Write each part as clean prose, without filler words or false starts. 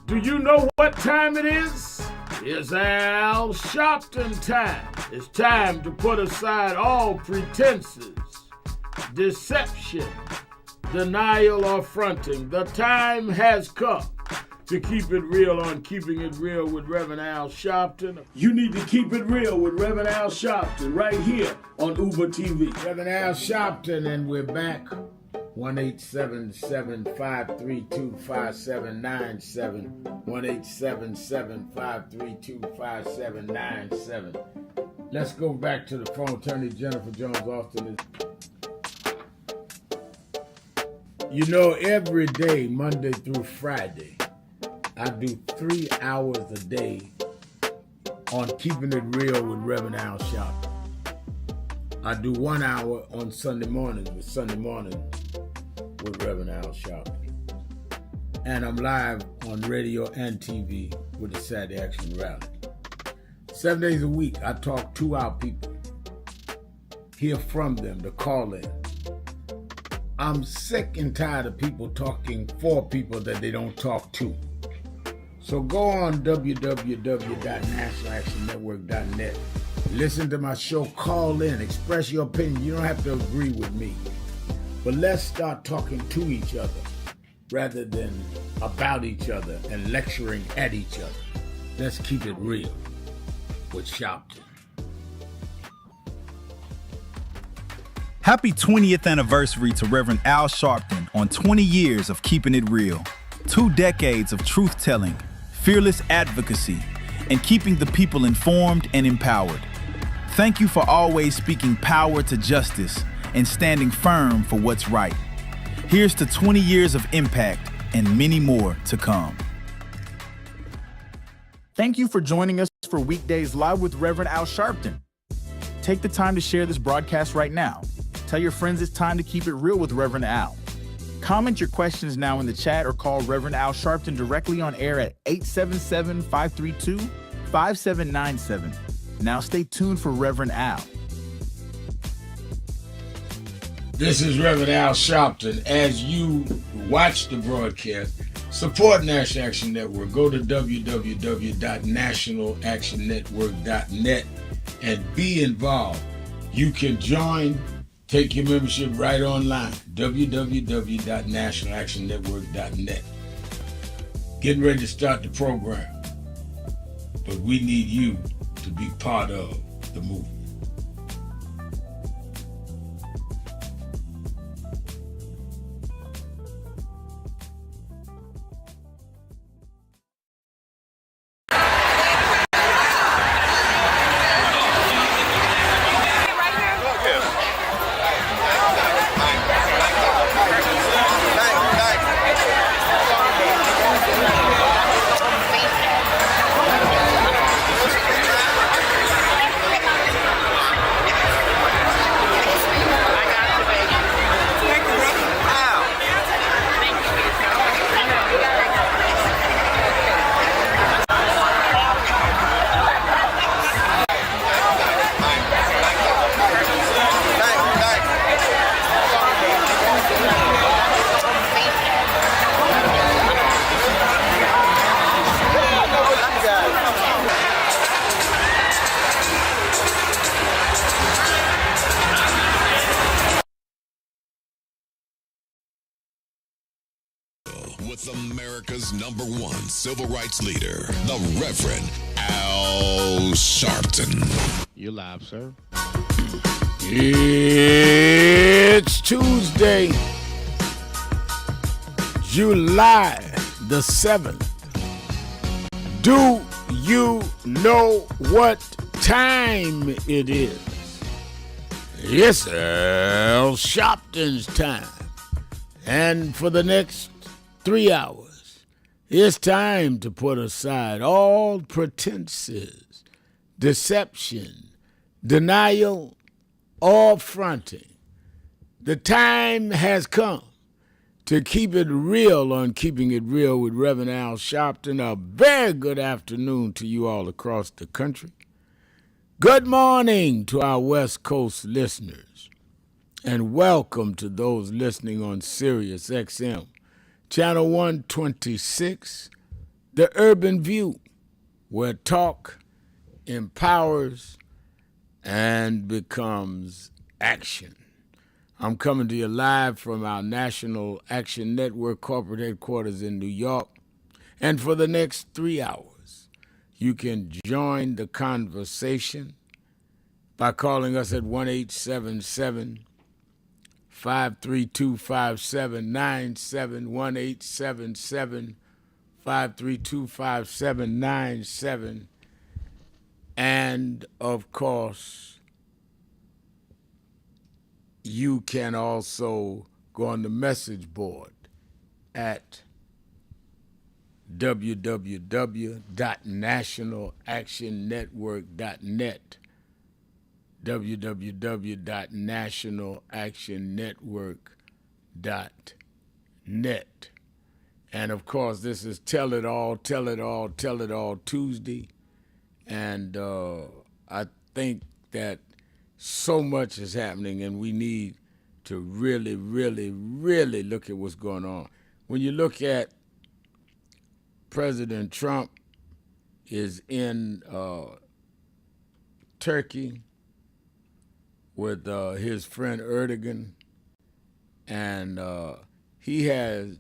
Do you know what time it is? It's Al Sharpton time. It's time to put aside all pretenses, deception, denial, or fronting. The time has come to keep it real on Keeping It Real with Reverend Al Sharpton. You need to keep it real with Reverend Al Sharpton right here on Uber TV. Reverend Al Sharpton, and we're back. 1-877-532-5797. 1-877-532-5797. Let's go back to the phone. Attorney Jennifer Jones Austin is. Every day, Monday through Friday, I do 3 hours a day on Keeping It Real with Reverend Al Sharpton. I do 1 hour on Sunday mornings with Reverend Al Sharpton. And I'm live on radio and TV with the Saturday Action Rally. 7 days a week, I talk to our people, hear from them, to call in. I'm sick and tired of people talking for people that they don't talk to. So go on www.nationalactionnetwork.net. Listen to my show, call in, express your opinion. You don't have to agree with me. But let's start talking to each other rather than about each other and lecturing at each other. Let's keep it real with Sharpton. Happy 20th anniversary to Reverend Al Sharpton on 20 years of Keeping It Real. 2 decades of truth-telling, fearless advocacy, and keeping the people informed and empowered. Thank you for always speaking power to justice and standing firm for what's right. Here's to 20 years of impact and many more to come. Thank you for joining us for Weekdays Live with Reverend Al Sharpton. Take the time to share this broadcast right now. Tell your friends it's time to keep it real with Reverend Al. Comment your questions now in the chat or call Reverend Al Sharpton directly on air at 877-532-5797. Now stay tuned for Reverend Al. This is Reverend Al Sharpton. As you watch the broadcast, support National Action Network. Go to www.nationalactionnetwork.net and be involved. You can join, take your membership right online, www.nationalactionnetwork.net. Getting ready to start the program, but we need you to be part of the movement. With America's #1 civil rights leader, the Reverend Al Sharpton. You're live, sir. It's Tuesday, July the 7th. Do you know what time it is? It's Al Sharpton's time. And for the next 3 hours, it's time to put aside all pretenses, deception, denial, or fronting. The time has come to keep it real on Keeping It Real with Reverend Al Sharpton. A very good afternoon to you all across the country. Good morning to our West Coast listeners, and welcome to those listening on Sirius XM, Channel 126, The Urban View, where talk empowers and becomes action. I'm coming to you live from our National Action Network corporate headquarters in New York. And for the next 3 hours, you can join the conversation by calling us at 1-877 532 5797, 1-877 532 5797. And of course, you can also go on the message board at www.nationalactionnetwork.net, www.nationalactionnetwork.net. And of course, this is Tell It All, Tell It All, Tell It All Tuesday. And I think that so much is happening, and we need to really, really, really look at what's going on. When you look at President Trump is in Turkey with his friend Erdogan, and he has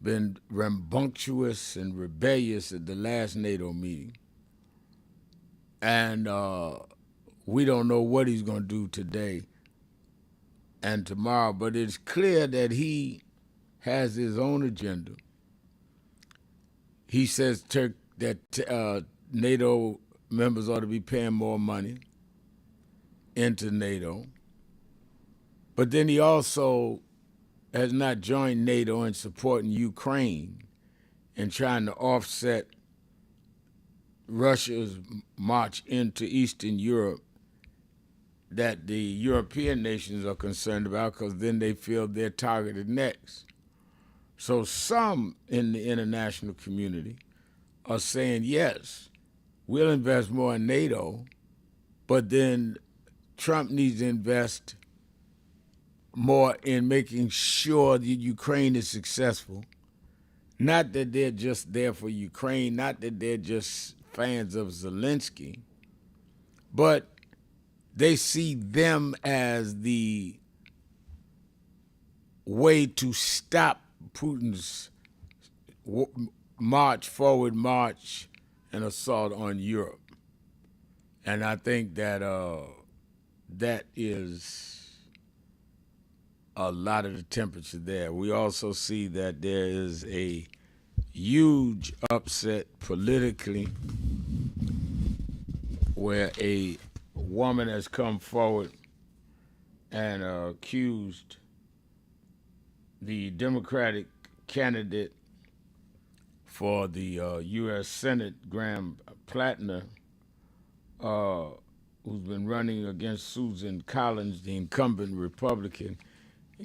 been rambunctious and rebellious at the last NATO meeting. And we don't know what he's going to do today and tomorrow, but it's clear that he has his own agenda. He says that NATO members ought to be paying more money into NATO. But then he also has not joined NATO in supporting Ukraine and trying to offset Russia's march into Eastern Europe that the European nations are concerned about, because then they feel they're targeted next. So some in the international community are saying, yes, we'll invest more in NATO, but then Trump needs to invest more in making sure that Ukraine is successful. Not that they're just there for Ukraine, not that they're just fans of Zelensky, but they see them as the way to stop Putin's forward march and assault on Europe. And I think that that is a lot of the temperature there. We also see that there is a huge upset politically where a woman has come forward and accused the Democratic candidate for the U.S. Senate, Graham Plattner, who's been running against Susan Collins, the incumbent Republican,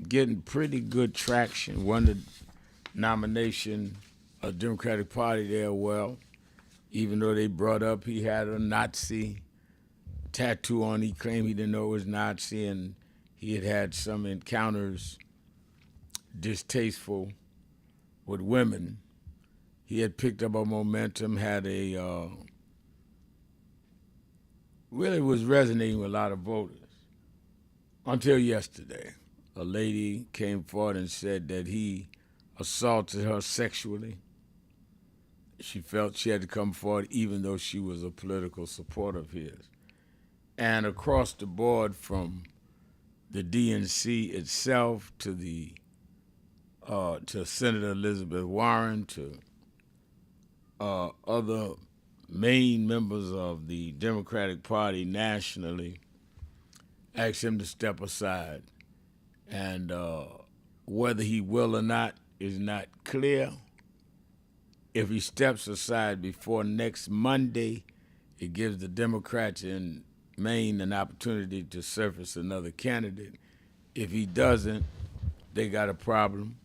getting pretty good traction. Won the nomination of the Democratic Party there well, even though they brought up he had a Nazi tattoo on. He claimed he didn't know it was Nazi, and he had had some encounters distasteful with women. He had picked up a momentum, had a really was resonating with a lot of voters until yesterday. A lady came forward and said that he assaulted her sexually. She felt she had to come forward even though she was a political supporter of his. And across the board, from the DNC itself to the to Senator Elizabeth Warren to other main members of the Democratic Party nationally, asked him to step aside. And whether he will or not is not clear. If he steps aside before next Monday, it gives the Democrats in Maine an opportunity to surface another candidate. If he doesn't, they got a problem.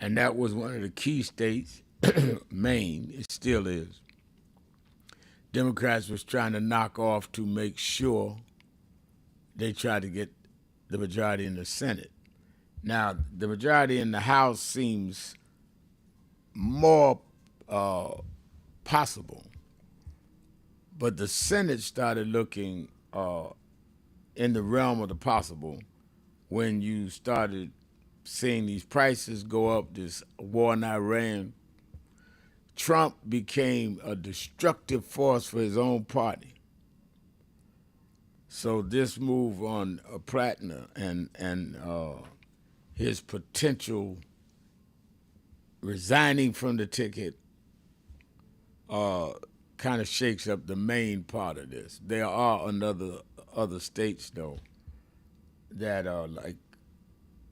And that was one of the key states, Maine, it still is. Democrats was trying to knock off to make sure they tried to get the majority in the Senate. Now, the majority in the House seems more possible. But the Senate started looking in the realm of the possible when you started seeing these prices go up, this war in Iran. Trump became a destructive force for his own party. So this move on Plattner and his potential resigning from the ticket kind of shakes up the main part of this. There are other states, though, that are like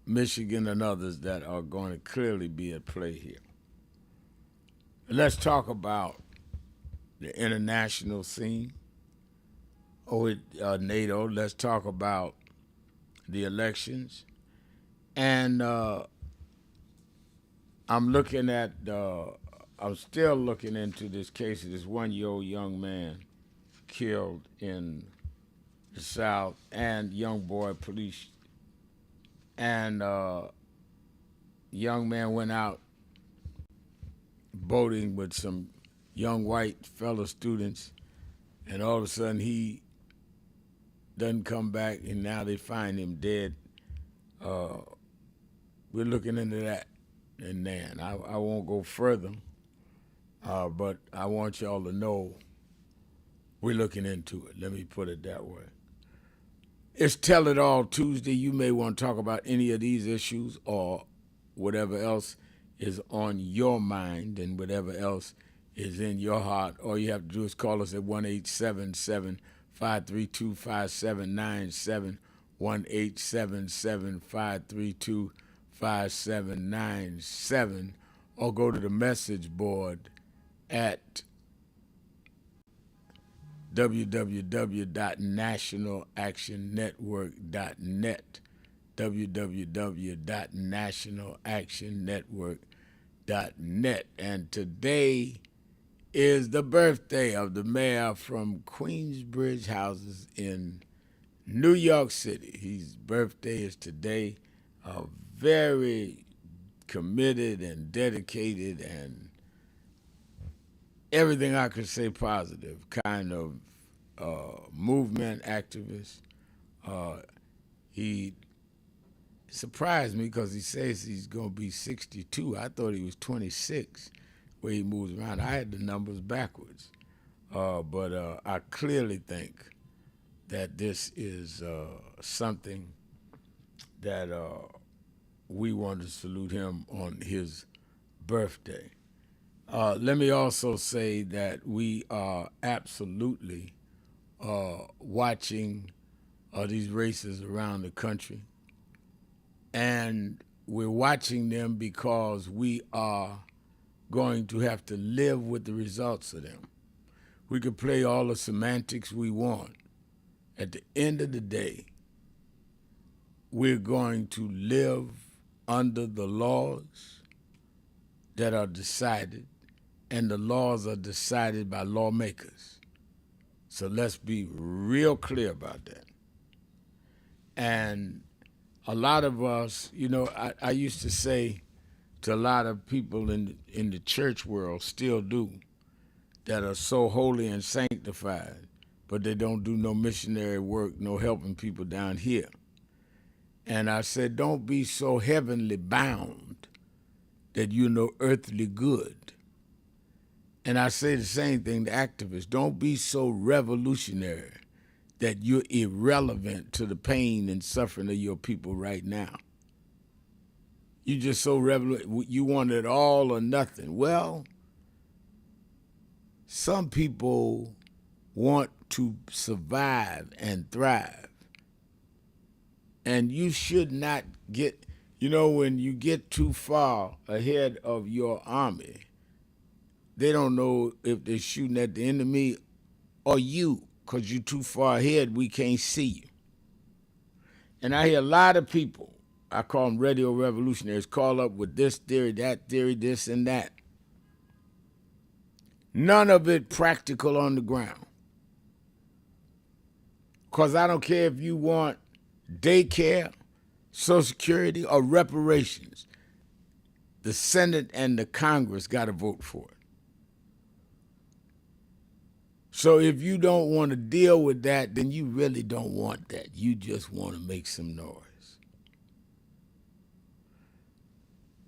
Michigan and others that are going to clearly be at play here. Let's talk about the international scene. NATO. Let's talk about the elections. And I'm still looking into this case of this 1-year-old young man killed in the South, and young boy police. And young man went out boating with some young white fellow students, and all of a sudden he doesn't come back, and now they find him dead. We're looking into that, and then I won't go further, but I want y'all to know we're looking into it. Let me put it that way. It's Tell It All Tuesday. You may want to talk about any of these issues or whatever else is on your mind and whatever else is in your heart. All you have to do is call us at 1-877-532-5797, 1-877-532-5797, or go to the message board at www.nationalactionnetwork.net, www.nationalactionnetwork.net. And today is the birthday of the mayor from Queensbridge Houses in New York City. His birthday is today. Very committed and dedicated and everything I could say positive kind of movement activist. He surprised me because he says he's going to be 62. I thought he was 26 where he moves around. I had the numbers backwards. But I clearly think that this is something that we want to salute him on his birthday. Let me also say that we are absolutely watching these races around the country. And we're watching them because we are going to have to live with the results of them. We could play all the semantics we want. At the end of the day, we're going to live under the laws that are decided, and the laws are decided by lawmakers. So let's be real clear about that. And a lot of us, I used to say to a lot of people in the church world, still do, that are so holy and sanctified, but they don't do no missionary work, no helping people down here. And I said, don't be so heavenly bound that you're no earthly good. And I say the same thing to activists. Don't be so revolutionary that you're irrelevant to the pain and suffering of your people right now. You're just so revolutionary. You want it all or nothing. Well, some people want to survive and thrive. And you should not get, when you get too far ahead of your army, they don't know if they're shooting at the enemy or you, because you're too far ahead, we can't see you. And I hear a lot of people, I call them radio revolutionaries, call up with this theory, that theory, this and that. None of it practical on the ground. Because I don't care if you want daycare, Social Security, or reparations. The Senate and the Congress got to vote for it. So if you don't want to deal with that, then you really don't want that. You just want to make some noise.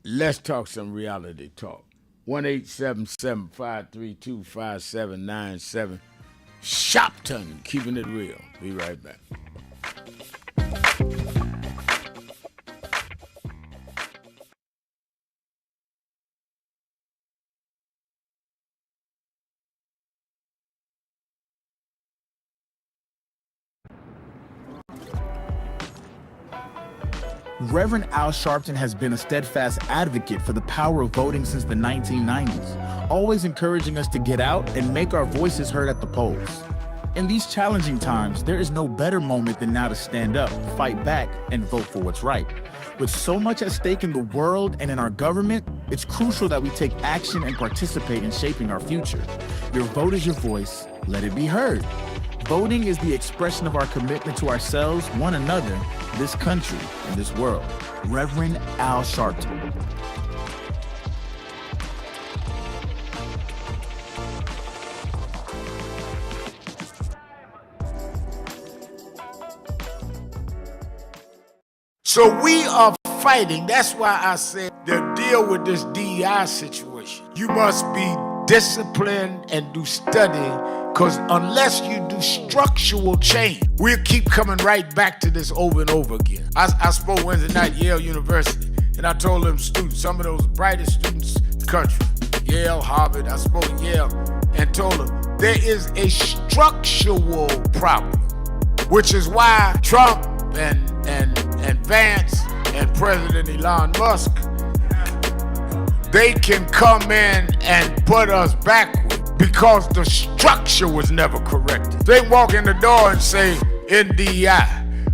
Let's talk some reality talk. 1-877-532-5797. Shopton, keeping it real. Be right back. Reverend Al Sharpton has been a steadfast advocate for the power of voting since the 1990s, always encouraging us to get out and make our voices heard at the polls. In these challenging times, there is no better moment than now to stand up, fight back, and vote for what's right. With so much at stake in the world and in our government, it's crucial that we take action and participate in shaping our future. Your vote is your voice. Let it be heard. Voting is the expression of our commitment to ourselves, one another, this country, and this world. Reverend Al Sharpton. So we are fighting. That's why I said to deal with this DEI situation, you must be disciplined and do study, because unless you do structural change, we'll keep coming right back to this over and over again. I spoke Wednesday night at Yale University, and I told them students, some of those brightest students in the country, Yale, Harvard, I spoke at Yale, and told them there is a structural problem, which is why Trump and Vance and President Elon Musk, they can come in and put us backward because the structure was never corrected. They walk in the door and say NDI,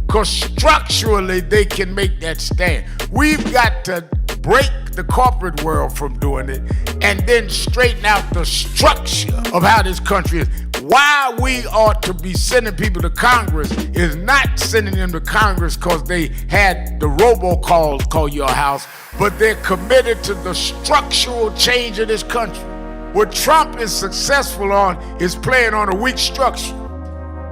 because structurally they can make that stand. We've got to break the corporate world from doing it and then straighten out the structure of how this country is. Why we ought to be sending people to Congress is not sending them to Congress because they had the robocalls call your house, but they're committed to the structural change of this country. What Trump is successful on is playing on a weak structure,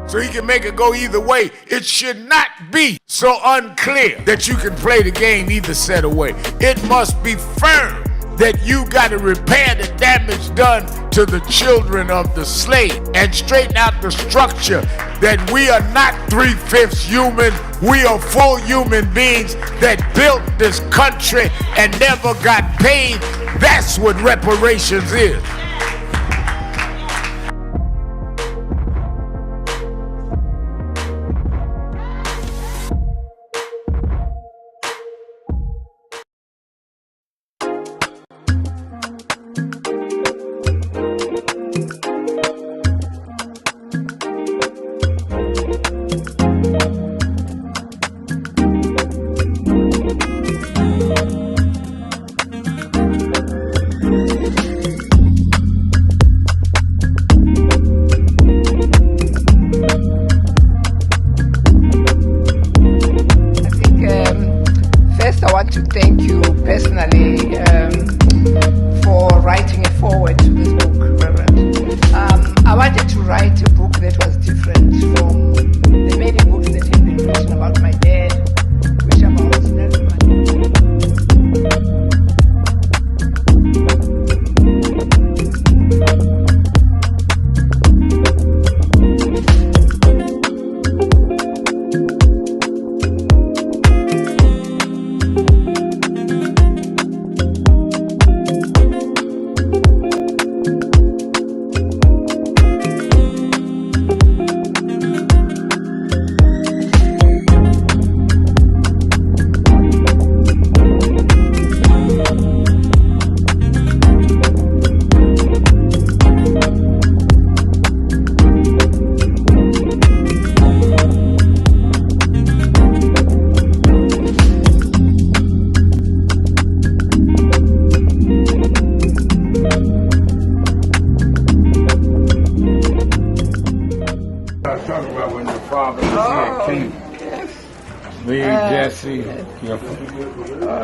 so he can make it go either way. It should not be so unclear that you can play the game either set of way. It must be firm that you got to repair the damage done to the children of the slave and straighten out the structure that we are not 3/5 human. We are full human beings that built this country and never got paid. That's what reparations is.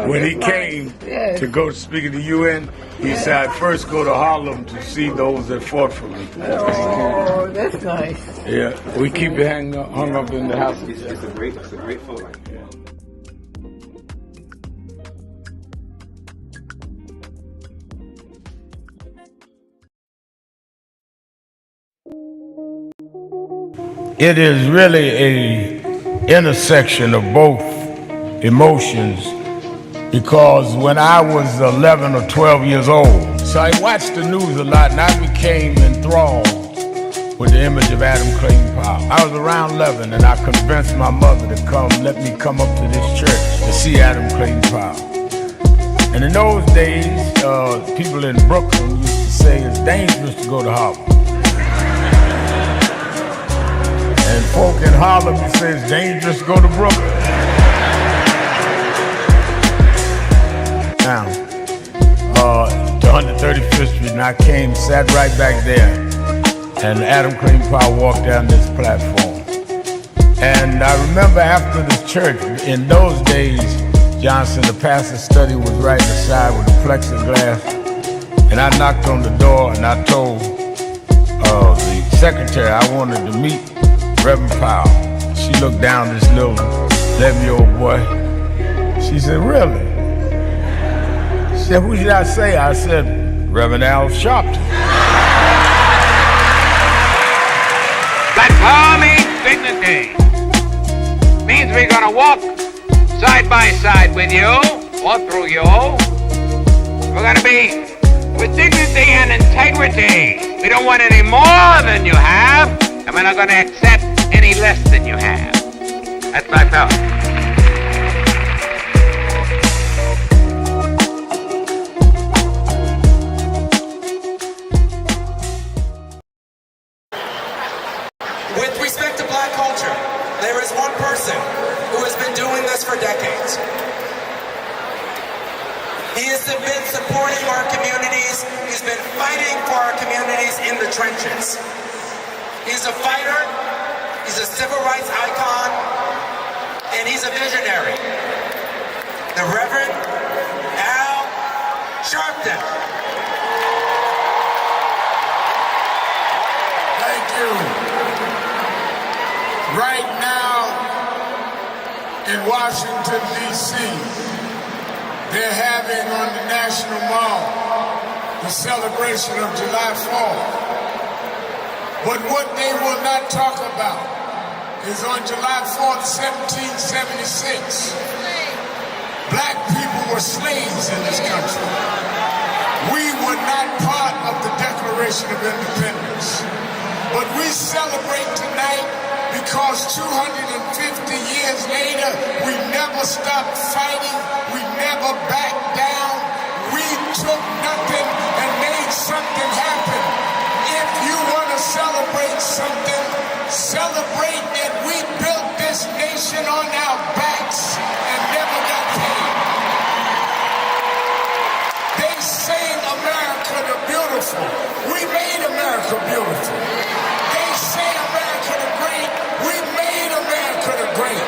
When he came to go speak at the UN, he said, "I'd first go to Harlem to see those that fought for me." Oh, that's nice. Yeah, we keep it hung up in the house. It's a great photo. It is really a intersection of both emotions, because when I was 11 or 12 years old, so I watched the news a lot and I became enthralled with the image of Adam Clayton Powell. I was around 11 and I convinced my mother to let me come up to this church to see Adam Clayton Powell. And in those days, people in Brooklyn used to say it's dangerous to go to Harlem. And folk in Harlem used to say it's dangerous to go to Brooklyn. Now, to 135th Street, and I came, sat right back there, and Adam Clayton Powell walked down this platform. And I remember after the church, in those days, Johnson, the pastor's study was right inside with the plexiglass, and I knocked on the door and I told the secretary I wanted to meet Reverend Powell. She looked down this little 11-year-old boy. She said, "Really?" She said, "Who did I say?" I said, "Reverend Al Sharpton." Platform means dignity. Means we're gonna walk side by side with you or through you. We're gonna be with dignity and integrity. We don't want any more than you have, and we're not gonna accept any less than you have. That's my thought. With respect to black culture, there is one person who has been doing this for decades. He has been supporting our communities. He's been fighting for our communities in the trenches. He's a fighter, he's a civil rights icon, and he's a visionary. The Reverend Al Sharpton. Thank you. Right now in Washington, D.C., they're having on the National Mall the celebration of July 4th. But what they will not talk about is on July 4th, 1776, black people were slaves in this country. We were not part of the Declaration of Independence. But we celebrate tonight because 250 years later, we never stopped fighting, we never backed down, we took nothing and made something happen. If you want to celebrate something, celebrate that we built this nation on our backs and never got paid. They say America the beautiful. We made America beautiful. They say America the great. We made America the great.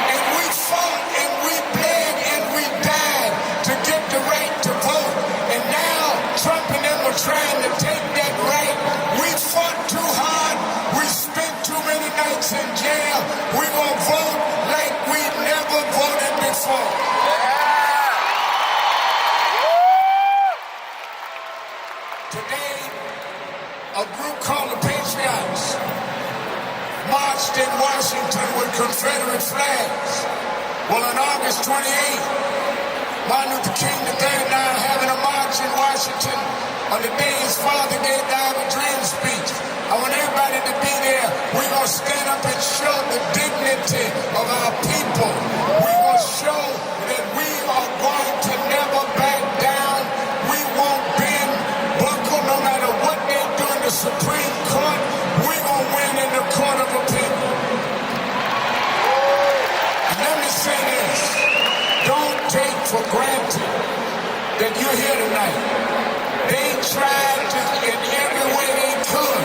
And we fought and we bled and we died to get the right to vote. And now Trump and them are trying to take that right. We fought too hard. We spent too many nights in jail. We're going to vote like we never voted before. Today, a group called the Patriots marched in Washington with Confederate flags. Well, on August 28th, Martin Luther King III having a march in Washington on the day his father gave the I Have a Dream speech. I want everybody to be there. We're going to stand up and show the dignity of our people. We're going to show that we are going to never back down. We won't bend, buckle, no matter what they do in the Supreme Court. We're going to win in the court of appeal. And let me say this. Don't take for granted that you're here tonight. They tried to, in every way they could,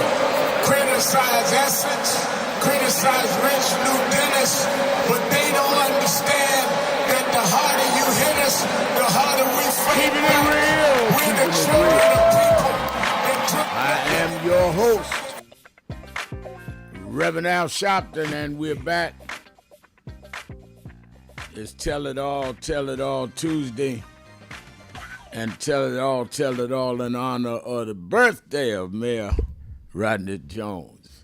criticize Essex, criticize Rich Lou Dennis, but they don't understand that the the harder you hit us, the harder we fight. Keeping it real. We're the Keeping it children real. of people that took I am your host, Reverend Al Sharpton, and we're back. It's Tell It All Tuesday. And tell it all in honor of the birthday of Mayor Rodney Jones.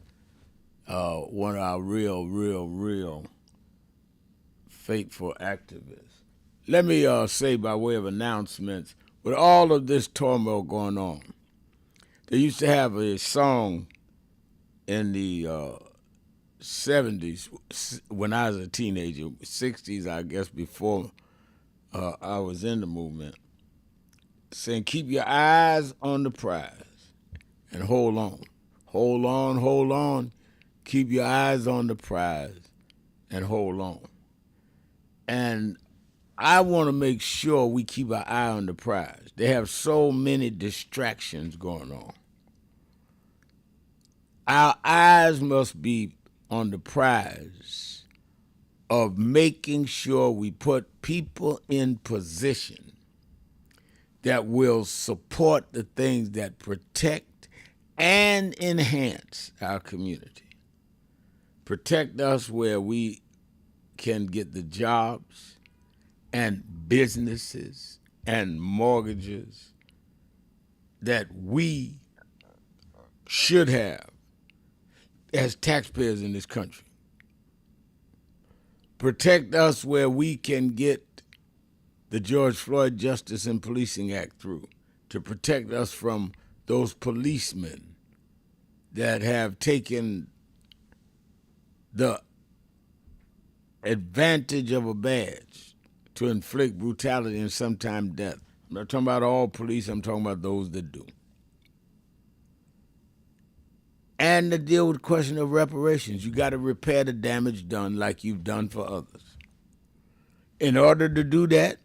One of our real faithful activists. Let me say by way of announcements, with all of this turmoil going on, they used to have a song in the 70s when I was a teenager, 60s, I guess, before I was in the movement, saying, keep your eyes on the prize and hold on. Hold on. Keep your eyes on the prize and hold on. And I want to make sure we keep our eye on the prize. They have so many distractions going on. Our eyes must be on the prize of making sure we put people in position that will support the things that protect and enhance our community. Protect us where we can get the jobs and businesses and mortgages that we should have as taxpayers in this country. Protect us where we can get the George Floyd Justice and Policing Act through, to protect us from those policemen that have taken the advantage of a badge to inflict brutality and sometimes death. I'm not talking about all police, I'm talking about those that do. And to deal with the question of reparations. You got to repair the damage done like you've done for others. In order to do that,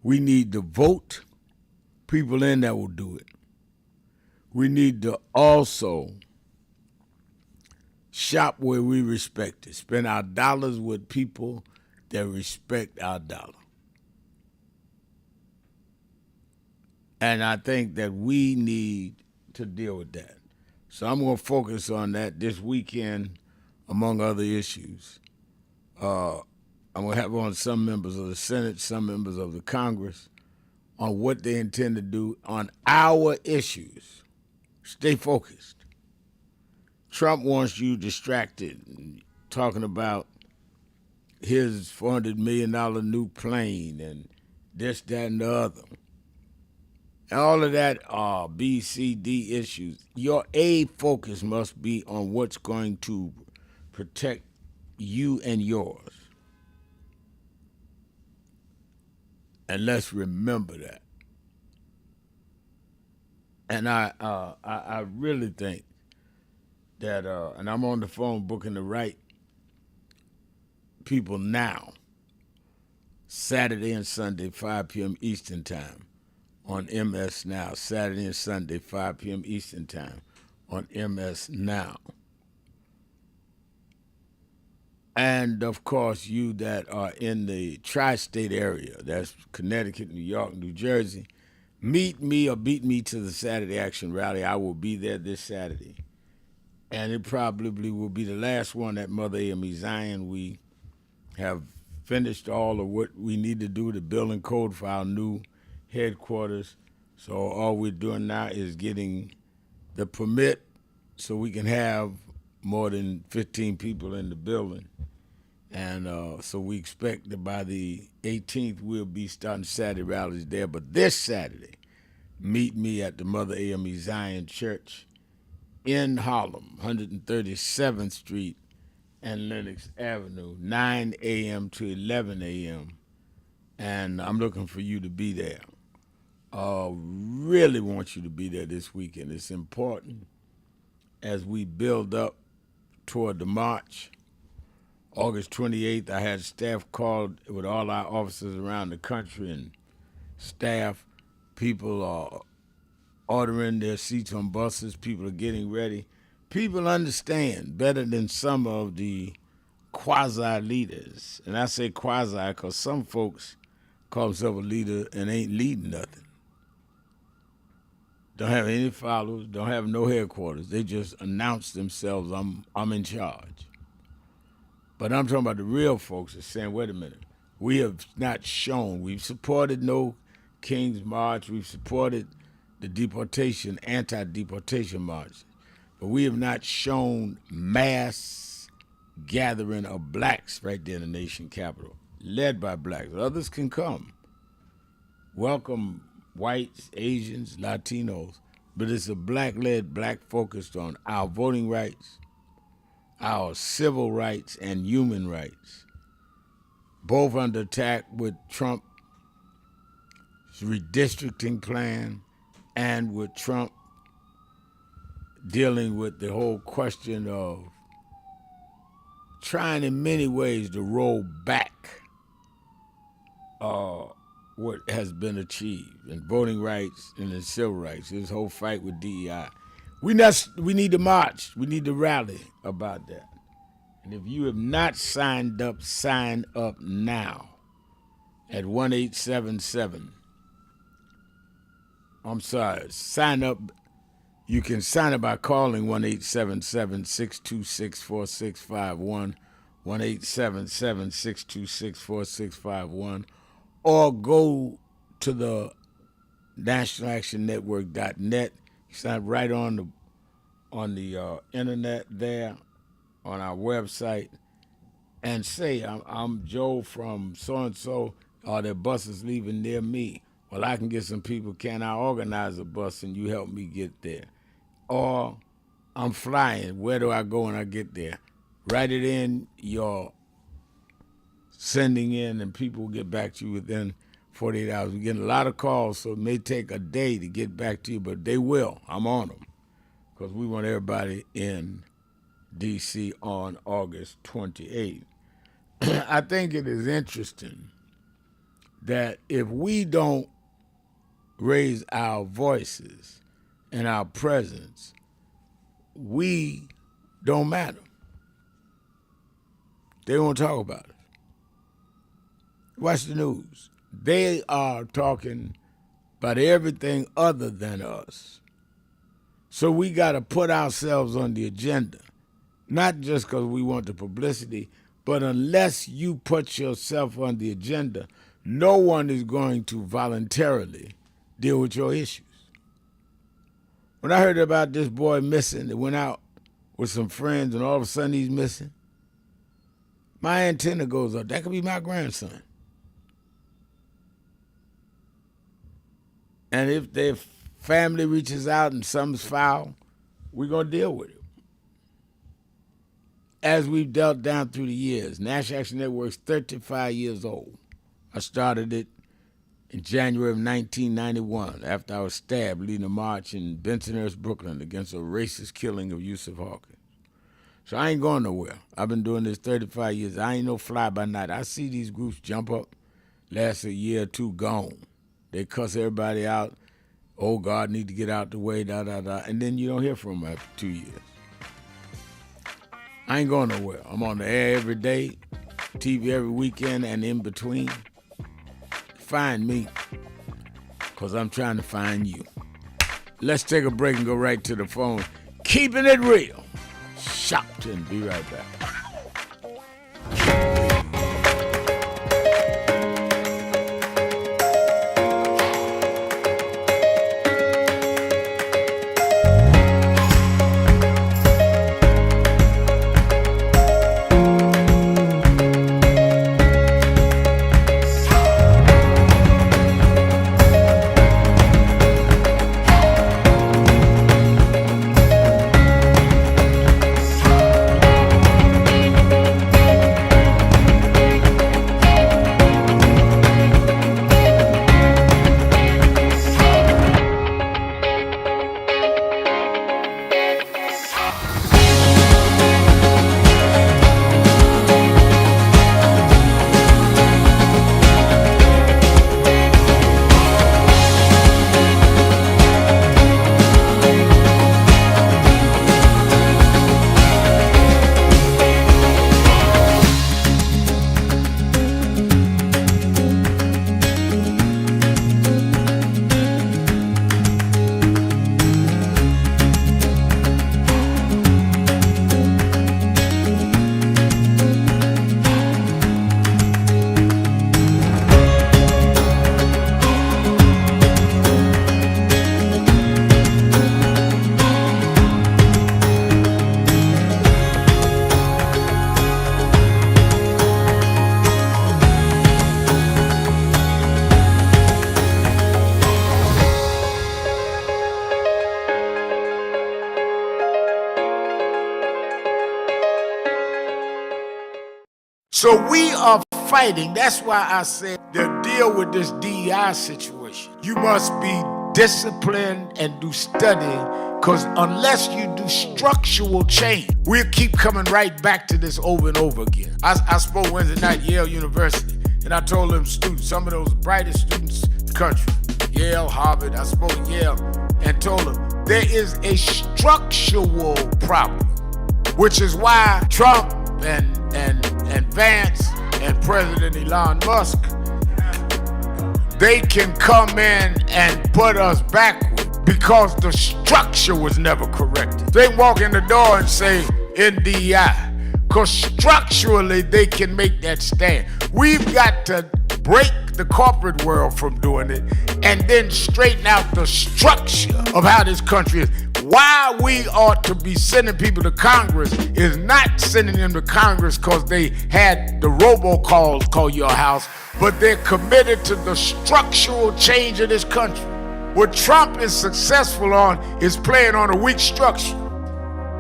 we need to vote people in that will do it. We need to also shop where we respect it, spend our dollars with people that respect our dollar. And I think that we need to deal with that. So I'm going to focus on that this weekend, among other issues. I'm going to have on some members of the Senate, some members of the Congress, on what they intend to do on our issues. Stay focused. Trump wants you distracted, talking about his $400 million new plane and this, that, and the other. And all of that are B, C, D issues. Your A focus must be on what's going to protect you and yours. And let's remember that. And I really think that, and I'm on the phone booking the right people now, Saturday and Sunday, 5 p.m. Eastern Time on MS Now. Saturday and Sunday, 5 p.m. Eastern Time on MS Now. And, of course, you that are in the tri-state area, that's Connecticut, New York, New Jersey, meet me or beat me to the Saturday Action Rally. I will be there this Saturday. And it probably will be the last one at Mother AME Zion. We have finished all of what we need to do to build and code for our new headquarters. So all we're doing now is getting the permit so we can have more than 15 people in the building. And so we expect that by the 18th, we'll be starting Saturday rallies there. But this Saturday, meet me at the Mother AME Zion Church in Harlem, 137th Street and Lenox Avenue, 9 a.m. to 11 a.m. And I'm looking for you to be there. Really want you to be there this weekend. It's important as we build up toward the march. August 28th, I had staff called with all our officers around the country, and staff, people are ordering their seats on buses. People are getting ready. People understand better than some of the quasi-leaders. And I say quasi because some folks call themselves a leader and ain't leading nothing. Don't have any followers, don't have no headquarters. They just announce themselves, I'm in charge. But I'm talking about the real folks that's saying, wait a minute, we have not shown, we've supported no King's March, we've supported the deportation, anti-deportation march, but we have not shown mass gathering of blacks right there in the nation capital, led by blacks. Others can come. Welcome whites, Asians, Latinos, but it's a black-led, black-focused on our voting rights, our civil rights, and human rights, both under attack with Trump's redistricting plan and with Trump dealing with the whole question of trying in many ways to roll back what has been achieved in voting rights and in civil rights, this whole fight with DEI. We need to march. We need to rally about that. And if you have not signed up, sign up now at 1-877. I'm sorry, sign up. You can sign up by calling 1-877-626-4651, 1-877-626-4651, or go to the nationalactionnetwork.net. You sign right on the internet there, on our website, and say, I'm Joe from so-and-so, are there buses leaving near me? Well, I can get some people, can I organize a bus and you help me get there? Or I'm flying, where do I go when I get there? Write it in your sending in, and people will get back to you within 48 hours. We're getting a lot of calls, so it may take a day to get back to you, but they will. I'm on them, because we want everybody in D.C. on August 28th. I think it is interesting that if we don't raise our voices and our presence, we don't matter. They won't talk about it. Watch the news. They are talking about everything other than us. So we got to put ourselves on the agenda, not just because we want the publicity, but unless you put yourself on the agenda, no one is going to voluntarily deal with your issues. When I heard about this boy missing, that went out with some friends and all of a sudden he's missing, my antenna goes up. That could be my grandson. And if their family reaches out and something's foul, we're going to deal with it. As we've dealt down through the years, National Action Network's 35 years old. I started it in January of 1991 after I was stabbed leading a march in Bensonhurst, Brooklyn against a racist killing of Yusuf Hawkins. So I ain't going nowhere. I've been doing this 35 years. I ain't no fly-by-night. I see these groups jump up, last a year or two, gone. They cuss everybody out. Oh, God, need to get out the way, da-da-da. And then you don't hear from them after 2 years. I ain't going nowhere. I'm on the air every day, TV every weekend, and in between. Find me, because I'm trying to find you. Let's take a break and go right to the phone. Keeping it real. Shopton. Be right back. So we are fighting. That's why I said to deal with this DEI situation, you must be disciplined and do study, because unless you do structural change, we'll keep coming right back to this over and over again. I spoke Wednesday night at Yale University, and I told them students, some of those brightest students in the country, Yale, Harvard, I spoke at Yale, and told them there is a structural problem, which is why Trump and Vance and President Elon Musk, they can come in and put us backward because the structure was never corrected. They walk in the door and say NDI, because structurally they can make that stand. We've got to break the corporate world from doing it and then straighten out the structure of how this country is. Why we ought to be sending people to Congress is not sending them to Congress because they had the robocalls call your house, but they're committed to the structural change of this country. What Trump is successful on is playing on a weak structure,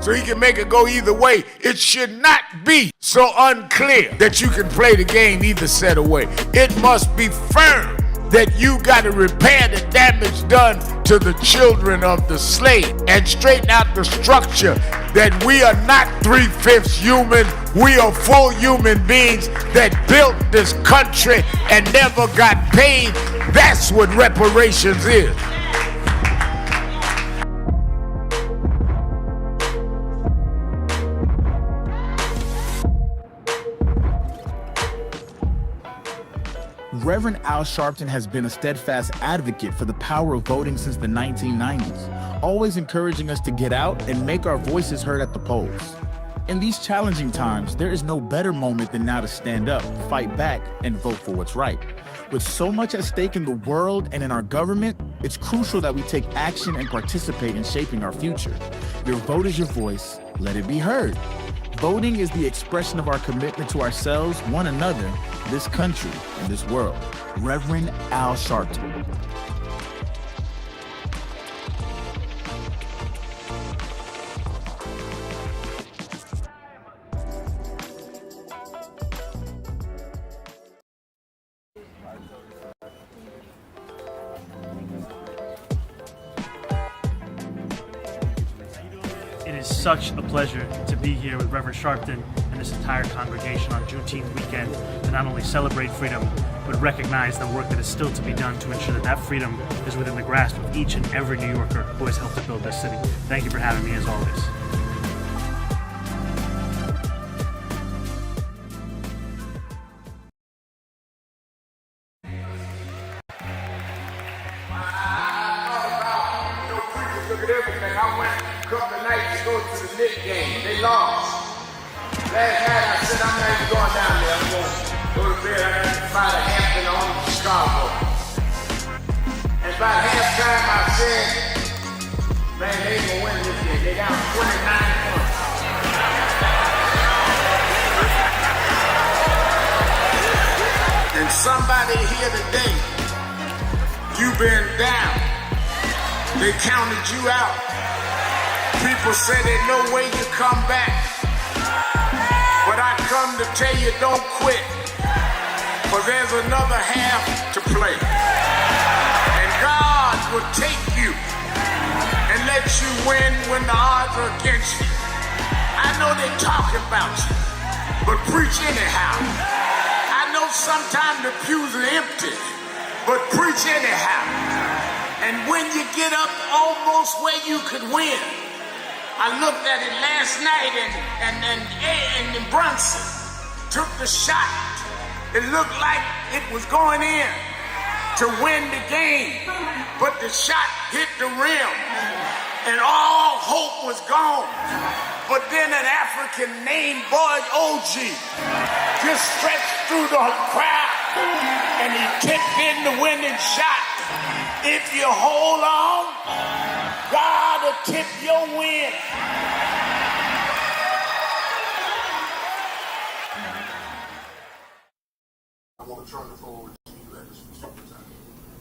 so he can make it go either way. It should not be so unclear that you can play the game either set away. It must be firm that you got to repair the damage done to the children of the slave and straighten out the structure that we are not 3/5 human. We are full human beings that built this country and never got paid. That's what reparations is. Reverend Al Sharpton has been a steadfast advocate for the power of voting since the 1990s, always encouraging us to get out and make our voices heard at the polls. In these challenging times, there is no better moment than now to stand up, fight back, and vote for what's right. With so much at stake in the world and in our government, it's crucial that we take action and participate in shaping our future. Your vote is your voice. Let it be heard. Voting is the expression of our commitment to ourselves, one another, this country, and this world. Reverend Al Sharpton. It is such a pleasure to be here with Reverend Sharpton and this entire congregation on Juneteenth weekend to not only celebrate freedom, but recognize the work that is still to be done to ensure that that freedom is within the grasp of each and every New Yorker who has helped to build this city. Thank you for having me as always. Look at everything. I went a couple of nights to go to the Knicks game. They lost. Last night I said I'm not even going down there. I'm going to go to bed. I got to fly to Hampton on to Chicago. And by halftime I said, man, they ain't gonna win this game. They down 29 points. And somebody here today, you've been down. They counted you out. People say there's no way you come back. But I come to tell you, don't quit. For there's another half to play. And God will take you and let you win when the odds are against you. I know they're talking about you, but preach anyhow. I know sometimes the pews are empty, but preach anyhow. And when you get up almost where you could win, I looked at it last night and Brunson took the shot. It looked like it was going in to win the game, but the shot hit the rim and all hope was gone. But then an African named Boyd OG just stretched through the crowd and he kicked in the winning shot. If you hold on, God will tip your win. I want to turn the floor over to you,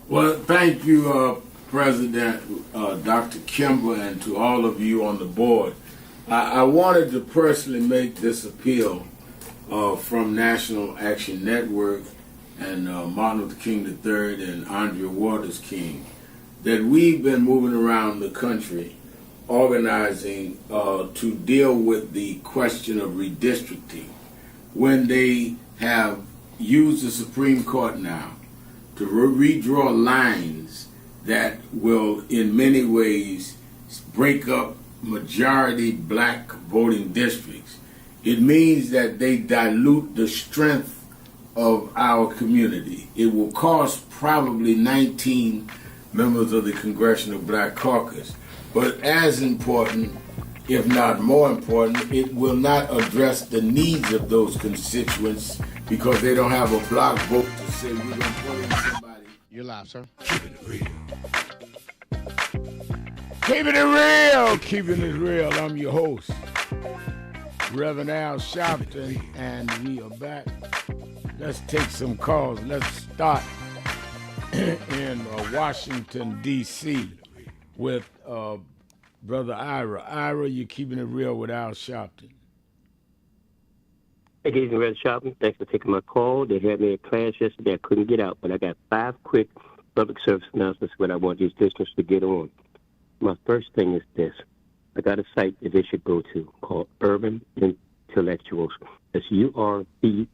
Well, thank you, President Dr. Kimber, and to all of you on the board. I wanted to personally make this appeal from National Action Network and Martin Luther King III and Andrea Waters King, that we've been moving around the country organizing to deal with the question of redistricting when they have used the Supreme Court now to redraw lines that will in many ways break up majority black voting districts. It means that they dilute the strength of our community. It will cost probably 19 members of the Congressional Black Caucus. But as important, if not more important, it will not address the needs of those constituents because they don't have a block vote to say we're going to put in somebody. You're live, sir. Keeping it real. Keeping it real. Keeping it real. I'm your host, Reverend Al Sharpton, and we are back. Let's take some calls. Let's start in Washington, D.C. with Brother Ira. Ira, you're keeping it real with Al Sharpton. Hey, good evening, Reverend Sharpton. Thanks for taking my call. They had me in class yesterday. I couldn't get out, but I got 5 quick public service announcements what I want these listeners to get on. My first thing is this. I got a site that they should go to called Urban Intellectuals. That's URBANITELLECUALS.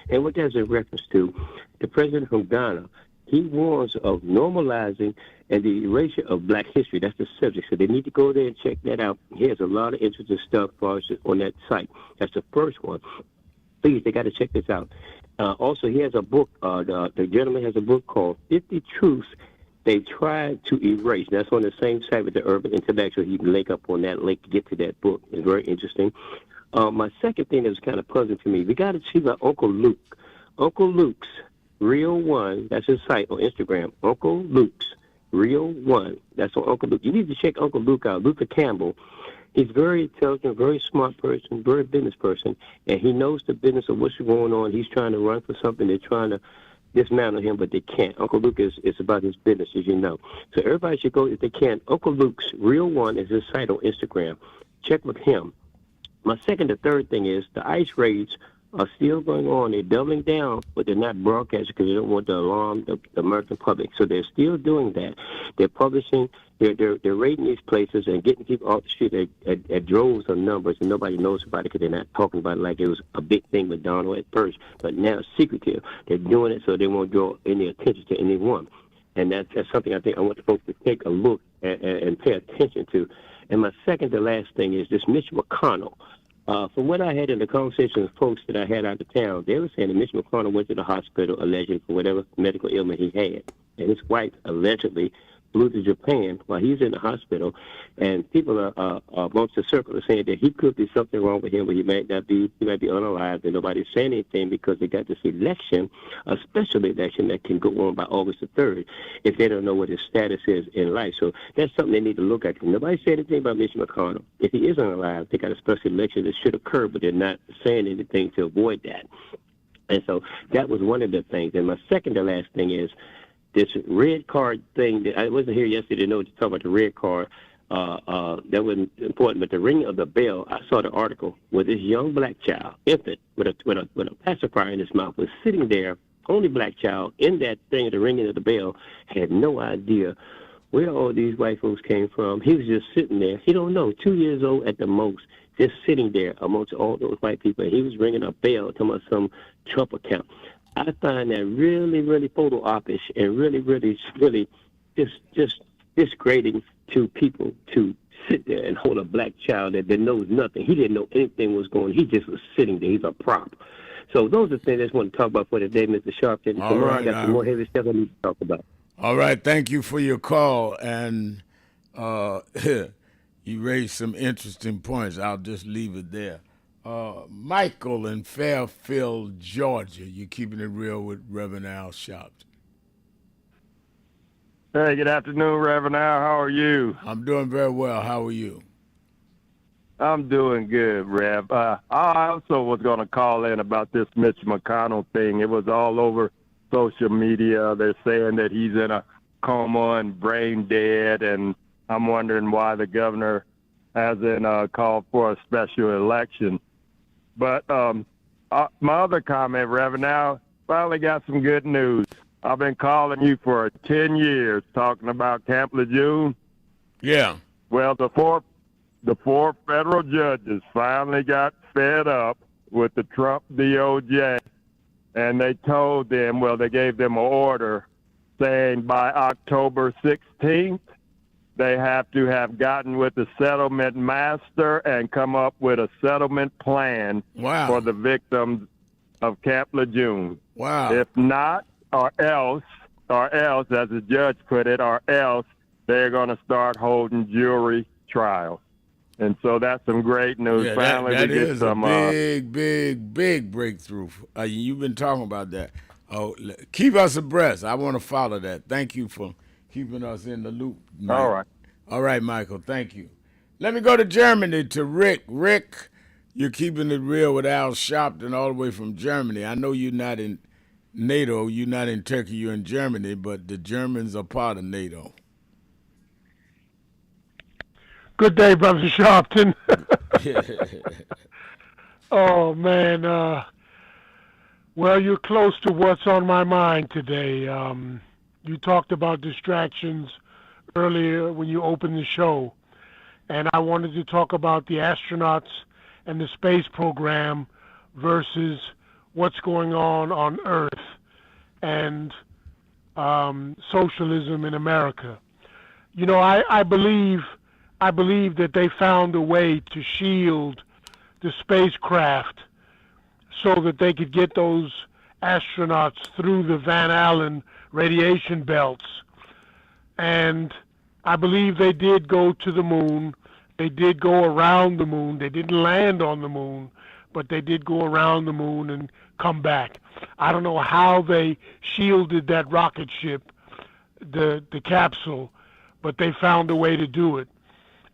And what that's in reference to, the president from Ghana, he warns of normalizing and the erasure of black history. That's the subject. So they need to go there and check that out. He has a lot of interesting stuff for us on that site. That's the first one. Please, they got to check this out. Also, he has a book. The gentleman has a book called 50 Truths They Tried to Erase. That's on the same site with the Urban Intellectual. You can link up on that link to get to that book. It's very interesting. My second thing that was kind of puzzling to me, we got to see about Uncle Luke. Uncle Luke's Real One, that's his site on Instagram. Uncle Luke's Real One. That's on Uncle Luke. You need to check Uncle Luke out. Luther Campbell. He's very intelligent, very smart person, very business person, and he knows the business of what's going on. He's trying to run for something. They're trying to dismantle him, but they can't. Uncle Luke is about his business, as you know. So everybody should go if they can. Uncle Luke's Real One is his site on Instagram. Check with him. My second and third thing is the ICE raids are still going on. They're doubling down, but they're not broadcasting because they don't want to alarm the American public. So they're still doing that. They're publishing, they're raiding these places and getting people off the street at droves of numbers, and nobody knows about it because they're not talking about it like it was a big thing with Donald at first. But now it's secretive. They're doing it so they won't draw any attention to anyone. And that's something I think I want the folks to take a look at and pay attention to. And my second to last thing is this Mitch McConnell. From what I had in the conversation with folks that I had out of town, they were saying that Mitch McConnell went to the hospital allegedly for whatever medical ailment he had. And his wife allegedly flew to Japan while he's in the hospital. And people are amongst the circle are saying that he could be something wrong with him, but he might be unalived, and nobody's saying anything because they got this election, a special election that can go on by August the 3rd if they don't know what his status is in life. So that's something they need to look at. Nobody said anything about Mitch McConnell. If he is unalived, they got a special election that should occur, but they're not saying anything to avoid that. And so that was one of the things. And my second to last thing is this red card thing that I wasn't here yesterday to know to talk about the red card. That wasn't important, but the ringing of the bell, I saw the article where this young black child, infant, with a pacifier in his mouth, was sitting there, only black child, in that thing, the ringing of the bell, had no idea where all these white folks came from. He was just sitting there. He don't know, 2 years old at the most, just sitting there amongst all those white people. And he was ringing a bell, talking about some Trump account. I find that really, really photo opish and really, really, really just disgrading to people to sit there and hold a black child that knows nothing. He didn't know anything was going on. He just was sitting there. He's a prop. So those are things I just want to talk about for today, Mr. Sharpton. Tomorrow I got some more heavy stuff I need to talk about. All right. Thank you for your call. And you raised some interesting points. I'll just leave it there. Michael in Fairfield, Georgia. You're keeping it real with Reverend Al Sharpton. Hey, good afternoon, Reverend Al. How are you? I'm doing very well. How are you? I'm doing good, Rev. I also was going to call in about this Mitch McConnell thing. It was all over social media. They're saying that he's in a coma and brain dead, and I'm wondering why the governor as in called for a special election. But my other comment, Reverend, now finally got some good news. I've been calling you for 10 years talking about Camp Lejeune. Yeah. Well, the four federal judges finally got fed up with the Trump DOJ, and they told them, well, they gave them an order saying by October 16th, they have to have gotten with the settlement master and come up with a settlement plan for the victims of Camp Lejeune. Wow. If not, or else, as the judge put it, or else they're going to start holding jury trials. And so that's some great news. Yeah, Finally, that we get is some a big breakthrough. You've been talking about that. Oh, keep us abreast. I want to follow that. Thank you for keeping us in the loop, Mike. All right. All right, Michael. Thank you. Let me go to Germany to Rick. Rick, you're keeping it real with Al Sharpton all the way from Germany. I know you're not in NATO. You're not in Turkey. You're in Germany, but the Germans are part of NATO. Good day, Brother Sharpton. Oh, man. Well, you're close to what's on my mind today. You talked about distractions earlier when you opened the show, and I wanted to talk about the astronauts and the space program versus what's going on Earth and socialism in America. You know, I believe that they found a way to shield the spacecraft so that they could get those astronauts through the Van Allen radiation belts. And I believe they did go to the moon. They did go around the moon. They didn't land on the moon, but they did go around the moon and come back. I don't know how they shielded that rocket ship, the capsule, but they found a way to do it.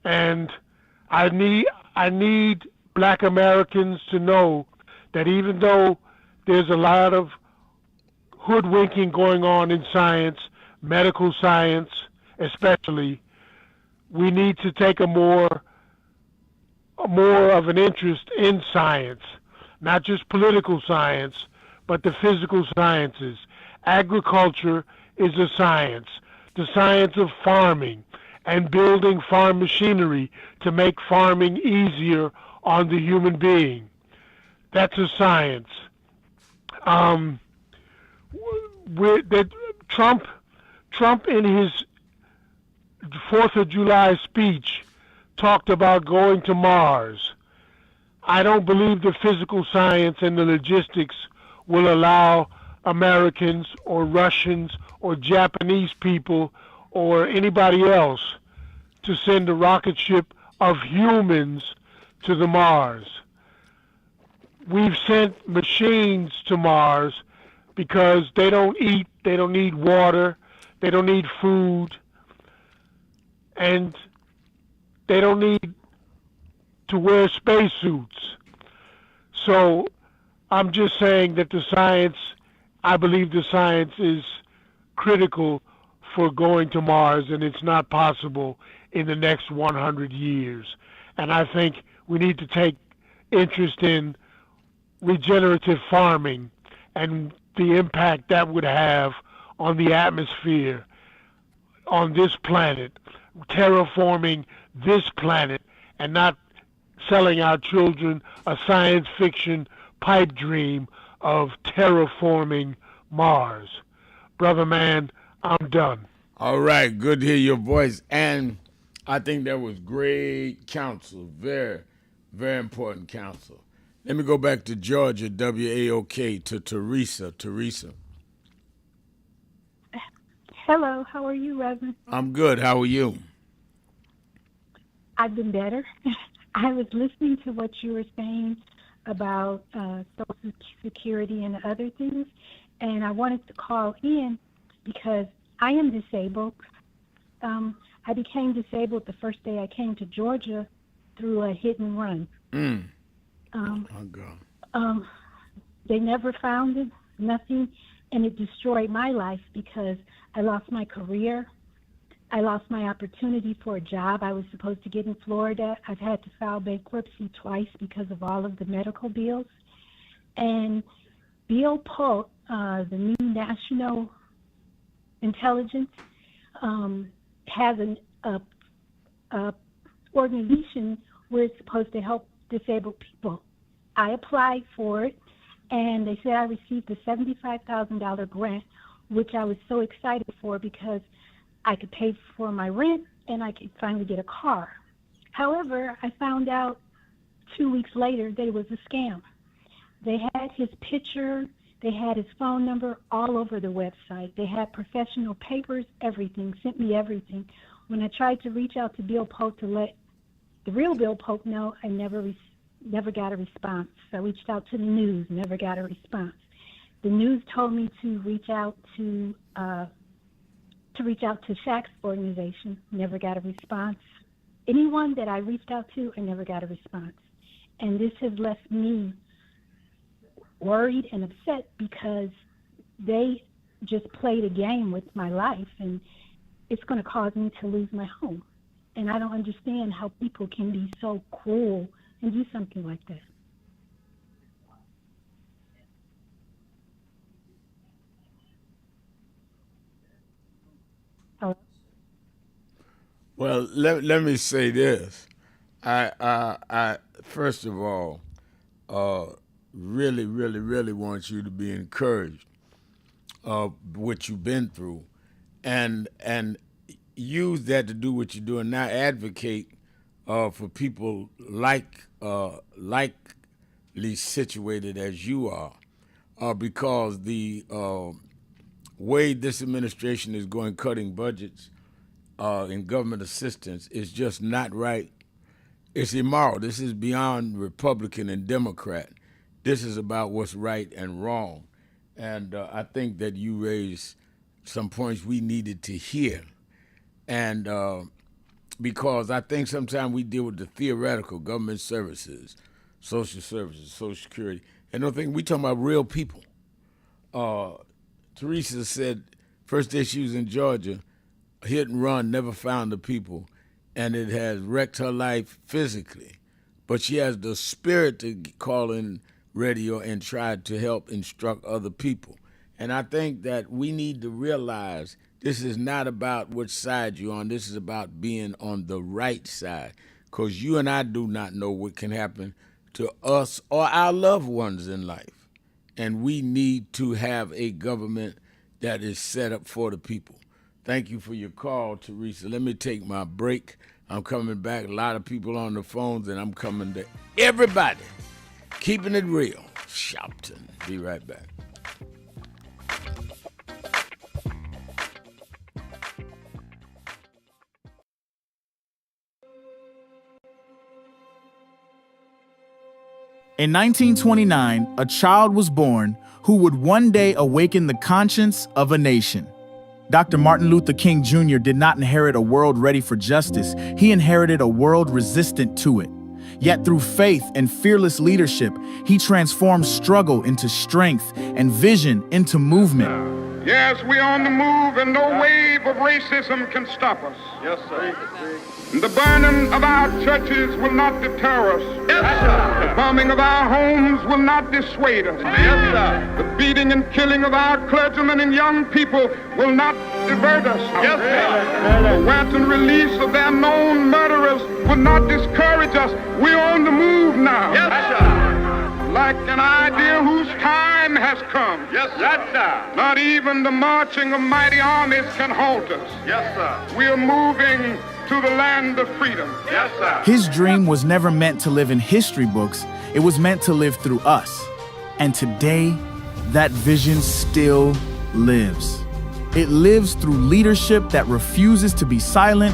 And I need Black Americans to know that even though there's a lot of hoodwinking going on in science, medical science especially, we need to take a more of an interest in science, not just political science, but the physical sciences. Agriculture is a science, the science of farming and building farm machinery to make farming easier on the human being. That's a science. Trump in his 4th of July speech talked about going to Mars. I don't believe the physical science and the logistics will allow Americans or Russians or Japanese people or anybody else to send a rocket ship of humans to the Mars. We've sent machines to Mars because they don't eat, they don't need water, they don't need food, and they don't need to wear spacesuits. So I'm just saying that the science, I believe the science is critical for going to Mars, and it's not possible in the next 100 years. And I think we need to take interest in regenerative farming and the impact that would have on the atmosphere on this planet, terraforming this planet, and not selling our children a science fiction pipe dream of terraforming Mars. Brother man, I'm done. All right, good to hear your voice. And I think that was great counsel, very, very important counsel. Let me go back to Georgia, WAOK, to Teresa. Teresa. Hello, how are you, Reverend? I'm good. How are you? I've been better. I was listening to what you were saying about Social Security and other things, and I wanted to call in because I am disabled. I became disabled the first day I came to Georgia through a hit and run. Oh, God. They never found it, nothing, and it destroyed my life because I lost my career. I lost my opportunity for a job I was supposed to get in Florida. I've had to file bankruptcy twice because of all of the medical bills. And Bill Polk, the new national intelligence, has an organization where it's supposed to help disabled people. I applied for it, and they said I received a $75,000 grant, which I was so excited for because I could pay for my rent and I could finally get a car. However, I found out 2 weeks later that it was a scam. They had his picture, they had his phone number all over the website. They had professional papers, everything, sent me everything. When I tried to reach out to Bill Polk to let the real Bill Polk know, I never got a response. I reached out to the news, never got a response. The news told me to reach out to Shaq's organization, never got a response. Anyone that I reached out to, I never got a response. And this has left me worried and upset because they just played a game with my life, and it's going to cause me to lose my home. And I don't understand how people can be so cruel and do something like that. Oh. Well, let me say this. I first of all, really want you to be encouraged of what you've been through, and use that to do what you're doing now. Advocate for people likely situated as you are, because the way this administration is going, cutting budgets in government assistance, is just not right. It's immoral. This is beyond Republican and Democrat. This is about what's right and wrong. And I think that you raised some points we needed to hear. And because I think sometimes we deal with the theoretical, government services, social security, and don't think we talking about real people. Teresa said first day she was in Georgia, hit and run, never found the people, and it has wrecked her life physically. But she has the spirit to call in radio and try to help instruct other people. And I think that we need to realize this is not about which side you're on. This is about being on the right side, because you and I do not know what can happen to us or our loved ones in life. And we need to have a government that is set up for the people. Thank you for your call, Teresa. Let me take my break. I'm coming back. A lot of people on the phones, and I'm coming to everybody. Keeping it real. Sharpton. Be right back. In 1929, a child was born who would one day awaken the conscience of a nation. Dr. Martin Luther King Jr. did not inherit a world ready for justice. He inherited a world resistant to it. Yet through faith and fearless leadership, he transformed struggle into strength and vision into movement. Yes, we're on the move, and no wave of racism can stop us. Yes, sir. The burning of our churches will not deter us. Yes, sir. The bombing of our homes will not dissuade us. Yes, sir. The beating and killing of our clergymen and young people will not divert us. Yes, sir. The wanton release of their known murderers will not discourage us. We're on the move now. Yes, sir. Like an idea whose time has come. Yes, sir. Not even the marching of mighty armies can halt us. Yes, sir. We are moving to the land of freedom. Yes, sir. His dream was never meant to live in history books. It was meant to live through us. And today, that vision still lives. It lives through leadership that refuses to be silent,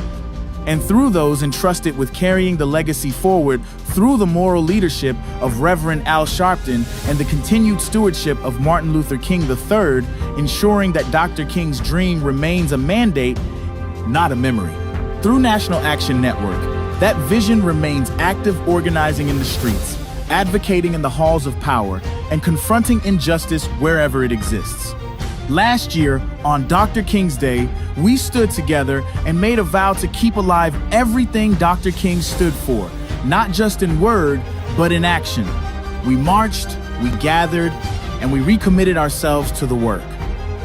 and through those entrusted with carrying the legacy forward through the moral leadership of Reverend Al Sharpton and the continued stewardship of Martin Luther King III, ensuring that Dr. King's dream remains a mandate, not a memory. Through National Action Network, that vision remains active, organizing in the streets, advocating in the halls of power, and confronting injustice wherever it exists. Last year, on Dr. King's Day, we stood together and made a vow to keep alive everything Dr. King stood for, not just in word, but in action. We marched, we gathered, and we recommitted ourselves to the work.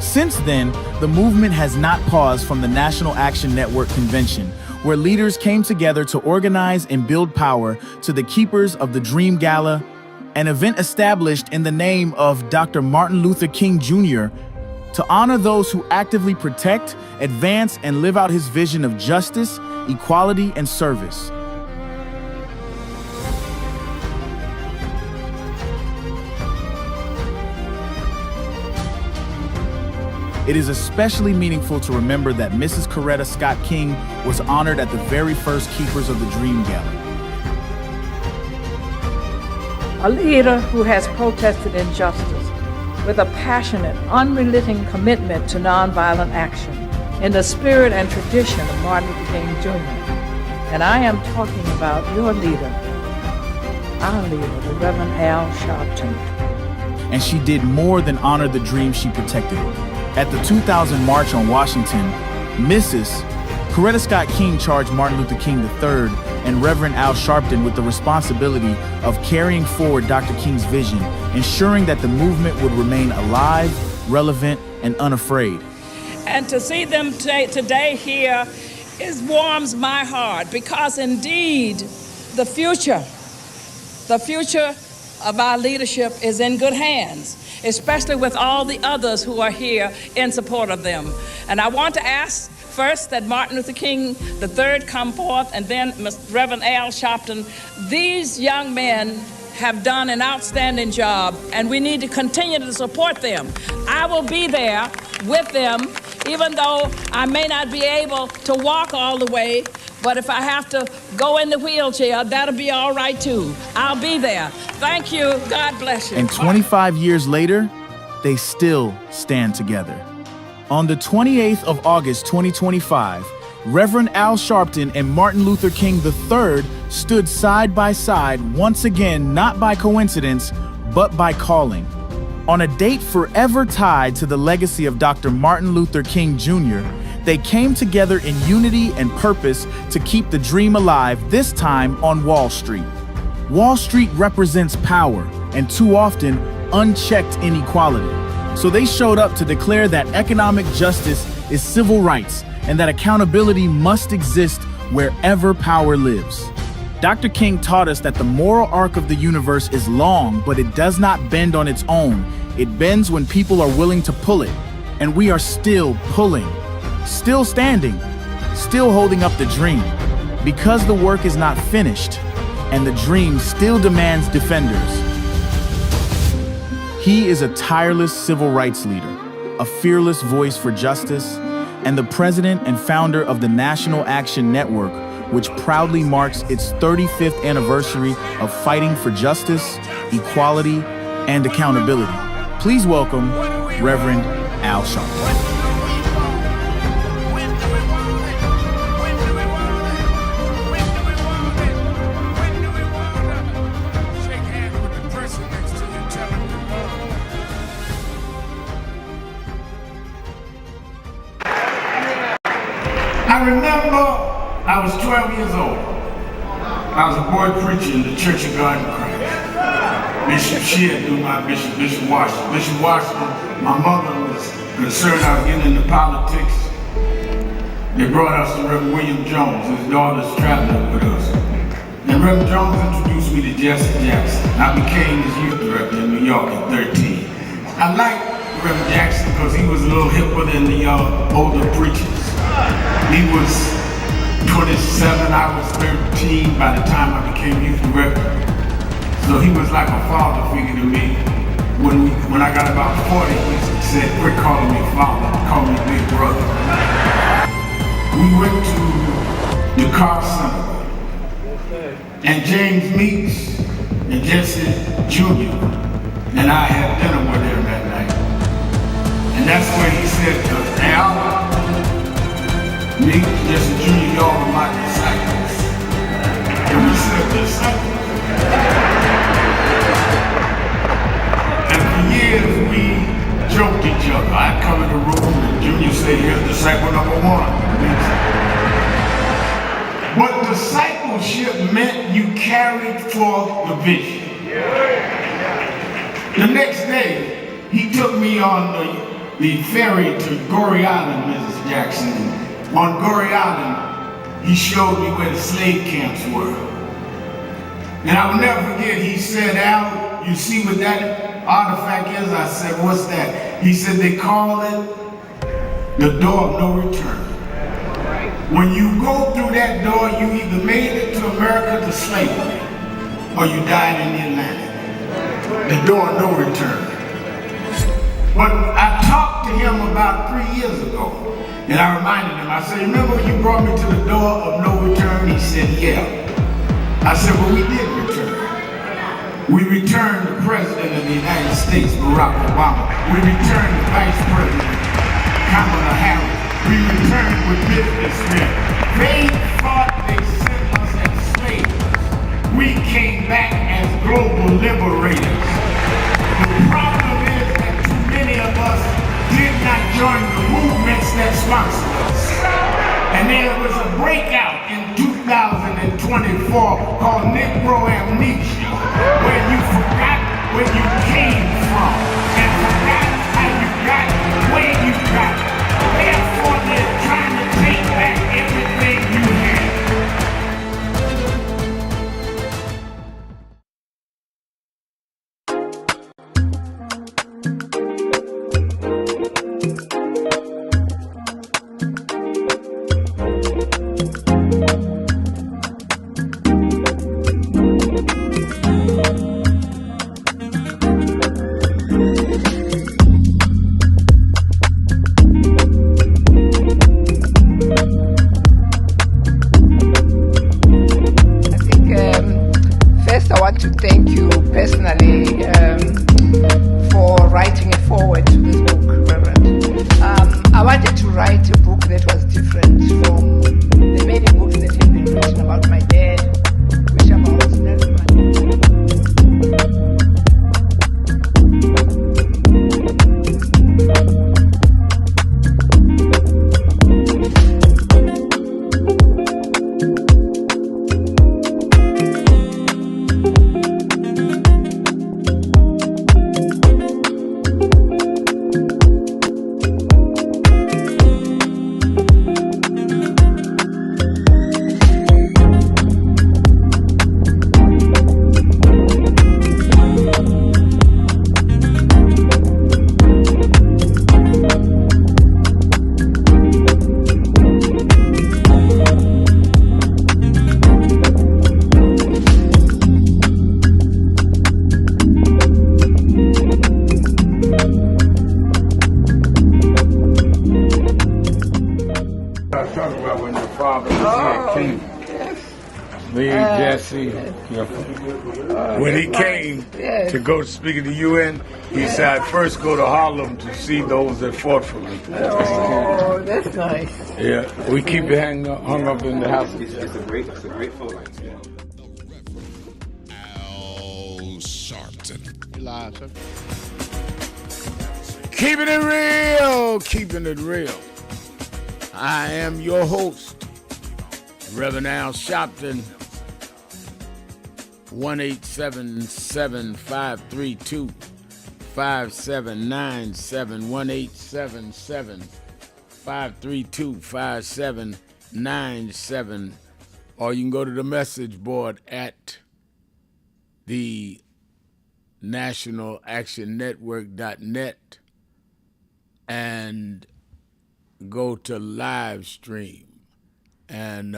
Since then, the movement has not paused from the National Action Network Convention, where leaders came together to organize and build power, to the Keepers of the Dream Gala, an event established in the name of Dr. Martin Luther King Jr. to honor those who actively protect, advance, and live out his vision of justice, equality, and service. It is especially meaningful to remember that Mrs. Coretta Scott King was honored at the very first Keepers of the Dream Gala. A leader who has protested injustice with a passionate, unrelenting commitment to nonviolent action in the spirit and tradition of Martin Luther King Jr. And I am talking about your leader, our leader, the Reverend Al Sharpton. And she did more than honor the dream she protected. At the 2000 March on Washington, Mrs. Coretta Scott King charged Martin Luther King III and Reverend Al Sharpton with the responsibility of carrying forward Dr. King's vision, ensuring that the movement would remain alive, relevant, and unafraid. And to see them today here warms my heart, because indeed the future of our leadership is in good hands, especially with all the others who are here in support of them. And I want to ask first that Martin Luther King III come forth, and then Reverend Al Sharpton. These young men have done an outstanding job, and we need to continue to support them. I will be there with them, even though I may not be able to walk all the way, but if I have to go in the wheelchair, that'll be all right too. I'll be there. Thank you. God bless you. And 25 years later, they still stand together. On the 28th of August, 2025, Reverend Al Sharpton and Martin Luther King III stood side by side once again, not by coincidence, but by calling. On a date forever tied to the legacy of Dr. Martin Luther King Jr., they came together in unity and purpose to keep the dream alive, this time on Wall Street. Wall Street represents power and too often unchecked inequality. So they showed up to declare that economic justice is civil rights and that accountability must exist wherever power lives. Dr. King taught us that the moral arc of the universe is long, but it does not bend on its own. It bends when people are willing to pull it. And we are still pulling, still standing, still holding up the dream, because the work is not finished and the dream still demands defenders. He is a tireless civil rights leader, a fearless voice for justice, and the president and founder of the National Action Network, which proudly marks its 35th anniversary of fighting for justice, equality, and accountability. Please welcome Reverend Al Sharpton. I remember I was 12 years old. I was a boy preacher in the Church of God in Christ. Bishop Sheard knew my bishop, Bishop Washington. Bishop Washington, my mother was concerned I was getting into politics. They brought us to Reverend William Jones. His daughter's traveling with us. And Reverend Jones introduced me to Jesse Jackson. I became his youth director in New York at 13. I liked Reverend Jackson because he was a little hipper than the older preachers. He was 27, I was 13 by the time I became youth director. So he was like a father figure to me. When I got about 40, he said, quit calling me father, call me big brother. We went to the Car Center, and James Meeks and Jesse Jr. and I had dinner with him that night. And that's where he said to us, Al, me, Jesse Jr., y'all are my disciples. And we said, disciples? And for years we joked each other. I'd come in the room and him, you say, here's disciple number one. What discipleship meant, you carried forth the vision. The next day, he took me on the ferry to Goree Island, Mrs. Jackson. On Goree Island, he showed me where the slave camps were. And I will never forget, he said, Al, you see what that artifact is? I said, what's that? He said, they call it the door of no return. When you go through that door, you either made it to America to slavery, or you died in the Atlantic. The door of no return. But I talked to him about 3 years ago, and I reminded him, I said, remember when you brought me to the door of no return? He said, yeah. I said, well, we did return. We returned the President of the United States, Barack Obama. We returned the Vice President, Kamala Harris. We returned with businessmen. They thought they sent us as slaves. We came back as global liberators. The problem is that too many of us did not join the movements that sponsored us. And there was a breakout in 2024 called Negro Amnesia, where you forgot where you came from and forgot how you got where you got. Therefore, they're trying to take back everything you had. When he came to go speak at the UN, he said, I'd first go to Harlem to see those that fought for me. Oh, that's nice. Yeah, we keep it hung up in the house. It's a great photo. Al Sharpton. Live, sir. Keeping it real, keeping it real. I am your host, Reverend Al Sharpton. 1-877-532-5797, 1-877-532-5797, or you can go to the message board at the nationalactionnetwork.net and go to live stream. And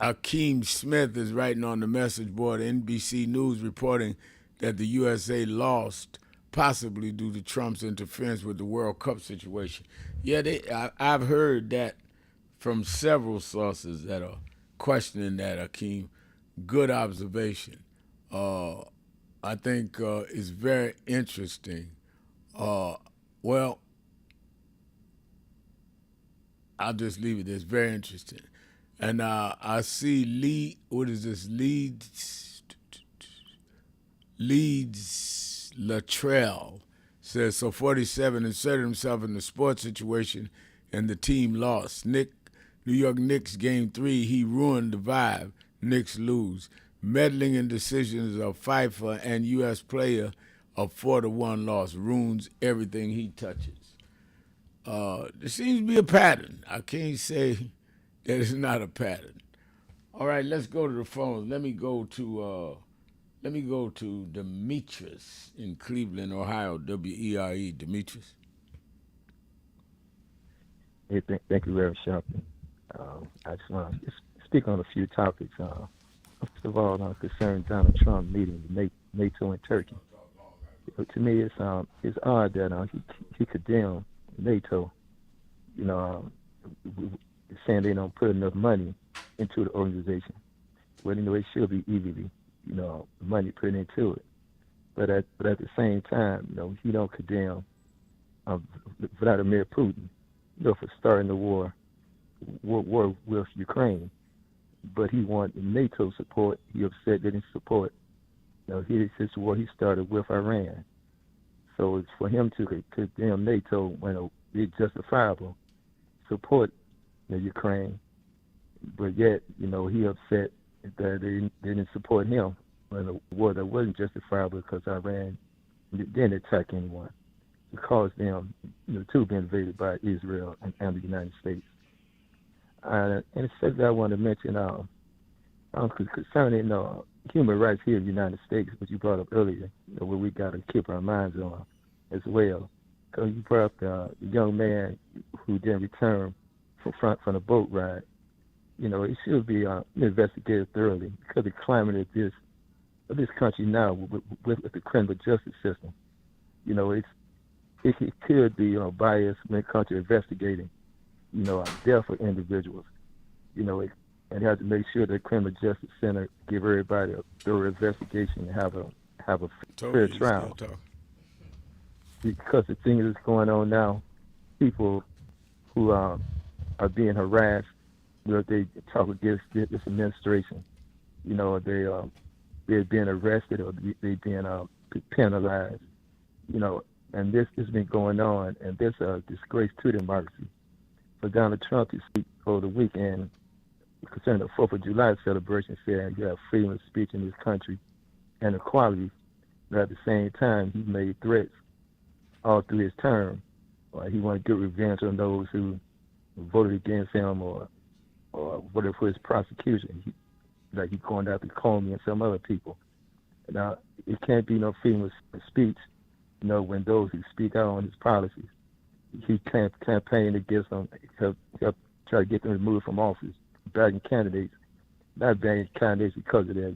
Akeem Smith is writing on the message board, NBC News reporting that the USA lost, possibly due to Trump's interference with the World Cup situation. Yeah, I've heard that from several sources that are questioning that, Akeem. Good observation. I think it's very interesting. Well, I'll just leave it. It's very interesting. And I see Leeds Latrell Says, so 47 inserted himself in the sports situation and the team lost. New York Knicks game 3, he ruined the vibe. Knicks lose. Meddling in decisions of FIFA and U.S. player, a 4-1 loss, ruins everything he touches. There seems to be a pattern. I can't say that it's not a pattern. All right, let's go to the phone. Let me go to Demetrius in Cleveland, Ohio. WERE, Demetrius. Hey, thank you, Reverend Sharpton. I just want to speak on a few topics. First of all, concerning Donald Trump meeting with NATO and Turkey. To me, it's odd that he condemned NATO, saying they don't put enough money into the organization. Well, it should be easily, money put into it. But at the same time, he don't condemn Vladimir Putin, for starting the war with Ukraine. But he wants NATO support. He upset that he support. His war he started with Iran. So it's for him to condemn NATO when it's justifiable support Ukraine. But yet, he upset that they didn't support him in a war that wasn't justifiable because Iran didn't attack anyone. It caused them to be invaded by Israel and the United States. And it's something I want to mention concerning human rights here in the United States, which you brought up earlier, where we got to keep our minds on as well. Because you brought up the young man who didn't return from the boat ride. It should be investigated thoroughly because the climate of this country now with the criminal justice system, it could be biased when it comes to investigating, death of individuals, and have to make sure the criminal justice center give everybody a thorough investigation and have a fair trial. Because the thing that's going on now, people who are being harassed, they talk against this administration. They're being arrested or they're being penalized. And this has been going on, and this is a disgrace to democracy. For Donald Trump to speak over the weekend concerning the 4th of July celebration, saying you have freedom of speech in this country and equality, but at the same time, he made threats all through his term. He wanted to get revenge on those who voted against him or voted for his prosecution. He's going after Comey and some other people. Now, it can't be no freedom of speech, when those who speak out on his policies, he campaigned against them, help try to get them removed from office, bagging candidates, not bagging candidates because of their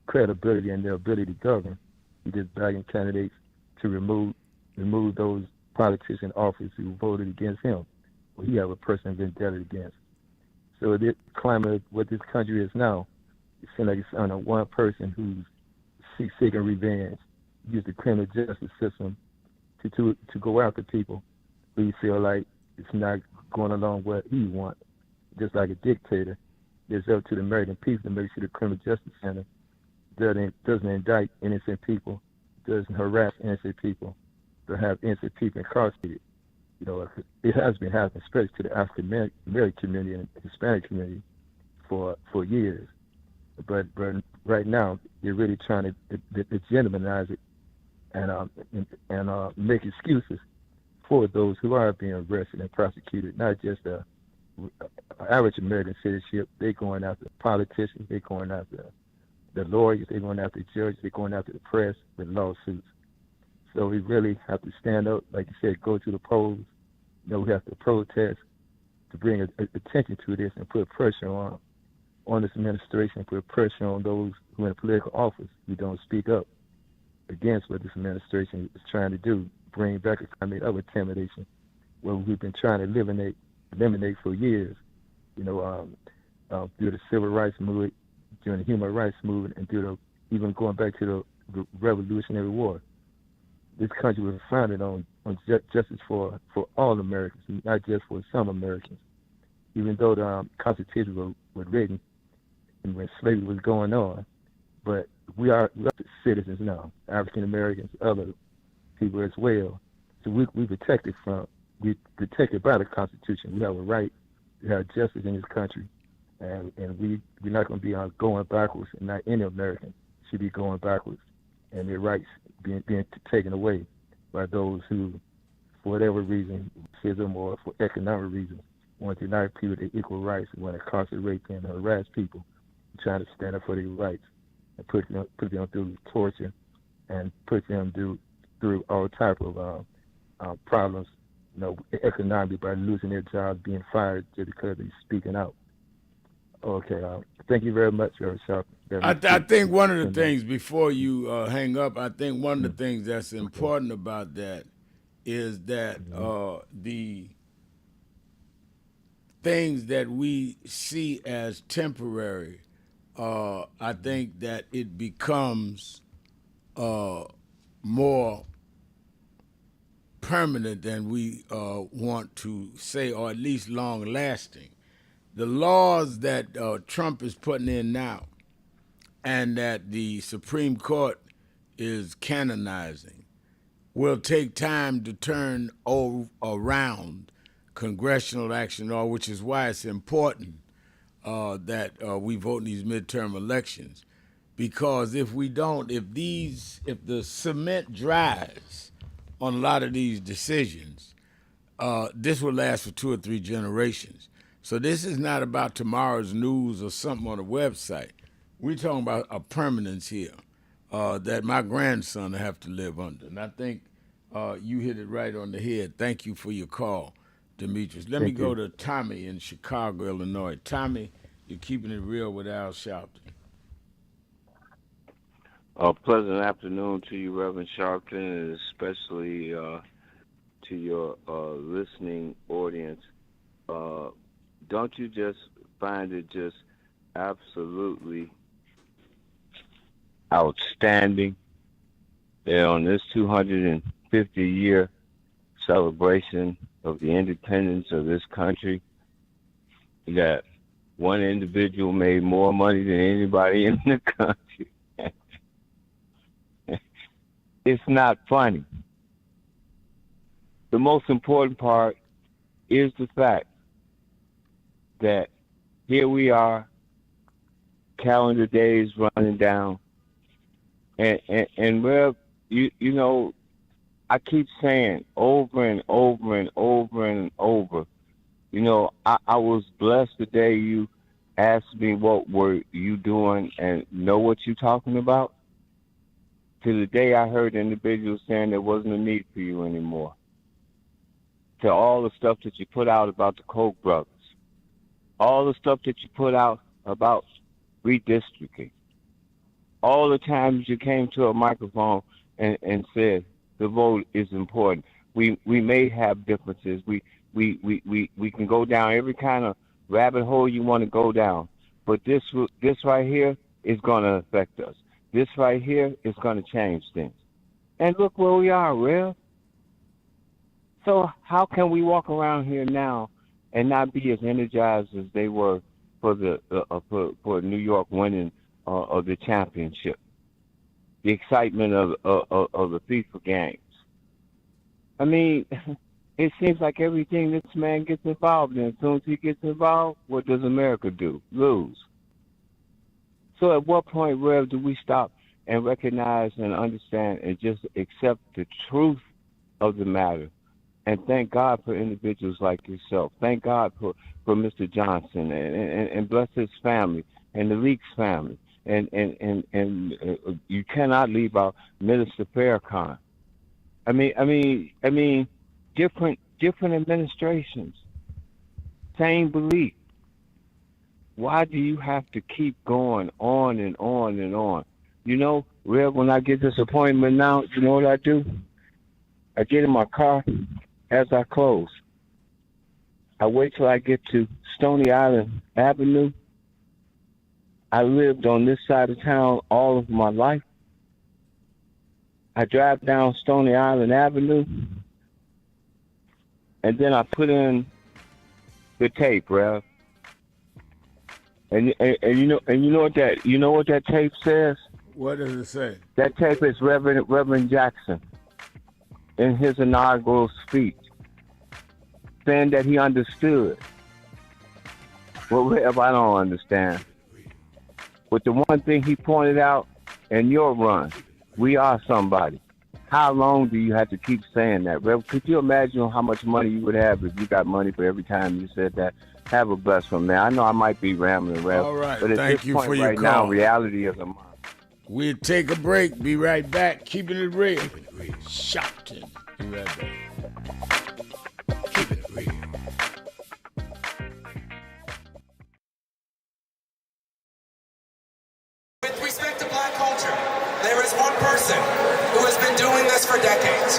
credibility and their ability to govern. He just bagging candidates to remove those politicians in office who voted against him, or he have a person vendetta against. So the climate of what this country is now, it seems like it's on one person who's seeking revenge, use the criminal justice system to go after people who you feel like it's not going along what he wants. Just like a dictator, it's up to the American people to make sure the criminal justice center doesn't indict innocent people, doesn't harass innocent people, to have innocent people incarcerated. It has been happening, especially to the African American community and Hispanic community for years. But right now, they're really trying to legitimize it and make excuses for those who are being arrested and prosecuted, not just the average American citizenship. They're going after politicians, they're going after the lawyers, they're going after judges, they're going after the press with lawsuits. So we really have to stand up, like you said, go to the polls. We have to protest to bring attention to this and put pressure on this administration, put pressure on those who are in political office who don't speak up against what this administration is trying to do, bring back a climate of intimidation, where we've been trying to eliminate for years, through the civil rights movement, during the human rights movement, and even going back to the Revolutionary War. This country was founded on justice for all Americans, not just for some Americans. Even though the Constitution was written and when slavery was going on, but we are citizens now, African Americans, other people as well. So we protected by the Constitution. We have a right to have justice in this country, and we're not going to be going backwards, and not any American should be going backwards, and their rights being taken away by those who, for whatever reason, racism or for economic reasons, want to deny people their equal rights, want to incarcerate them and harass people, trying to stand up for their rights, and put them through torture, and put them through all type of problems, economically, by losing their jobs, being fired just because they're speaking out. Okay, thank you very much, Reverend Sharp. I think one of the things, before you hang up, I think one of the things that's important about that is that the things that we see as temporary, I think that it becomes more permanent than we want to say, or at least long-lasting. The laws that Trump is putting in now and that the Supreme Court is canonizing will take time to turn around congressional action, which is why it's important that we vote in these midterm elections. Because if we don't, if the cement dries on a lot of these decisions, this will last for 2 or 3 generations. So this is not about tomorrow's news or something on a website. We're talking about a permanence here that my grandson will have to live under. And I think you hit it right on the head. Thank you for your call, Demetrius. Let me go to Tommy in Chicago, Illinois. Tommy, you're keeping it real with Al Sharpton. Pleasant afternoon to you, Reverend Sharpton, and especially to your listening audience. Don't you just find it just absolutely outstanding that on this 250-year celebration of the independence of this country, that one individual made more money than anybody in the country? It's not funny. The most important part is the fact that here we are, calendar days running down, and where you know, I keep saying over and over and over and over, you know, I was blessed the day you asked me what were you doing and know what you're talking about, to the day I heard individuals saying there wasn't a need for you anymore, to all the stuff that you put out about the Koch brothers, all the stuff that you put out about redistricting, all the times you came to a microphone and said the vote is important. We may have differences. We can go down every kind of rabbit hole you want to go down, but this right here is going to affect us. This right here is going to change things. And look where we are, Rev. So how can we walk around here now and not be as energized as they were for for New York winning of the championship, the excitement of the FIFA games? I mean, it seems like everything this man gets involved in, as soon as he gets involved, what does America do? Lose. So at what point, Rev, do we stop and recognize and understand and just accept the truth of the matter? And thank God for individuals like yourself. Thank God for Mr. Johnson and bless his family and the Leaks family. And you cannot leave out Minister Farrakhan. I mean, different administrations, same belief. Why do you have to keep going on and on and on? You know, Rev, when I get this appointment now, you know what I do? I get in my car as I close. I wait till I get to Stony Island Avenue. I lived on this side of town all of my life. I drive down Stony Island Avenue, and then I put in the tape, Rev. And you know what that tape says? What does it say? That tape is Reverend Jackson. in his inaugural speech, saying that he understood. Well, if I don't understand. But the one thing he pointed out in your run, we are somebody. How long do you have to keep saying that, Rev? Could you imagine how much money you would have if you got money for every time you said that? Have a blessed one, man. I know I might be rambling, Rev. All right, but at thank this you point for your right call. now, reality is a monster. We'll take a break. Be right back. Keeping it real. Shouting. Be right back. Keep it real. With respect to black culture, there is one person who has been doing this for decades.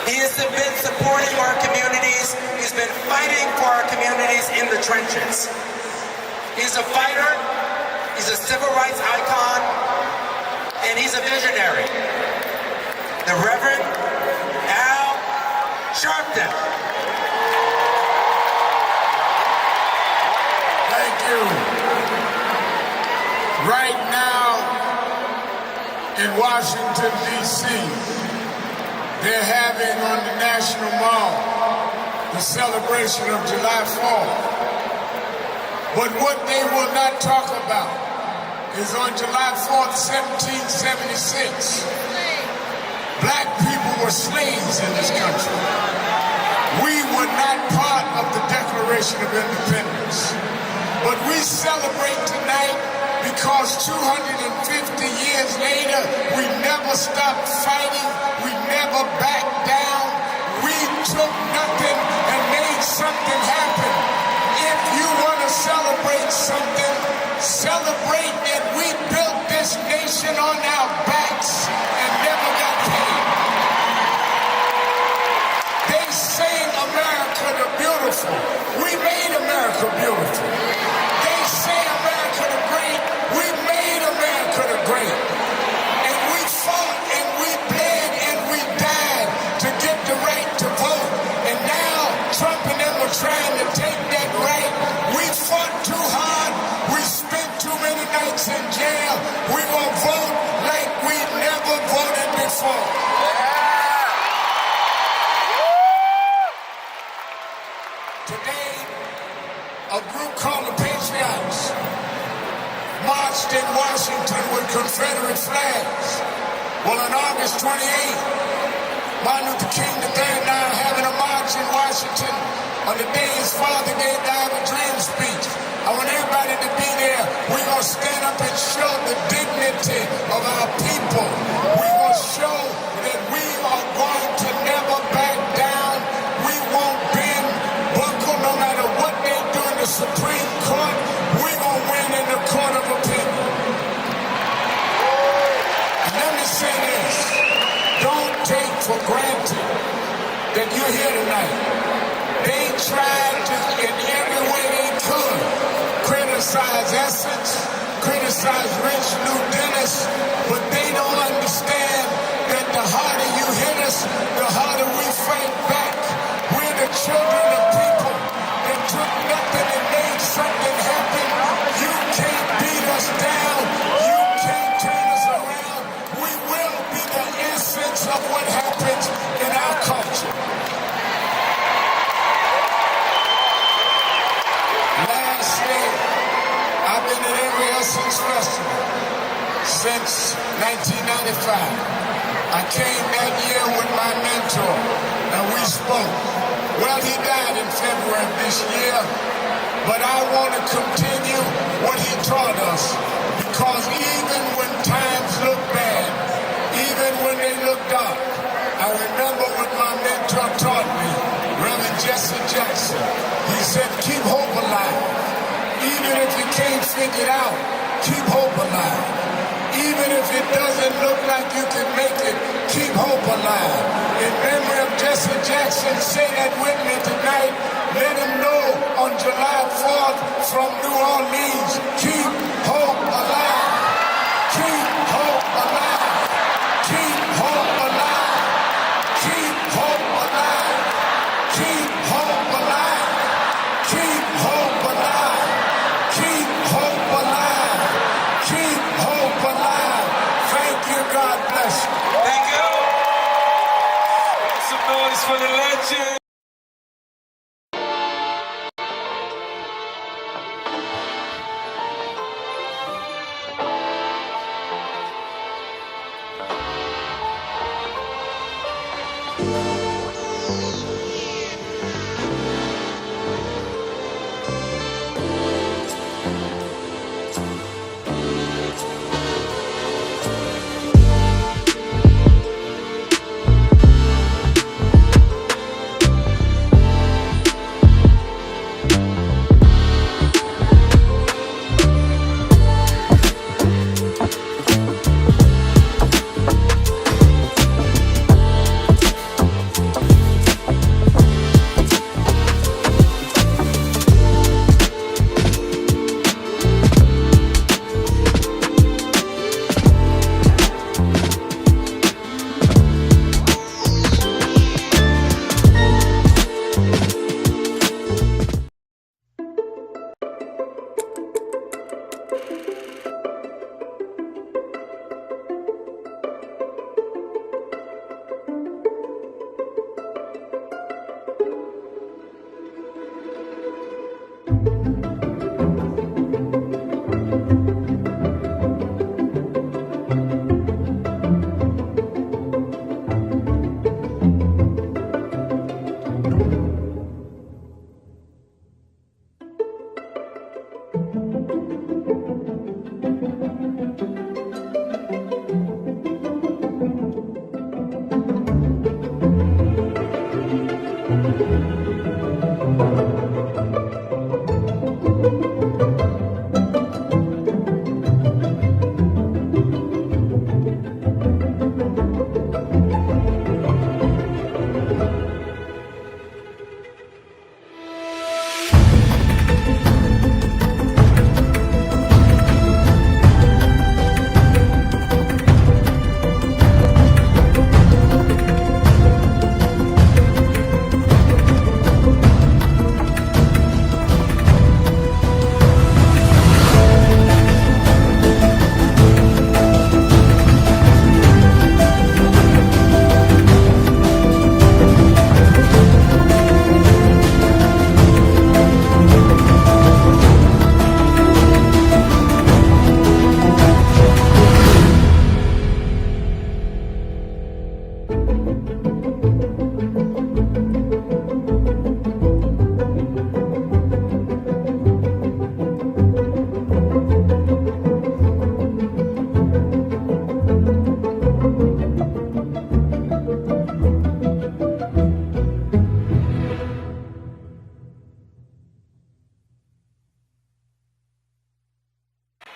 He has been supporting our communities. He's been fighting for our communities in the trenches. He's a fighter. He's a civil rights icon, and he's a visionary. The Reverend Al Sharpton. Thank you. Right now in Washington, D.C., they're having on the National Mall the celebration of July 4th. But what they will not talk about is on July 4th, 1776, black people were slaves in this country. We were not part of the Declaration of Independence. But we celebrate tonight because 250 years later, we never stopped fighting, we never backed down, we took nothing and made something happen. If you want to celebrate something, celebrate that we built this nation on our backs and never got paid. They sing America the Beautiful. We made America beautiful. They say America the Great. We made America the Great. And we fought and we bled and we died to get the right to vote. And now Trump and them are trying to take that right. We fought too hard. We spent too many nights in jail. We gonna vote like we never voted before. Today, a group called the Patriots marched in Washington with Confederate flags. Well, on August 28th, Martin Luther King III and I are having a march in Washington on the day his father gave the I Have a Dream speech. I want everybody to be there. We're going to stand up and show the dignity of our people. We're going to show that we are going to never back down. We won't bend, buckle, no matter what they do in the Supreme Court. We're going to win in the court of opinion. And let me say this. Don't take for granted that you're here tonight. They tried to, in every way they could, criticize Essex, criticize Rich Lou Dennis, but they don't understand that the harder you hit us, the harder we fight back. We're the children of people that took nothing and made something happen. You can't beat us down. You can't turn us around. We will be the essence of what happens in our culture. Lastly, I've been at every Essence Festival since 1995. I came that year with my mentor, and we spoke. Well, he died in February of this year, but I want to continue what he taught us, because even when times look bad, even when they look dark, I remember what my mentor taught me, Reverend Jesse Jackson. He said, keep hope alive. Even if you can't figure it out, keep hope alive. Even if it doesn't look like you can make it, keep hope alive. In memory of Jesse Jackson, say that with me tonight. Let him know on July 4th from New Orleans, keep hope alive. Keep hope alive. Keep hope alive. Keep hope alive. Keep hope alive. Keep hope alive. Keep hope alive. Keep hope alive. Thank you. God bless you. Thank you. hands for the legend.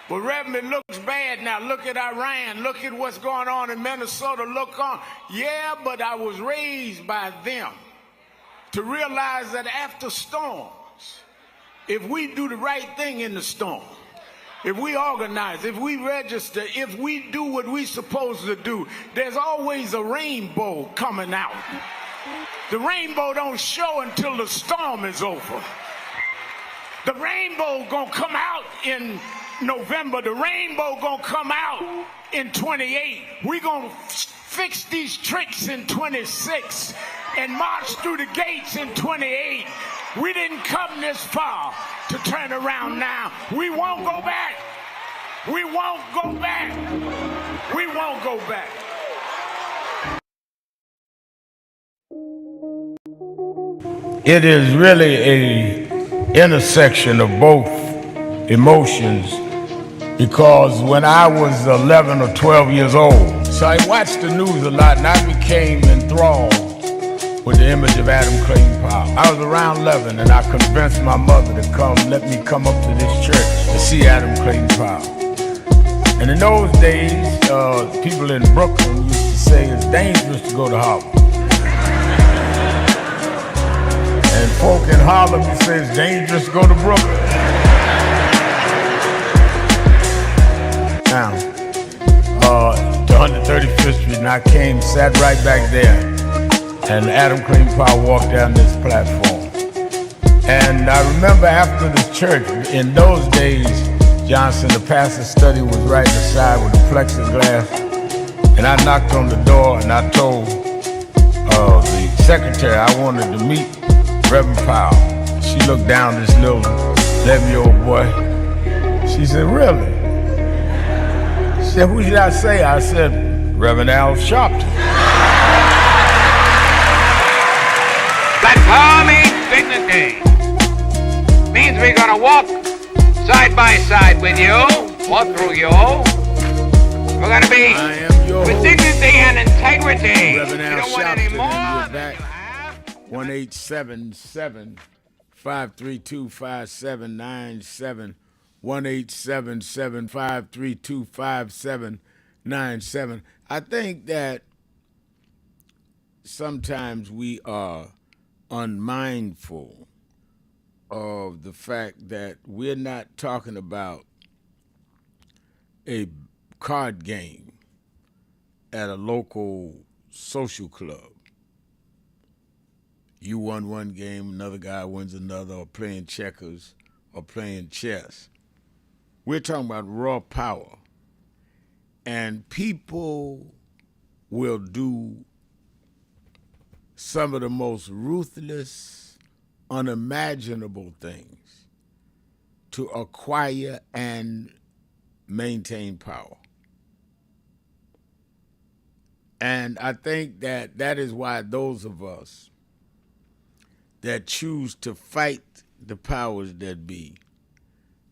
But Reverend, it looks bad now. Look at Iran. Look at what's going on in Minnesota. Look on. Yeah, but I was raised by them to realize that after storms, if we do the right thing in the storm, if we organize, if we register, if we do what we're supposed to do, there's always a rainbow coming out. The rainbow don't show until the storm is over. The rainbow gonna come out in November. The rainbow gonna come out in 28. We gonna fix these tricks in 26 and march through the gates in 28. We didn't come this far to turn around now. We won't go back. We won't go back. We won't go back. It is really a intersection of both emotions, because when I was 11 or 12 years old, so I watched the news a lot and I became enthralled with the image of Adam Clayton Powell. I was around 11 and I convinced my mother to let me come up to this church to see Adam Clayton Powell. And in those days, people in Brooklyn used to say it's dangerous to go to Harlem. And folk in Harlem used to say it's dangerous to go to Brooklyn. Now, to 135th Street, and I came, sat right back there, and Adam Clayton Powell walked down this platform. And I remember after the church, in those days, Johnson, the pastor's study was right inside with the plexiglass, and I knocked on the door and I told the secretary, I wanted to meet Reverend Powell. She looked down this little 11-year-old boy. She said, really? She said, who should I say? I said, Reverend Al Sharpton. Black power means dignity. Means we're gonna walk side by side with you, or through you. We're gonna be with dignity and integrity. Reverend You Al don't want any more. Sharpton, 1-877-532-5797. 1-877-532-5797. I think that sometimes we are unmindful of the fact that we're not talking about a card game at a local social club. You won one game, another guy wins another, or playing checkers or playing chess. We're talking about raw power. And people will do some of the most ruthless, unimaginable things to acquire and maintain power. And I think that that is why those of us that choose to fight the powers that be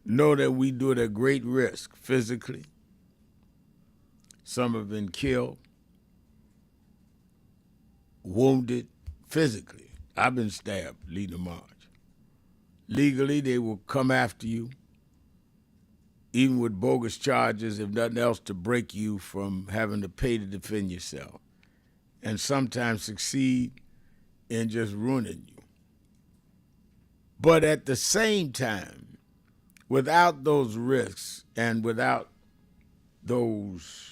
know that we do it at great risk physically. Some have been killed, wounded physically. I've been stabbed leading a march. Legally, they will come after you, even with bogus charges, if nothing else, to break you from having to pay to defend yourself, and sometimes succeed in just ruining you. But at the same time, without those risks and without those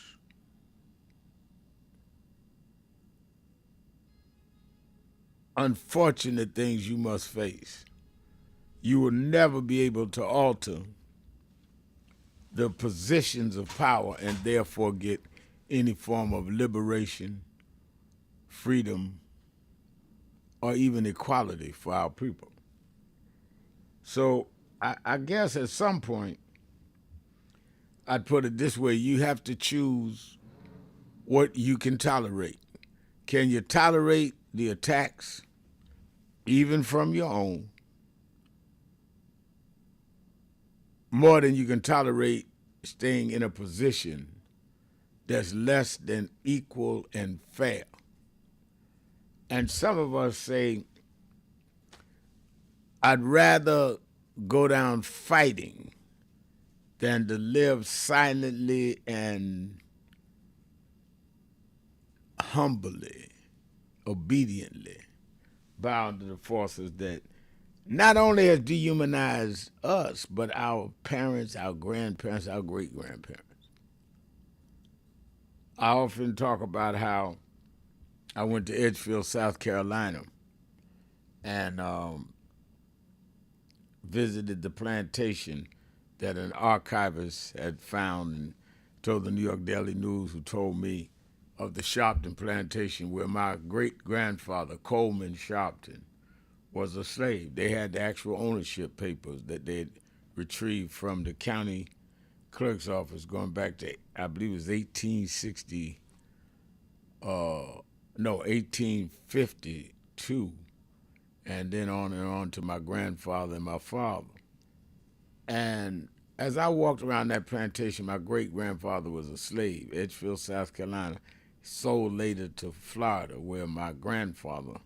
unfortunate things you must face, you will never be able to alter the positions of power and therefore get any form of liberation, freedom, or even equality for our people. So I guess at some point, I'd put it this way: you have to choose what you can tolerate. Can you tolerate the attacks, even from your own, more than you can tolerate staying in a position that's less than equal and fair? And some of us say, I'd rather go down fighting than to live silently and humbly, obediently, bound to the forces that not only has dehumanized us, but our parents, our grandparents, our great-grandparents. I often talk about how I went to Edgefield, South Carolina, and visited the plantation that an archivist had found, and told the New York Daily News, who told me of the Sharpton plantation where my great-grandfather, Coleman Sharpton, was a slave. They had the actual ownership papers that they'd retrieved from the county clerk's office going back to, I believe it was 1852, and then on to my grandfather and my father. And as I walked around that plantation, my great-grandfather was a slave, Edgefield, South Carolina, sold later to Florida, where my grandfather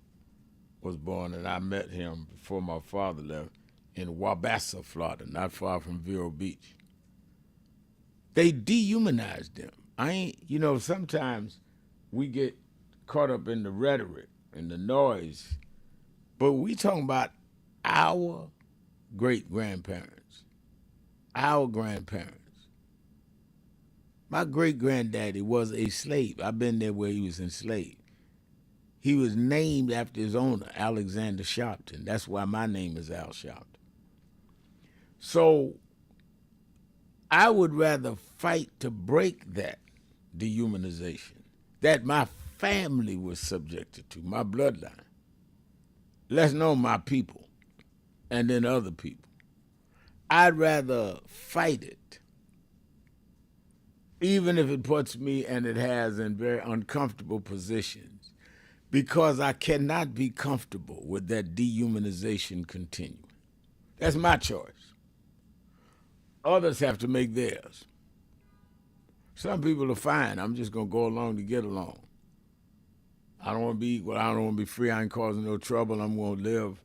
was born, and I met him before my father left in Wabassa, Florida, not far from Vero Beach. They dehumanized them. Sometimes we get caught up in the rhetoric and the noise, but we talking about our great-grandparents, our grandparents. My great-granddaddy was a slave. I've been there where he was enslaved. He was named after his owner, Alexander Sharpton. That's why my name is Al Sharpton. So I would rather fight to break that dehumanization, that my family was subjected to, my bloodline, let alone my people, and then other people. I'd rather fight it, even if it puts me, and it has, in very uncomfortable positions, because I cannot be comfortable with that dehumanization continuing. That's my choice. Others have to make theirs. Some people are fine. I'm just going to go along to get along. I don't want to be equal. I don't want to be free. I ain't causing no trouble. I'm going to live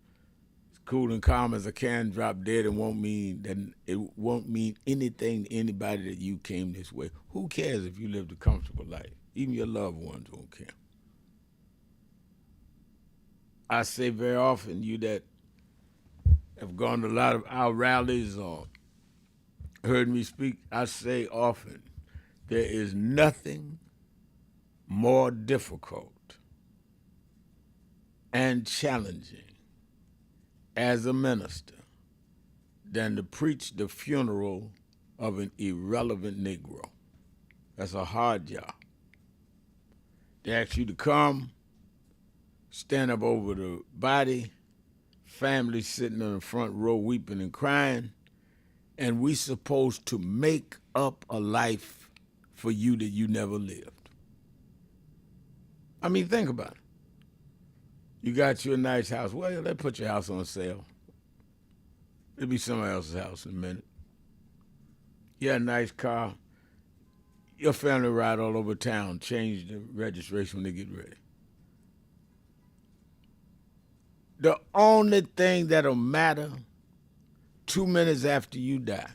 as cool and calm as I can, drop dead, and it won't mean anything to anybody that you came this way. Who cares if you lived a comfortable life? Even your loved ones won't care. I say very often, you that have gone to a lot of our rallies or heard me speak, I say often, there is nothing more difficult and challenging as a minister than to preach the funeral of an irrelevant Negro. That's a hard job. They ask you to come, stand up over the body, family sitting in the front row weeping and crying, and we supposed to make up a life for you that you never lived. I mean, think about it. You got you a nice house. Well, they put your house on sale. It'll be somebody else's house in a minute. You had a nice car. Your family ride all over town, change the registration when they get ready. The only thing that'll matter 2 minutes after you die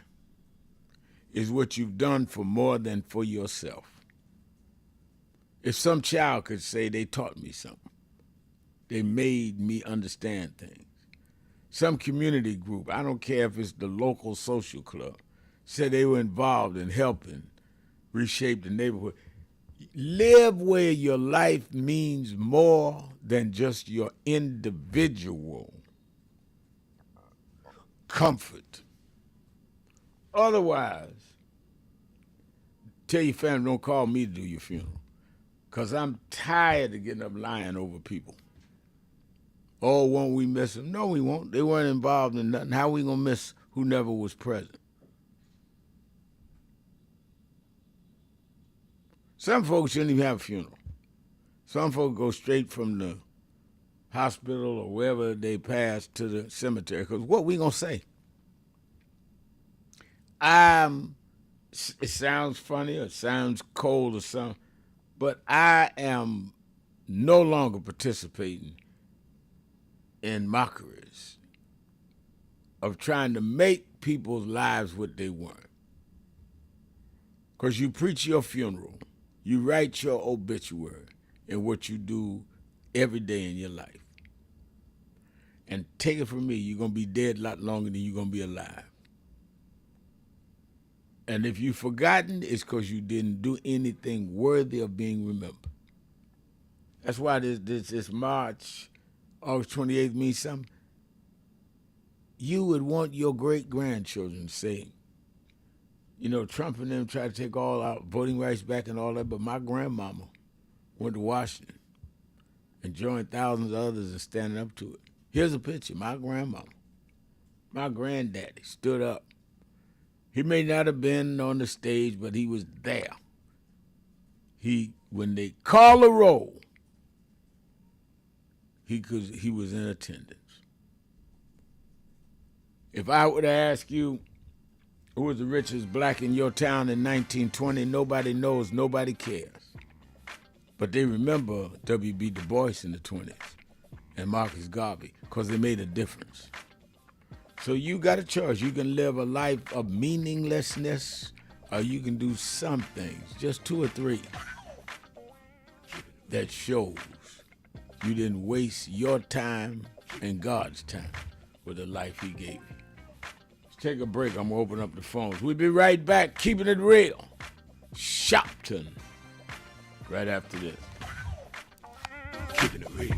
is what you've done for more than for yourself. If some child could say they taught me something, they made me understand things. Some community group, I don't care if it's the local social club, said they were involved in helping reshape the neighborhood. Live where your life means more than just your individual comfort. Otherwise, tell your family, don't call me to do your funeral, because I'm tired of getting up lying over people. Oh, won't we miss them? No, we won't. They weren't involved in nothing. How we going to miss who never was present? Some folks shouldn't even have a funeral. Some folks go straight from the hospital or wherever they pass to the cemetery, because what we going to say? It sounds funny or it sounds cold or something, but I am no longer participating in mockeries of trying to make people's lives what they weren't. Because you preach your funeral, you write your obituary in what you do every day in your life. And take it from me, you're going to be dead a lot longer than you're going to be alive. And if you've forgotten, it's because you didn't do anything worthy of being remembered. That's why this March, August 28th means something. You would want your great-grandchildren to say, you know, Trump and them try to take all our voting rights back and all that, but my grandmama went to Washington and joined thousands of others in standing up to it. Here's a picture. My grandmama, my granddaddy stood up. He may not have been on the stage, but he was there. When they call a roll, he was in attendance. If I were to ask you who was the richest black in your town in 1920, nobody knows, nobody cares. But they remember W.B. Du Bois in the 20s and Marcus Garvey because they made a difference. So you got a choice. You can live a life of meaninglessness, or you can do some things, just 2 or 3, that shows you didn't waste your time and God's time with the life he gave you. Let's take a break. I'm going to open up the phones. We'll be right back, keeping it real. Shopton, right after this. Keeping it real.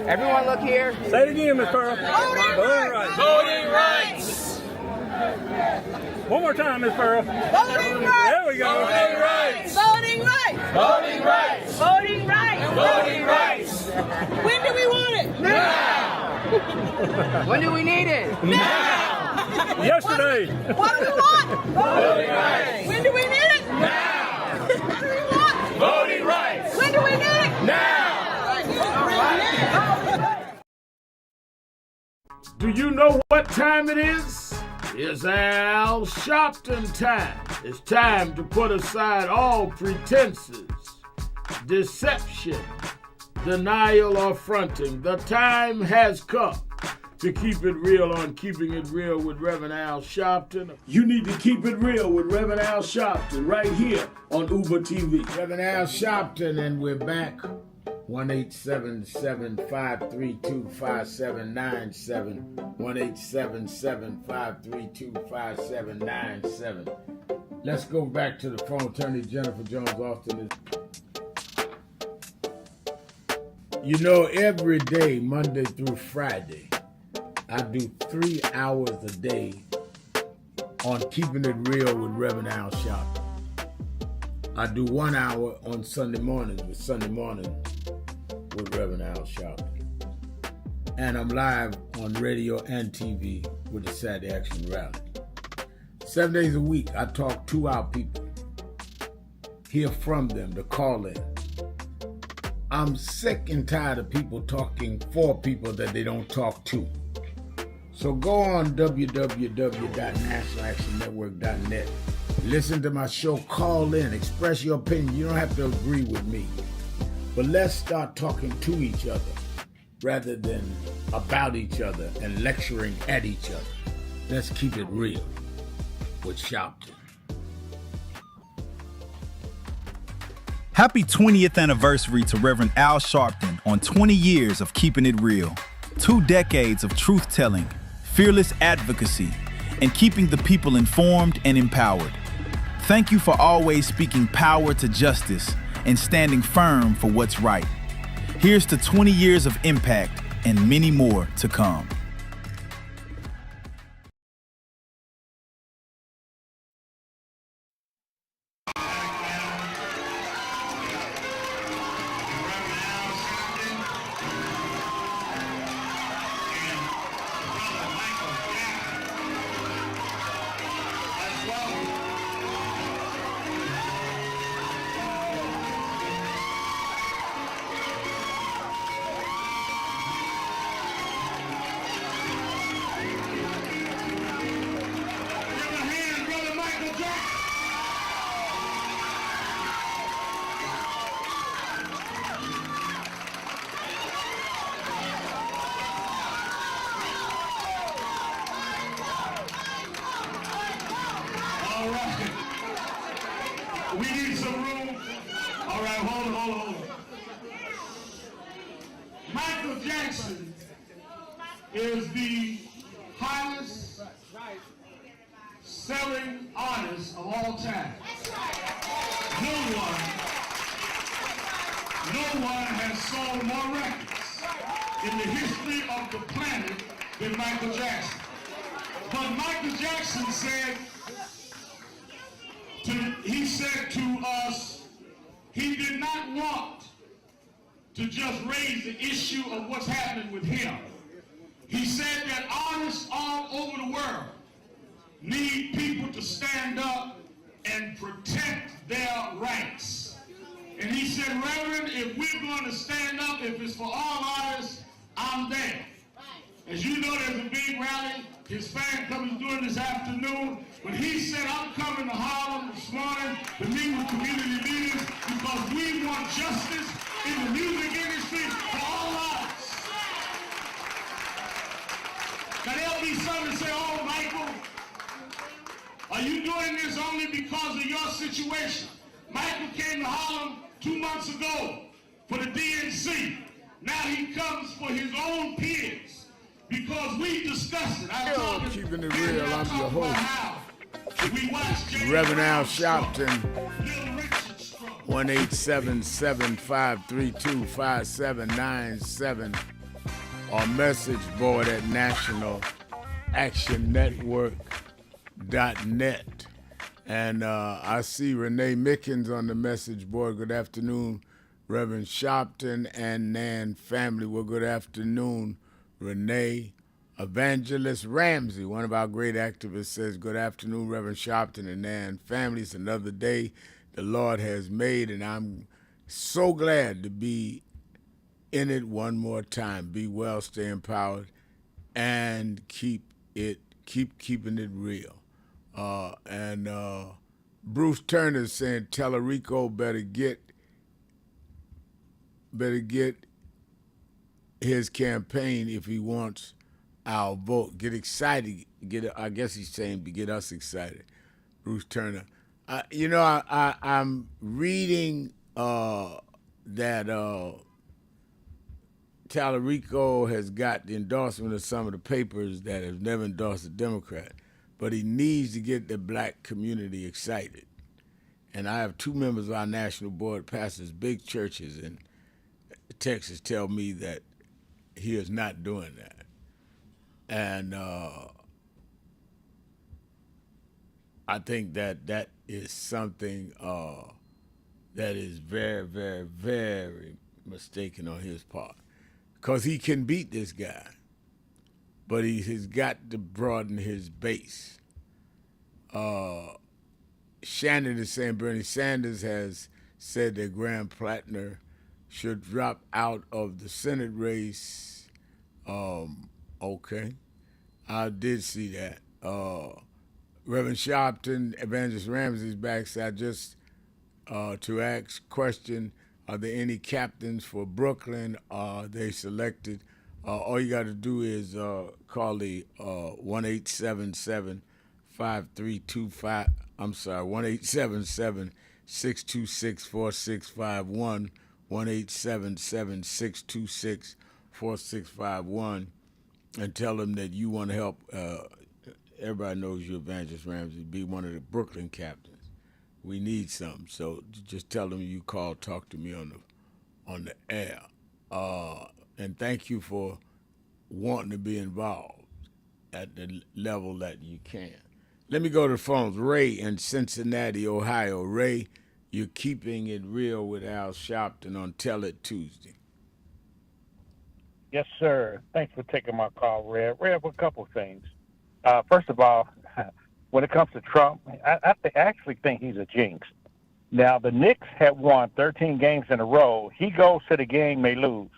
Everyone look here. Say it again, Miss Pearl. Voting rights. Voting rights. One more time, Miss Pearl. Voting rights. There we go. Voting rights. Voting rights. Voting rights. Voting rights. Voting rights. When do we want it? Now. When do we need it? Now. Yesterday. What do we want? Voting rights. When do we need it? Now. What do we want? Voting rights. When do we need it? Now. Do you know what time it is? It's Al Sharpton time. It's time to put aside all pretenses, deception, denial, or fronting. The time has come to keep it real on Keeping It Real with Reverend Al Sharpton. You need to keep it real with Reverend Al Sharpton right here on Uber TV. Reverend Al Sharpton, and we're back. 1-877-532-5797. 1-877-532-5797. Let's go back to the phone. Attorney Jennifer Jones Austin is. Every day, Monday through Friday, I do 3 hours a day on Keeping It Real with Reverend Al Sharpton. I do 1 hour on Sunday mornings with Sunday Morning with Reverend Al Sharpton. And I'm live on radio and TV with the Saturday Action Rally. 7 days a week, I talk to our people, hear from them, to call in. I'm sick and tired of people talking for people that they don't talk to. So go on www.nationalactionnetwork.net. Listen to my show, call in, express your opinion. You don't have to agree with me. But let's start talking to each other rather than about each other and lecturing at each other. Let's keep it real with Sharpton. Happy 20th anniversary to Reverend Al Sharpton on 20 years of Keeping It Real. 2 decades of truth-telling, fearless advocacy, and keeping the people informed and empowered. Thank you for always speaking power to justice and standing firm for what's right. Here's to 20 years of impact and many more to come. All right. We need some room. All right, hold on. Michael Jackson is the highest selling artist of all time. No one has sold more records in the history of the planet than Michael Jackson. But Michael Jackson said to us, he did not want to just raise the issue of what's happening with him. He said that artists all over the world need people to stand up and protect their rights. And he said, Reverend, if we're going to stand up, if it's for all artists, I'm there. As you know, there's a big rally his fan club is doing this afternoon. But he said, I'm coming to Harlem this morning to meet with community leaders because we want justice in the music industry for all artists. Now there'll be some that say, oh, Michael, are you doing this only because of your situation? Michael came to Harlem 2 months ago for the DNC. Now he comes for his own peers because we discussed it. Keeping it real, I'm your host, Reverend Al Sharpton. 1-877-532-5797 or message board at nationalactionnetwork.net. And I see Renee Mickens on the message board. Good afternoon, Reverend Sharpton and Nan family. Well, good afternoon, Renee. Evangelist Ramsey, one of our great activists, says, good afternoon, Reverend Sharpton and Nan family. It's another day the Lord has made, and I'm so glad to be in it one more time. Be well, stay empowered, and keep keeping it real. And Bruce Turner is saying Tellerico better get his campaign if he wants our vote. Get excited. I guess he's saying to get us excited. Bruce Turner. I'm reading that Tallarico has got the endorsement of some of the papers that have never endorsed a Democrat, but he needs to get the black community excited. And I have two members of our national board, pastors, big churches in Texas, tell me that he is not doing that. And I think that is something that is very, very, very mistaken on his part. Because he can beat this guy, but he has got to broaden his base. Shannon is saying Bernie Sanders has said that Graham Plattner should drop out of the Senate race. Okay. I did see that. Reverend Sharpton, Evangelist Ramsey's back, so I just to ask question, are there any captains for Brooklyn? Are they selected? All you got to do is call the 1-877-5325. I'm sorry, 1-877-626-4651, 1-877-626-4651, and tell them that you want to help. Everybody knows you, Evangelist Ramsey, be one of the Brooklyn captains. We need something, so just tell them you call, talk to me on the air. And thank you for wanting to be involved at the level that you can. Let me go to the phones. Ray in Cincinnati, Ohio. Ray, you're keeping it real with Al Sharpton on Tell It Tuesday. Yes, sir. Thanks for taking my call, Rev. Rev, a couple things. First of all, when it comes to Trump, I actually think he's a jinx. Now, the Knicks have won 13 games in a row. He goes to the game, they lose.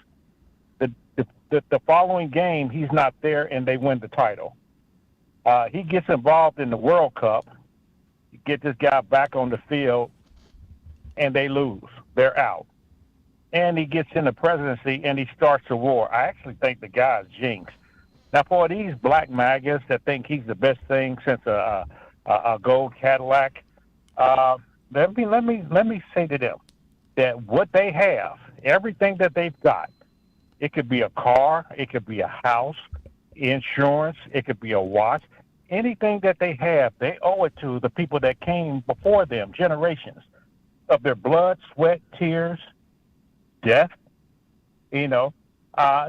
The following game, he's not there, and they win the title. He gets involved in the World Cup, get this guy back on the field, and they lose. They're out. And he gets in the presidency, and he starts a war. I actually think the guy's jinx. Now, for these black MAGAs that think he's the best thing since a a gold Cadillac. Let me say to them that what they have, everything that they've got, it could be a car, it could be a house, insurance, it could be a watch. Anything that they have, they owe it to the people that came before them, generations of their blood, sweat, tears, death. You know,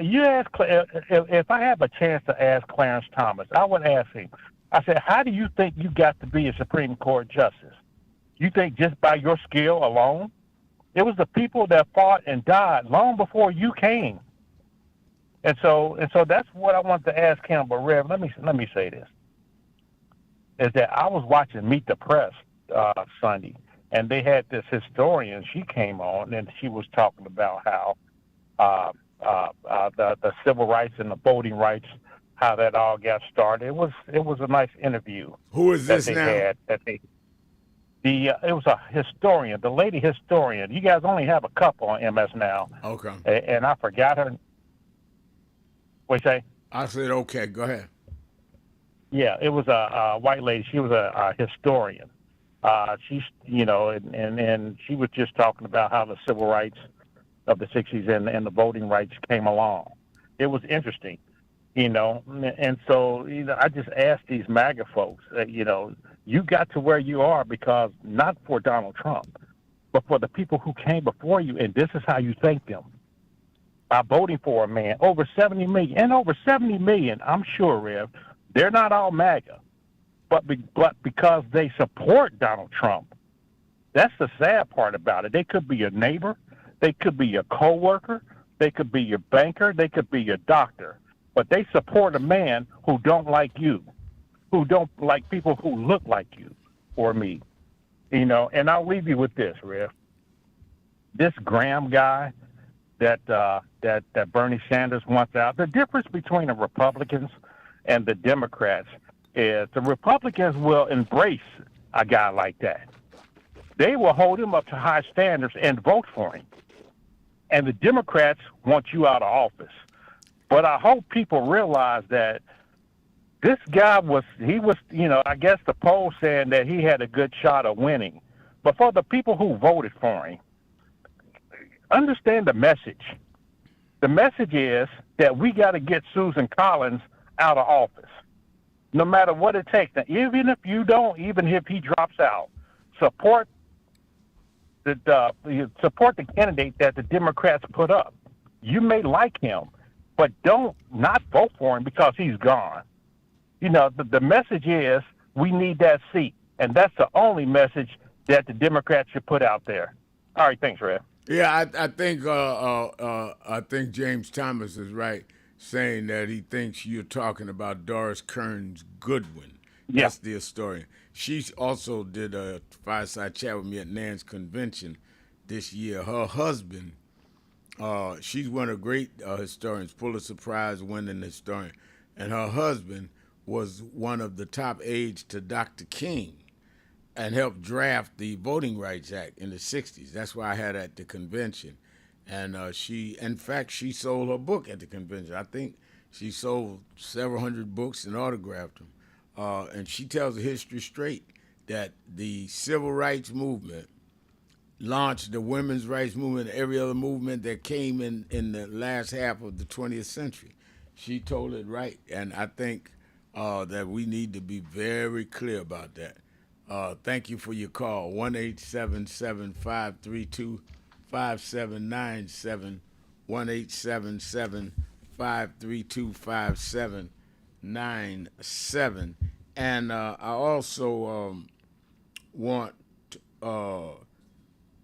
you ask if I have a chance to ask Clarence Thomas, I would ask him. I said, "How do you think you got to be a Supreme Court justice? You think just by your skill alone? It was the people that fought and died long before you came." And so that's what I want to ask him. But Rev, let me say this: is that I was watching Meet the Press Sunday, and they had this historian. She came on, and she was talking about how the civil rights and the voting rights, how that all got started. It was a nice interview. Who is this now? It was a historian, the lady historian. You guys only have a couple on MS now. Okay. And I forgot her. What you say? I said, okay, go ahead. Yeah, it was a white lady. She was a historian. She's, and she was just talking about how the civil rights of the 60s and the voting rights came along. It was interesting, and so, I just asked these MAGA folks, you got to where you are because not for Donald Trump, but for the people who came before you, and this is how you thank them. By voting for a man, over 70 million. And over 70 million, I'm sure, Rev, they're not all MAGA, but because they support Donald Trump. That's the sad part about it. They could be your neighbor. They could be your coworker. They could be your banker. They could be your doctor. But they support a man who don't like you, who don't like people who look like you or me. And I'll leave you with this, Rev. This Graham guy that Bernie Sanders wants out. The difference between the Republicans and the Democrats is the Republicans will embrace a guy like that. They will hold him up to high standards and vote for him. And the Democrats want you out of office. But I hope people realize that this guy I guess the poll saying that he had a good shot of winning. But for the people who voted for him, understand the message. The message is that we got to get Susan Collins out of office, no matter what it takes. Now, even if he drops out, support the candidate that the Democrats put up. You may like him, but don't not vote for him because he's gone. The message is we need that seat, and that's the only message that the Democrats should put out there. All right, thanks, Rev. Yeah, I think James Thomas is right, saying that he thinks you're talking about Doris Kearns Goodwin. Yeah. That's the historian. She also did a fireside chat with me at NAN's convention this year. Her husband, she's one of great historians, Pulitzer Prize winning historian, and her husband was one of the top aides to Dr. King and helped draft the Voting Rights Act in the 60s. That's why I had at the convention. And she sold her book at the convention. I think she sold several hundred books and autographed them. And she tells the history straight that the civil rights movement launched the women's rights movement, every other movement that came in the last half of the 20th century. She told it right. And I think that we need to be very clear about that. Thank you for your call. 1-877-532-5797. 1-877-532-5797. And I also want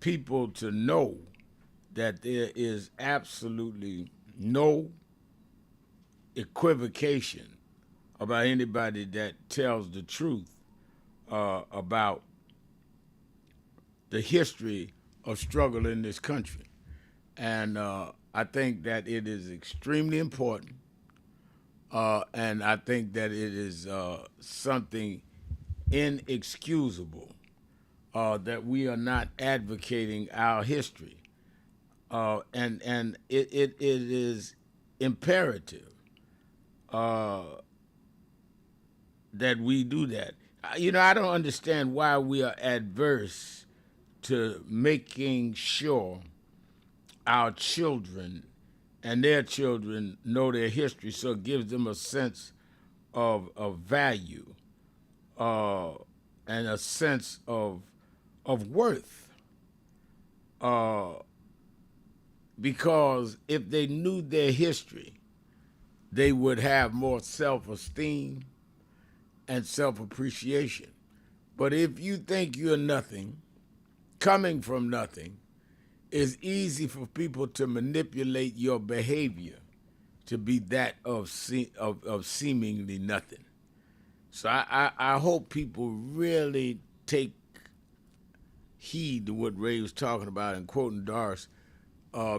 people to know that there is absolutely no equivocation about anybody that tells the truth about the history of struggle in this country. And I think that it is extremely important, and I think that it is something inexcusable that we are not advocating our history. And it is imperative that we do that. I don't understand why we are adverse to making sure our children and their children know their history, so it gives them a sense of value and a sense of worth. Because if they knew their history, they would have more self-esteem and self-appreciation. But if you think you're nothing, coming from nothing, it's easy for people to manipulate your behavior to be that of seemingly nothing. So I hope people really take heed to what Ray was talking about and quoting Doris,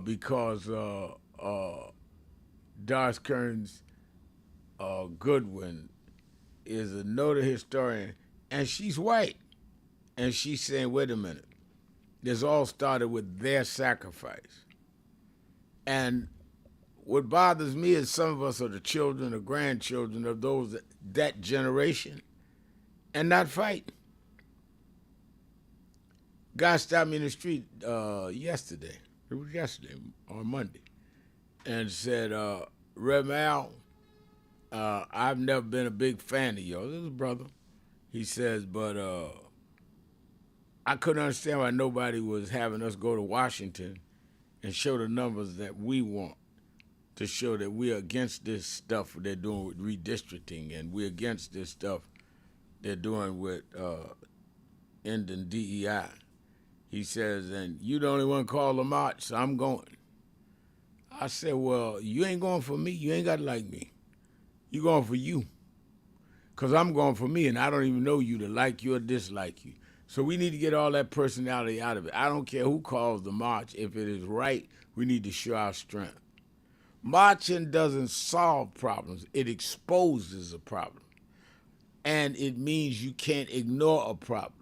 because Doris Kearns Goodwin is a noted historian, and she's white. And she's saying, wait a minute, this all started with their sacrifice. And what bothers me is some of us are the children or grandchildren of those that generation and not fight. Guy stopped me in the street yesterday. It was yesterday on Monday, and said, Rev Al, I've never been a big fan of yours. This is a brother. He says, but I couldn't understand why nobody was having us go to Washington and show the numbers that we want, to show that we're against this stuff they're doing with redistricting, and we're against this stuff they're doing with ending DEI. He says, and you the only one call the march, so I'm going. I said, well, you ain't going for me. You ain't got to like me. You going for you. Because I'm going for me, and I don't even know you to like you or dislike you. So we need to get all that personality out of it. I don't care who calls the march. If it is right, we need to show our strength. Marching doesn't solve problems. It exposes a problem. And it means you can't ignore a problem.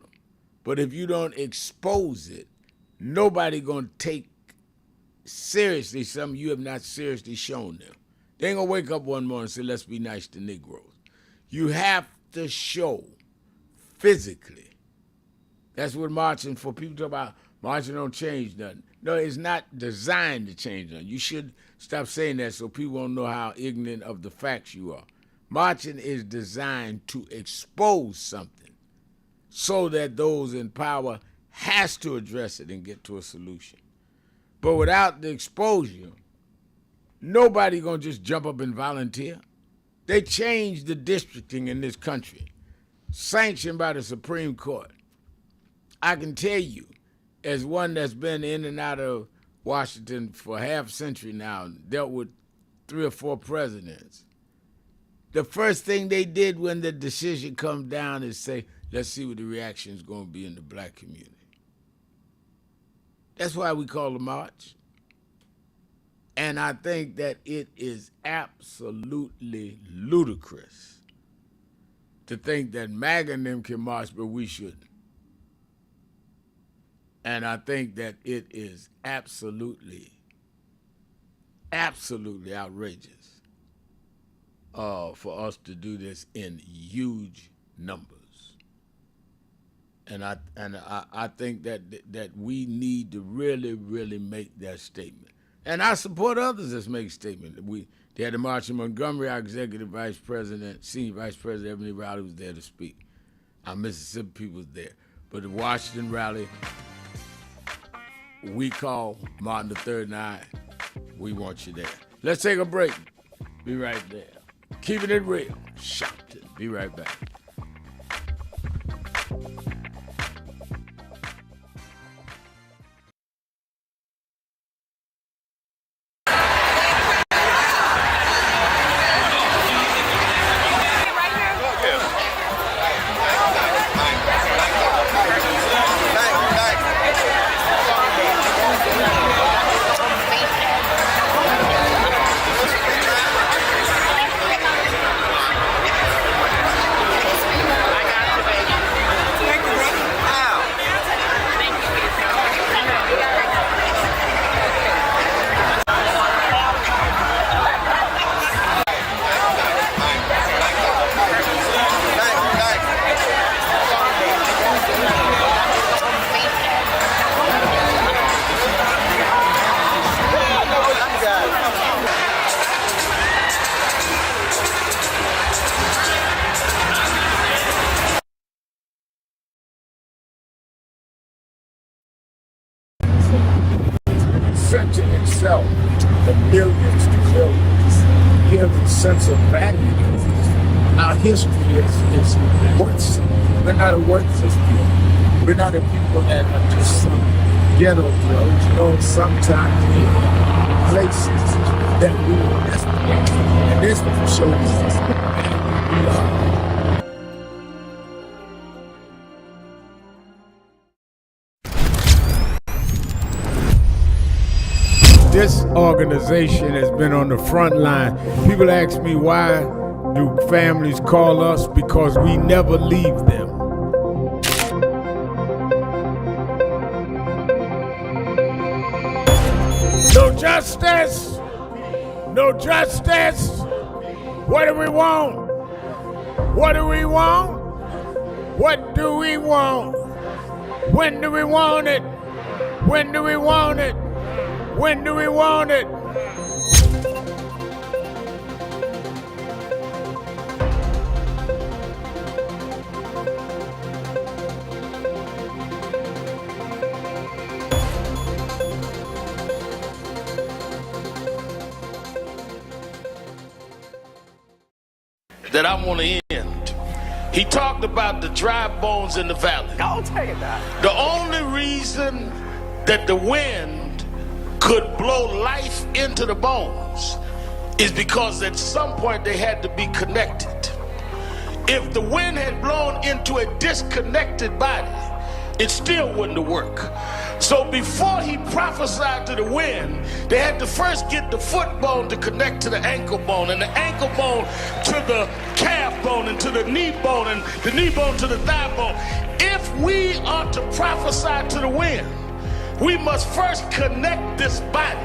But if you don't expose it, nobody going to take seriously something you have not seriously shown them. They ain't going to wake up one morning and say, let's be nice to Negroes. You have to show physically. That's what marching for. People talk about marching don't change nothing. No, it's not designed to change nothing. You should stop saying that so people won't know how ignorant of the facts you are. Marching is designed to expose something so that those in power has to address it and get to a solution. But without the exposure, nobody gonna just jump up and volunteer. They changed the districting in this country, sanctioned by the Supreme Court. I can tell you, as one that's been in and out of Washington for half a century now, dealt with 3 or 4 presidents, the first thing they did when the decision comes down is say, let's see what the reaction is going to be in the black community. That's why we call the march. And I think that it is absolutely ludicrous to think that MAGA and them can march, but we shouldn't. And I think that it is absolutely outrageous for us to do this in huge numbers. And I think that we need to really, really make that statement. And I support others that make statements. They had a march in Montgomery. Our executive vice president, senior vice president, Ebony Rowley was there to speak. Our Mississippi people was there. But the Washington rally, we call Martin III and I, we want you there. Let's take a break. Be right there. Keeping it real. Shout it. Be right back. to itself the millions to billions, give a sense of value. Our history is worthless. We're not a worthless people. We're not a people that are just some ghetto drugs. You know, sometimes we are places that we were desperate. And this shows us that we are. This organization has been on the front line. People ask me, why do families call us? Because we never leave them. No justice. No justice. What do we want? What do we want? What do we want? When do we want it? When do we want it? When do we want it? That I want to end. He talked about the dry bones in the valley. Don't take it back. The only reason that the wind could blow life into the bones is because at some point they had to be connected. If the wind had blown into a disconnected body, it still wouldn't have worked. So before he prophesied to the wind, they had to first get the foot bone to connect to the ankle bone, and the ankle bone to the calf bone, and to the knee bone, and the knee bone to the thigh bone. If we are to prophesy to the wind, we must first connect this body.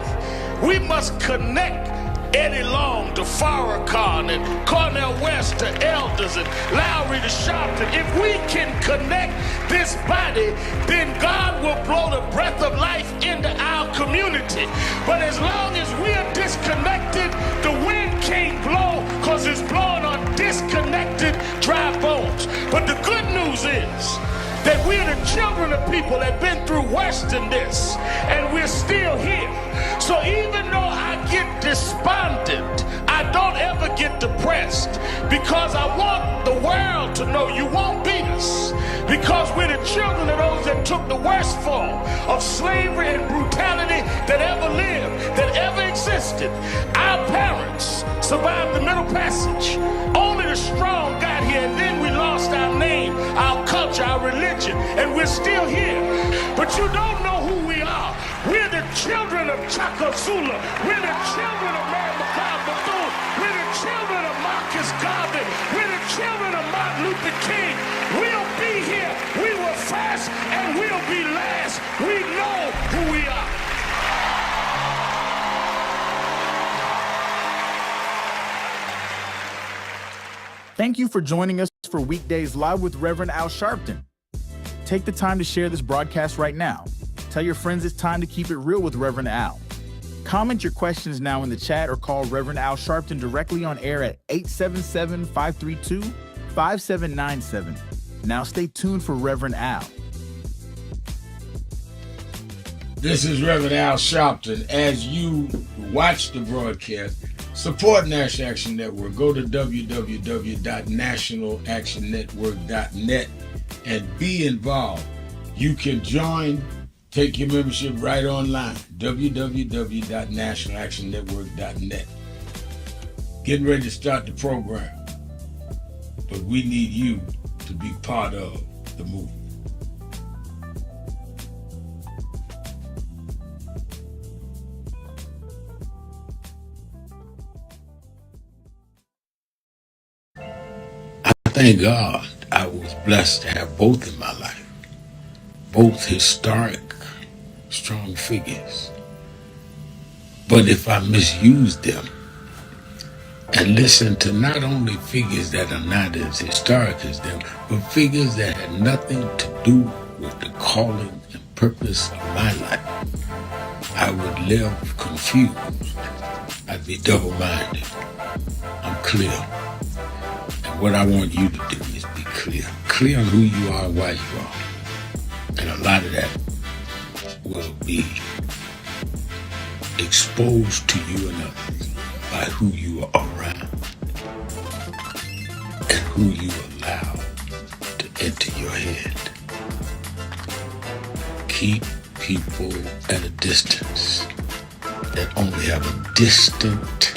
We must connect Eddie Long to Farrakhan and Cornel West to Elders and Lowry to Sharpton. If we can connect this body, then God will blow the breath of life into our community. But as long as we are disconnected, the wind can't blow because it's blowing on disconnected dry bones. But the good news is that we're the children of people that have been through worse than this, and we're still here. So even though I get despondent, I don't ever get depressed, because I want the world to know you won't beat us, because we're the children of those that took the worst form of slavery and brutality that ever lived, that ever existed. Our parents survived the Middle Passage. Only the strong got here, and then we lost our name, our culture, our religion, and we're still here. But you don't know who we are. We're the children of Chaka Zulu. We're the children of Mary McLeod Bethune. We're the children of Marcus Garvey. We're the children of Martin Luther King. We'll be here. We were first and we'll be last. We know who we are. Thank you for joining us for Weekdays Live with Reverend Al Sharpton. Take the time to share this broadcast right now. Tell your friends it's time to keep it real with Reverend Al. Comment your questions now in the chat or call Reverend Al Sharpton directly on air at 877-532-5797. Now stay tuned for Reverend Al. This is Reverend Al Sharpton. As you watch the broadcast, support National Action Network. Go to www.nationalactionnetwork.net and be involved. You can join, take your membership right online, www.nationalactionnetwork.net. Getting ready to start the program, but we need you to be part of the movement. Thank God I was blessed to have both in my life. Both historic, strong figures. But if I misused them and listened to not only figures that are not as historic as them, but figures that had nothing to do with the calling and purpose of my life, I would live confused. I'd be double-minded. I'm clear. What I want you to do is be clear. Clear on who you are, why you are. And a lot of that will be exposed to you and others by who you are around and who you allow to enter your head. Keep people at a distance that only have a distant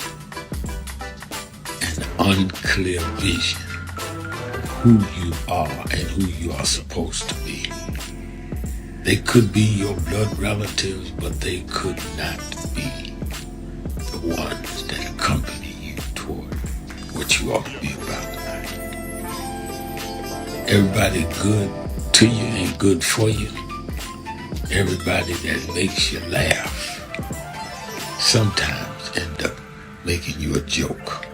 and unclear vision of who you are and who you are supposed to be. They could be your blood relatives, but they could not be the ones that accompany you toward what you ought to be about tonight. Everybody good to you ain't good for you. Everybody that makes you laugh sometimes end up making you a joke.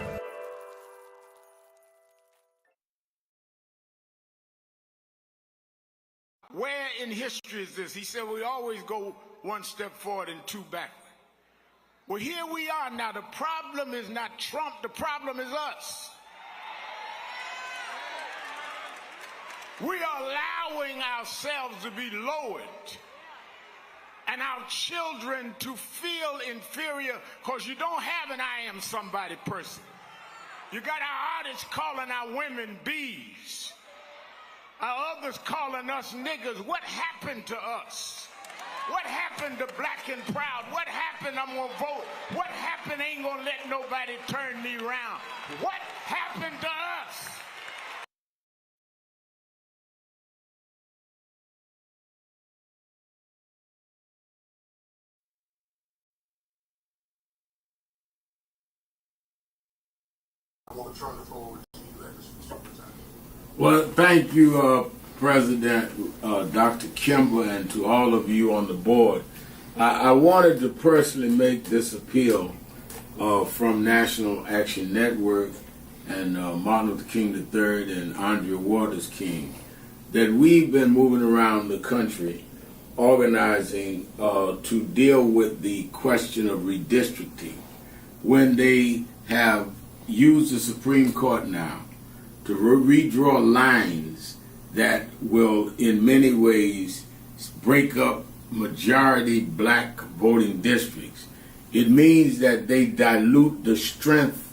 Where in history is this? He said we always go one step forward and two backward. Well, here we are now. The problem is not Trump. The problem is us. We are allowing ourselves to be lowered and our children to feel inferior because you don't have an I am somebody person. You got our artists calling our women bees. Our others calling us niggas. What happened to us? What happened to black and proud? What happened? I'm gonna vote. What happened? Ain't gonna let nobody turn me around. What happened to us? I want to turn the floor over to you, Well, thank you, President Dr. Kimber, and to all of you on the board. I wanted to personally make this appeal from National Action Network and Martin Luther King III and Andrea Waters King, that we've been moving around the country organizing to deal with the question of redistricting when they have used the Supreme Court now to redraw lines that will in many ways break up majority black voting districts. It means that they dilute the strength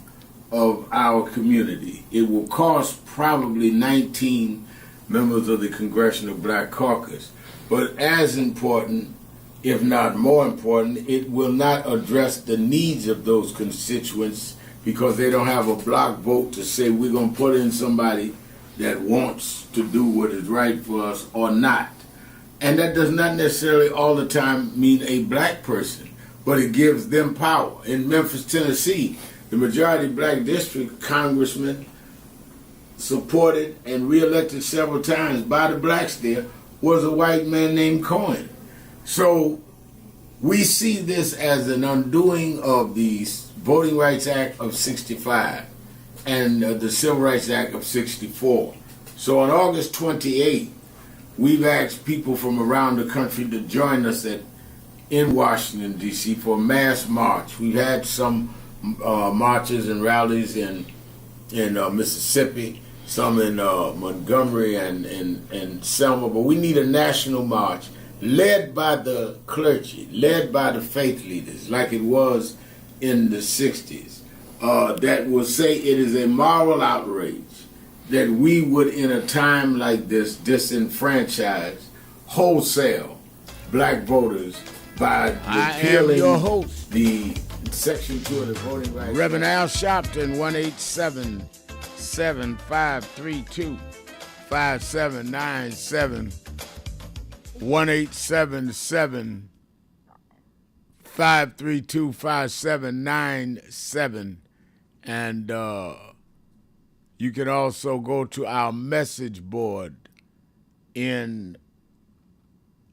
of our community. It will cost probably 19 members of the Congressional Black Caucus. But as important, if not more important, it will not address the needs of those constituents because they don't have a block vote to say we're going to put in somebody that wants to do what is right for us or not. And that does not necessarily all the time mean a black person, but it gives them power. In Memphis, Tennessee, the majority black district congressman supported and reelected several times by the blacks there was a white man named Cohen. So we see this as an undoing of the Voting Rights Act of 65 and the Civil Rights Act of 64. So on August 28th, we've asked people from around the country to join us in Washington, D.C. for a mass march. We've had some marches and rallies in Mississippi, some in Montgomery and Selma, but we need a national march led by the clergy, led by the faith leaders, like it was in the 60s, that will say it is a moral outrage that we would, in a time like this, disenfranchise wholesale black voters by repealing the Section 2 of the Voting Rights. Reverend Al Sharpton, 1-877-532-5797, 1-877-532-5797, and you can also go to our message board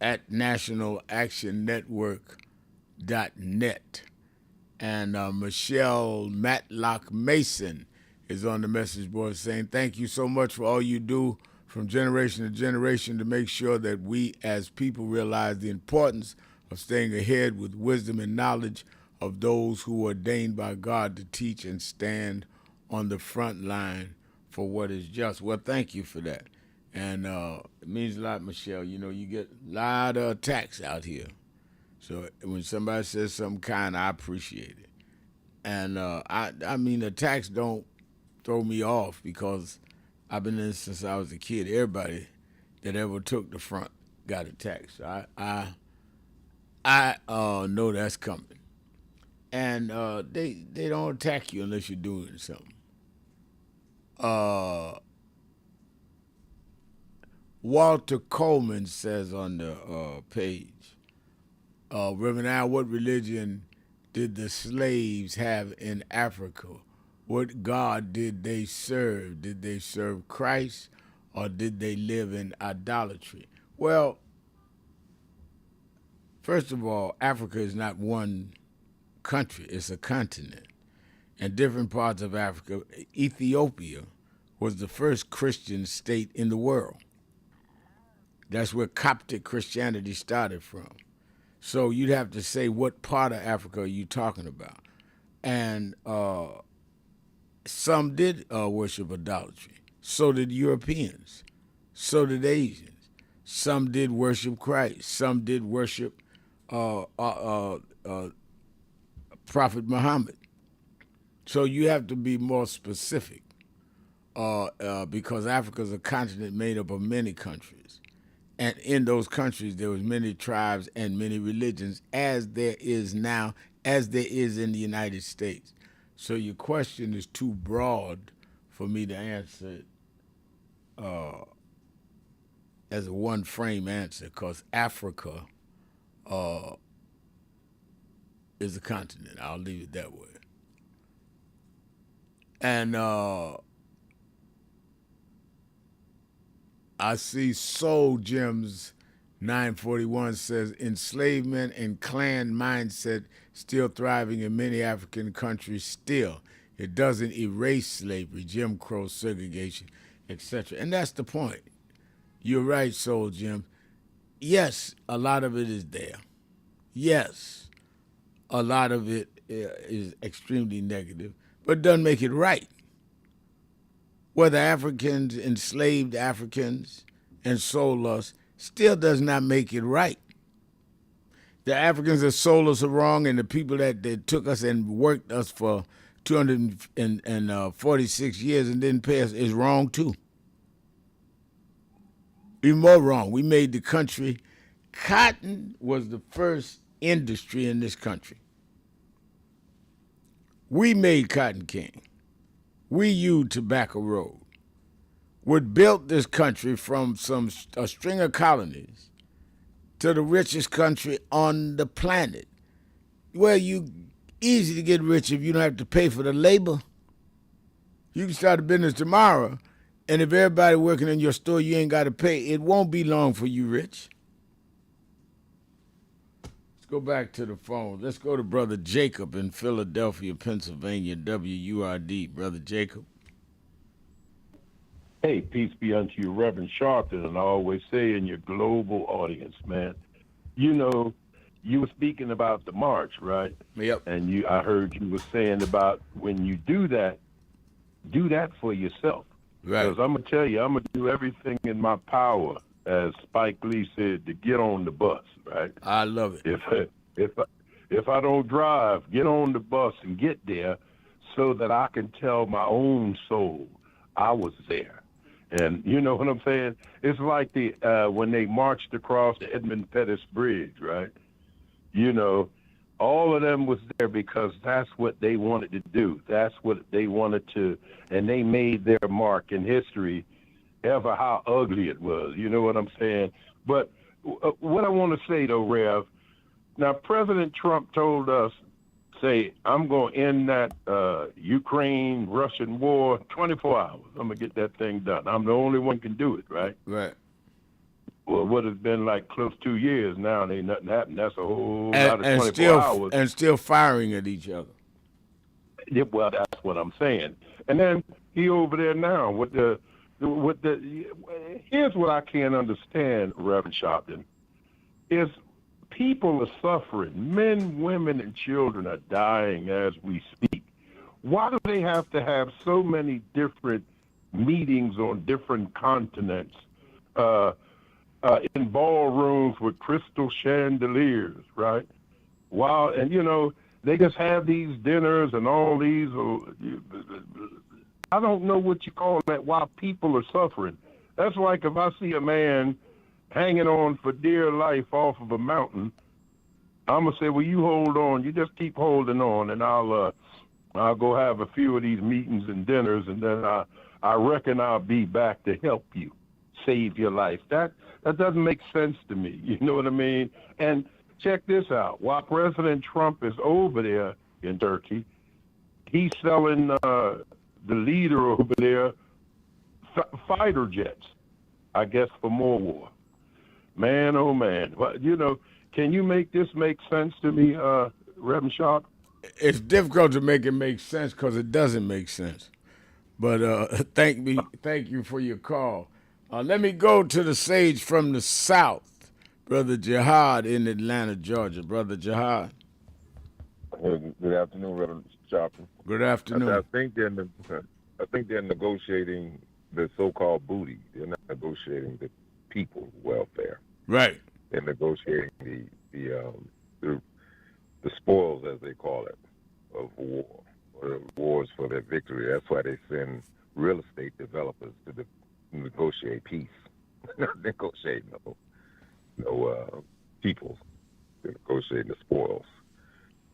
at nationalactionnetwork.net. And Michelle Matlock Mason is on the message board saying, thank you so much for all you do from generation to generation to make sure that we as people realize the importance of staying ahead with wisdom and knowledge of those who are ordained by God to teach and stand on the front line for what is just. Well, thank you for that. And it means a lot, Michelle. You know, you get a lot of attacks out here. So when somebody says something kind, I appreciate it. And I mean, attacks don't throw me off because I've been in this since I was a kid. Everybody that ever took the front got attacked. So I know that's coming. And they don't attack you unless you're doing something. Walter Coleman says on the page, Reverend Al, what religion did the slaves have in Africa? What God did they serve? Did they serve Christ or did they live in idolatry? Well, first of all, Africa is not one country, it's a continent. And different parts of Africa, Ethiopia was the first Christian state in the world. That's where Coptic Christianity started from. So you'd have to say, what part of Africa are you talking about? And some did worship idolatry. So did Europeans. So did Asians. Some did worship Christ. Some did worship Prophet Muhammad. So you have to be more specific because Africa is a continent made up of many countries. And in those countries, there was many tribes and many religions, as there is now, as there is in the United States. So your question is too broad for me to answer it as a one-frame answer, because Africa is a continent. I'll leave it that way. And I see Soul Gems 941 says enslavement and clan mindset still thriving in many African countries still. It doesn't erase slavery, Jim Crow, segregation, etc. And that's the point. You're right, Soul Jim. Yes, a lot of it is there. Yes, a lot of it is extremely negative, but it doesn't make it right. Whether Africans enslaved Africans and sold us still does not make it right. The Africans that sold us are wrong, and the people that took us and worked us for 246 years and didn't pay us is wrong too. Even more wrong. We made the country. Cotton was the first industry in this country. We made Cotton King. We used Tobacco Road. We built this country from a string of colonies to the richest country on the planet. Well, you easy to get rich if you don't have to pay for the labor. You can start a business tomorrow, and if everybody working in your store, you ain't got to pay. It won't be long for you rich. Let's go back to the phone. Let's go to Brother Jacob in Philadelphia, Pennsylvania, WURD. Brother Jacob. Hey, peace be unto you, Reverend Sharpton, and I always say in your global audience, man. You know, you were speaking about the march, right? Yep. And I heard you were saying about when you do that for yourself. Right. Because I'm going to tell you, I'm going to do everything in my power, as Spike Lee said, to get on the bus, right? I love it. If I don't drive, get on the bus and get there so that I can tell my own soul I was there. And you know what I'm saying? It's like when they marched across the Edmund Pettus Bridge, right? You know, all of them was there because that's what they wanted to do. That's what they wanted to, and they made their mark in history, ever how ugly it was. You know what I'm saying? But what I want to say, though, Rev, now President Trump told us, say, I'm going to end that Ukraine-Russian war 24 hours. I'm going to get that thing done. I'm the only one can do it, right? Right. Well, what has been like close 2 years now, and ain't nothing happened. That's a whole lot of 24 hours. And still firing at each other. Yeah, well, that's what I'm saying. And then he over there now with the here's what I can't understand, Reverend Sharpton, is people are suffering. Men, women, and children are dying as we speak. Why do they have to have so many different meetings on different continents in ballrooms with crystal chandeliers, right? Wow, and they just have these dinners and all these. I don't know what you call that while people are suffering. That's like if I see a man hanging on for dear life off of a mountain, I'm gonna say, well, you hold on, you just keep holding on, and I'll go have a few of these meetings and dinners, and then I reckon I'll be back to help you save your life. That doesn't make sense to me. You know what I mean? And check this out. While President Trump is over there in Turkey, he's selling the leader over there fighter jets, I guess, for more war. Man, oh man. Well, can you make this make sense to me, Reverend Sharp? It's difficult to make it make sense because it doesn't make sense. But thank you for your call. Let me go to the sage from the South, Brother Jihad in Atlanta, Georgia. Brother Jihad. Good afternoon, Reverend Sharpton. Good afternoon. I think they're negotiating the so-called booty. They're not negotiating the people's welfare. Right. They're negotiating the spoils, as they call it, of war, or the wars for their victory. That's why they send real estate developers to negotiate peace, not negotiate no people. They're negotiating the spoils.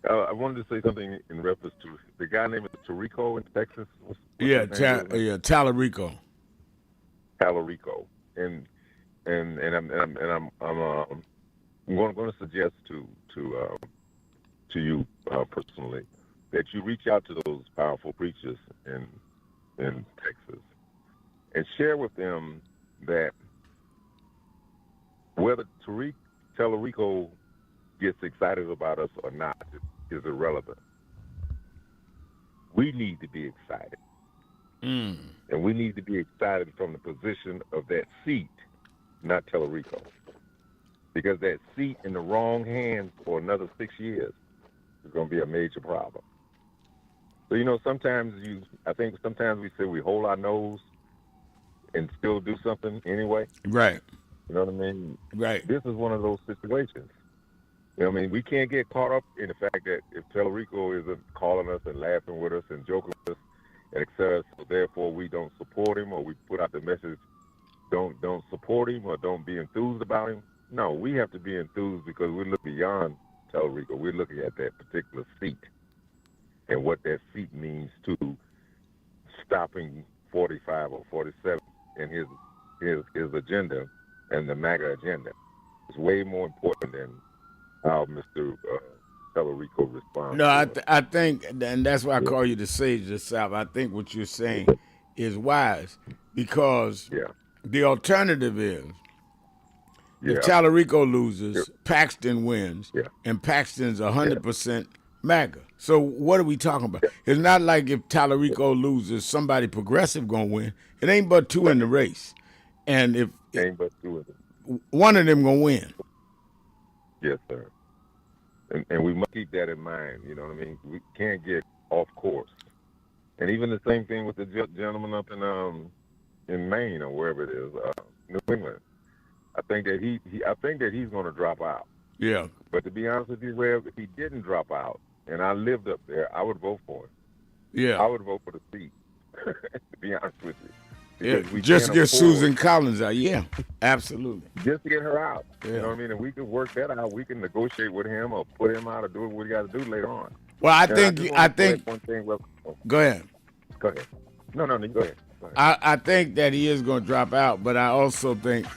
I wanted to say something in reference to the guy named Tarico in Texas. Tallarico. Tallarico, and I'm going to suggest to you personally that you reach out to those powerful preachers in Texas and share with them that whether Tallarico gets excited about us or not is irrelevant. We need to be excited. And we need to be excited from the position of that seat, not Tallarico. Because that seat in the wrong hands for another 6 years is going to be a major problem. So, sometimes we say we hold our nose and still do something anyway. Right. You know what I mean? Right. This is one of those situations. We can't get caught up in the fact that if Tallarico isn't calling us and laughing with us and joking with us, and et cetera, so therefore we don't support him, or we put out the message, don't support him, or don't be enthused about him. No, we have to be enthused because we look beyond Tallarico. We're looking at that particular seat and what that seat means to stopping 45 or 47 in his agenda and the MAGA agenda. It's way more important than how Mr. Tallarico responds. No, I think, and that's why I call you the sage of the South. I think what you're saying is wise because the alternative is if Tallarico loses, Paxton wins, and Paxton's 100% MAGA. So what are we talking about? It's not like if Tallarico loses, somebody progressive going to win. It ain't but two in the race. And if ain't but two of them. One of them going to win. Yes, sir. And we must keep that in mind. You know what I mean? We can't get off course. And even the same thing with the gentleman up in Maine or wherever it is, New England. I think that he's going to drop out. Yeah. But to be honest with you, Rev, if he didn't drop out and I lived up there, I would vote for him. Yeah. I would vote for the seat. To be honest with you. Yeah, just get Susan Collins out. Yeah, absolutely. Just to get her out. Yeah. You know what I mean? And we can work that out. We can negotiate with him or put him out or do what we got to do later on. Well, I think. One thing. Well, go ahead. Go ahead. No, go ahead. I think that he is going to drop out, but I also think,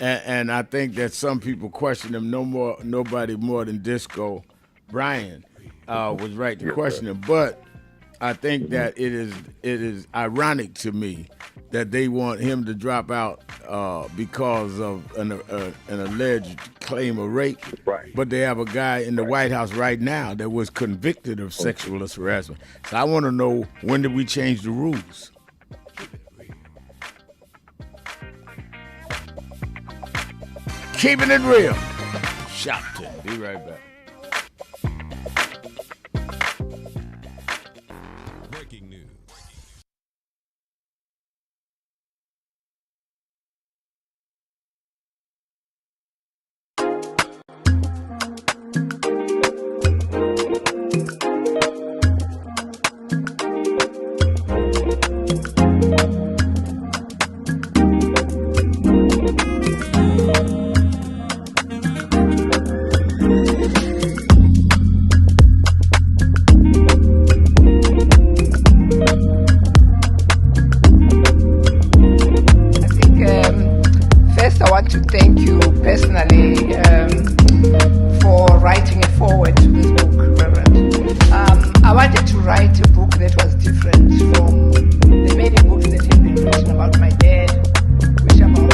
and I think that some people question him. Nobody more than Disco Brian was right to question him, but I think that it is ironic to me that they want him to drop out because of an alleged claim of rape. Right. But they have a guy in the White House right now that was convicted of sexual harassment. So I want to know, when did we change the rules? Keeping it real. Shopton. Be right back. First, I want to thank you personally for writing a foreword to this book, Reverend. I wanted to write a book that was different from the many books that have been written about my dad, which are about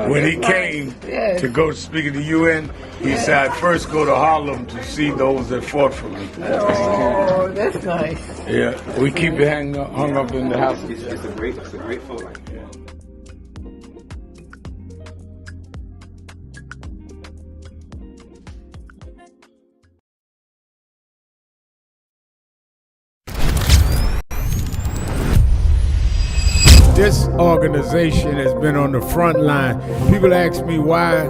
When he came to go speak at the UN, he said, I'd first go to Harlem to see those that fought for me. Oh, that's nice. Yeah, we keep it hung up in the house. It's a great photo. This organization has been on the front line. People ask me, why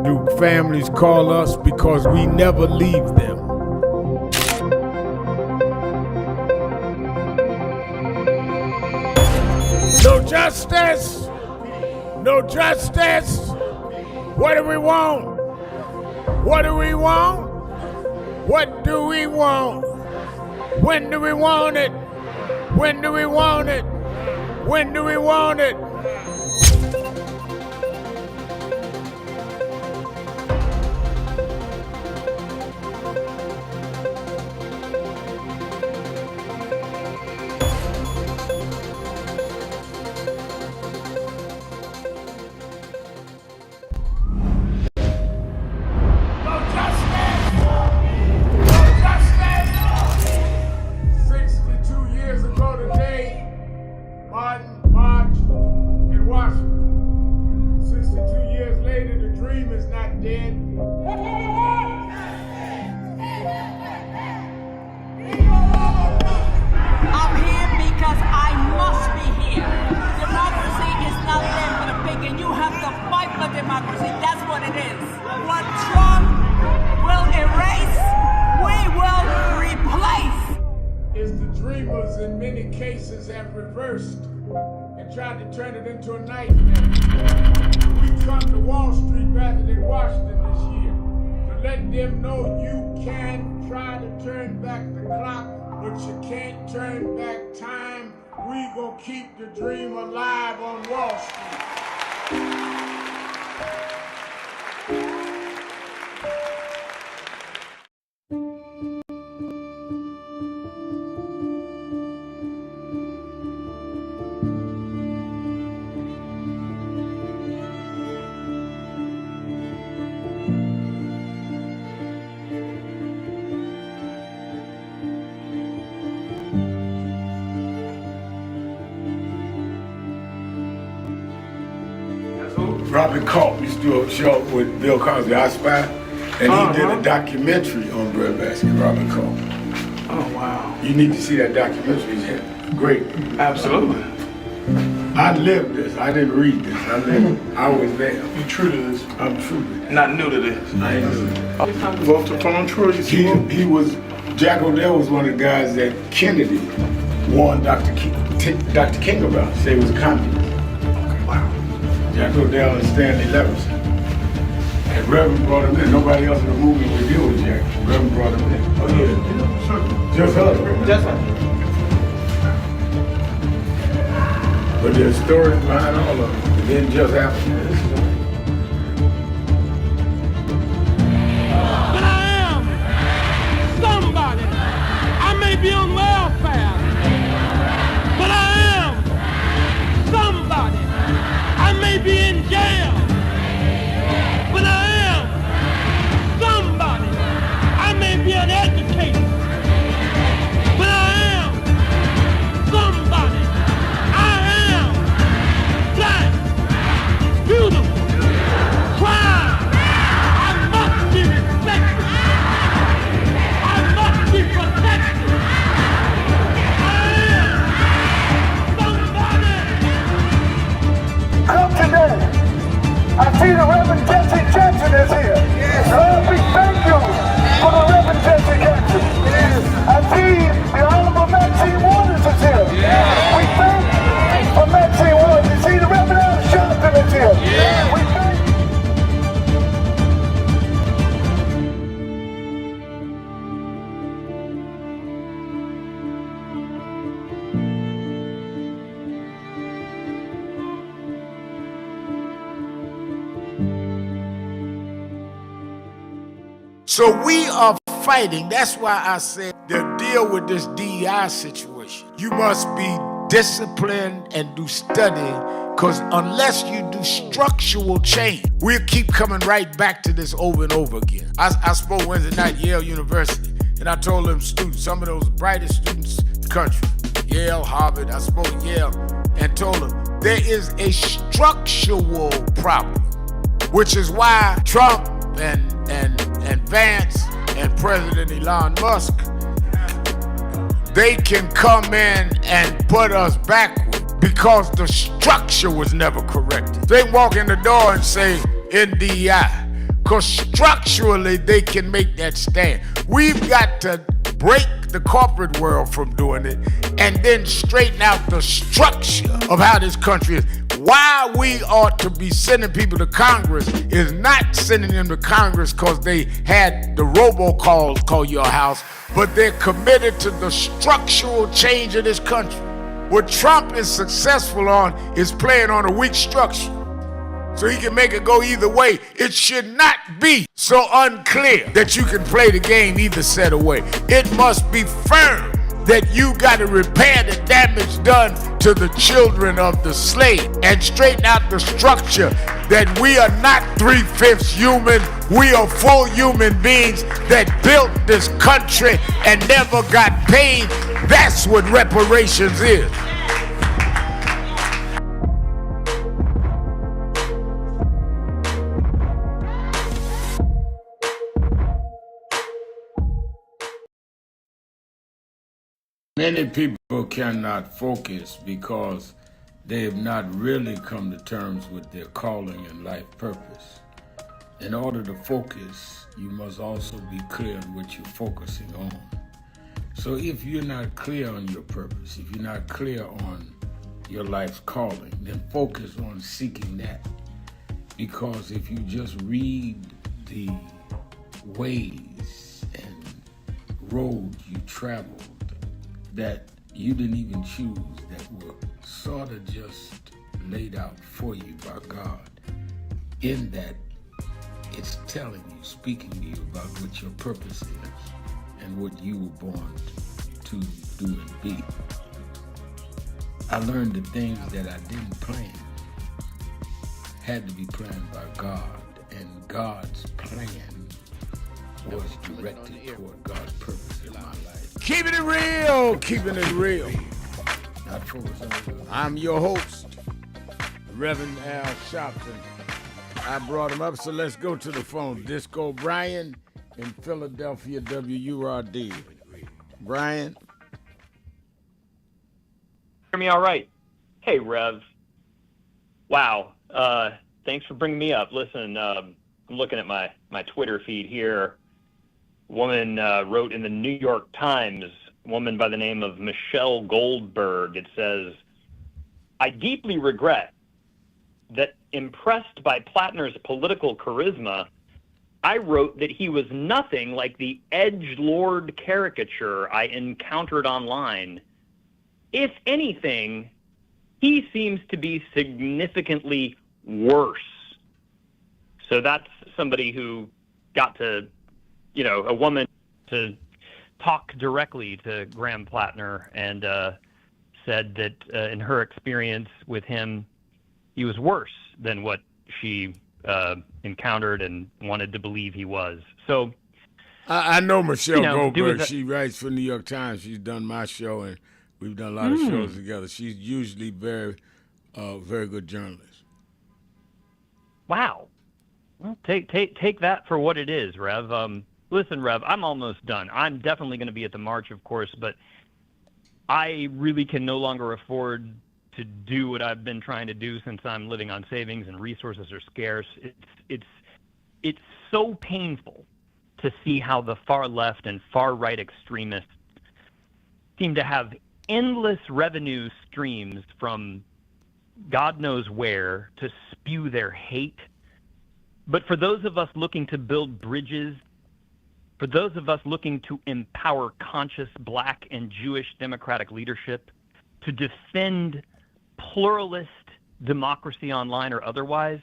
do families call us? Because we never leave them. No justice! No justice! What do we want? What do we want? What do we want? When do we want it? When do we want it? When do we want it? Tried to turn it into a nightmare. We come to Wall Street rather than Washington this year to let them know you can try to turn back the clock, but you can't turn back time. We gonna keep the dream alive on Wall Street. Robert Culp used to do a show with Bill Cosby, I Spy, and he did a documentary on breadbasket, Robert Culp. Oh, wow. You need to see that documentary. It's great. Absolutely. I lived this. I didn't read this. I lived it. I was there. You true to this? I'm true to this. Not new to this. I ain't new to this. Walter Fontroy, he was, Jack O'Dell was one of the guys that Kennedy warned Dr. King about. Say he was a communist. Okay, wow. Jack O'Dell and Stanley Levinson. And Reverend brought him in. Nobody else in the movement would deal with Jack. Reverend brought him in. Oh, yeah, sure. Just her. Just her. But there's stories behind all of it. It didn't just happen. But I am somebody. I may be on welfare, but I am somebody. I may may be in jail, but I am somebody. I may be an educator, but I am somebody. I am black, beautiful, proud. I must be respected. I must be protected. Come today. I see the Reverend Jesse Jackson is here. Lord, we thank you for the Reverend Jesse Jackson. I see the Honorable Maxine Waters is here. We thank for Maxine Waters. You see the Reverend Al Sharpton is here. We thank So we are fighting. That's why I said to deal with this DEI situation, you must be disciplined and do study, because unless you do structural change, we'll keep coming right back to this over and over again. I spoke Wednesday night at Yale University, and I told them students, some of those brightest students in the country, Yale, Harvard, I spoke at Yale, and told them there is a structural problem, which is why Trump and Vance and President Elon Musk, they can come in and put us backward because the structure was never corrected. They walk in the door and say NDI, because structurally they can make that stand. We've got to break the corporate world from doing it and then straighten out the structure of how this country is. Why we ought to be sending people to Congress is not sending them to Congress because they had the robocalls call your house, but they're committed to the structural change of this country. What Trump is successful on is playing on a weak structure, so he can make it go either way. It should not be so unclear that you can play the game either set away. It must be firm that you got to repair the damage done to the children of the slave and straighten out the structure that we are not 3/5 human. We are full human beings that built this country and never got paid. That's what reparations is. Many people cannot focus because they have not really come to terms with their calling and life purpose. In order to focus, you must also be clear on what you're focusing on. So if you're not clear on your purpose, if you're not clear on your life's calling, then focus on seeking that. Because if you just read the ways and roads you traveled that you didn't even choose, that were sort of just laid out for you by God, in that it's telling you, speaking to you about what your purpose is and what you were born to do and be. I learned the things that I didn't plan had to be planned by God, and God's plan was directed toward God's purpose in my life. Keeping it real, keeping it real. Not focused on. I'm your host, Reverend Al Sharpton. I brought him up, so let's go to the phone. Disco Brian in Philadelphia, WURD. Brian? Hear me all right? Hey, Rev. Wow. Thanks for bringing me up. Listen, I'm looking at my Twitter feed here. Woman wrote in the New York Times, a woman by the name of Michelle Goldberg. It says, I deeply regret that impressed by Plattner's political charisma, I wrote that he was nothing like the edgelord caricature I encountered online. If anything, he seems to be significantly worse. So that's somebody who got to, a woman to talk directly to Graham Plattner and said that in her experience with him, he was worse than what she encountered and wanted to believe he was. So I know Michelle Goldberg. that. She writes for New York Times. She's done my show, and we've done a lot of shows together. She's usually very good journalist. Wow. Well, take that for what it is, Rev. Listen, Rev, I'm almost done. I'm definitely going to be at the march, of course, but I really can no longer afford to do what I've been trying to do since I'm living on savings and resources are scarce. It's so painful to see how the far left and far right extremists seem to have endless revenue streams from God knows where to spew their hate. But for those of us looking to build bridges, for those of us looking to empower conscious Black and Jewish democratic leadership, to defend pluralist democracy online or otherwise,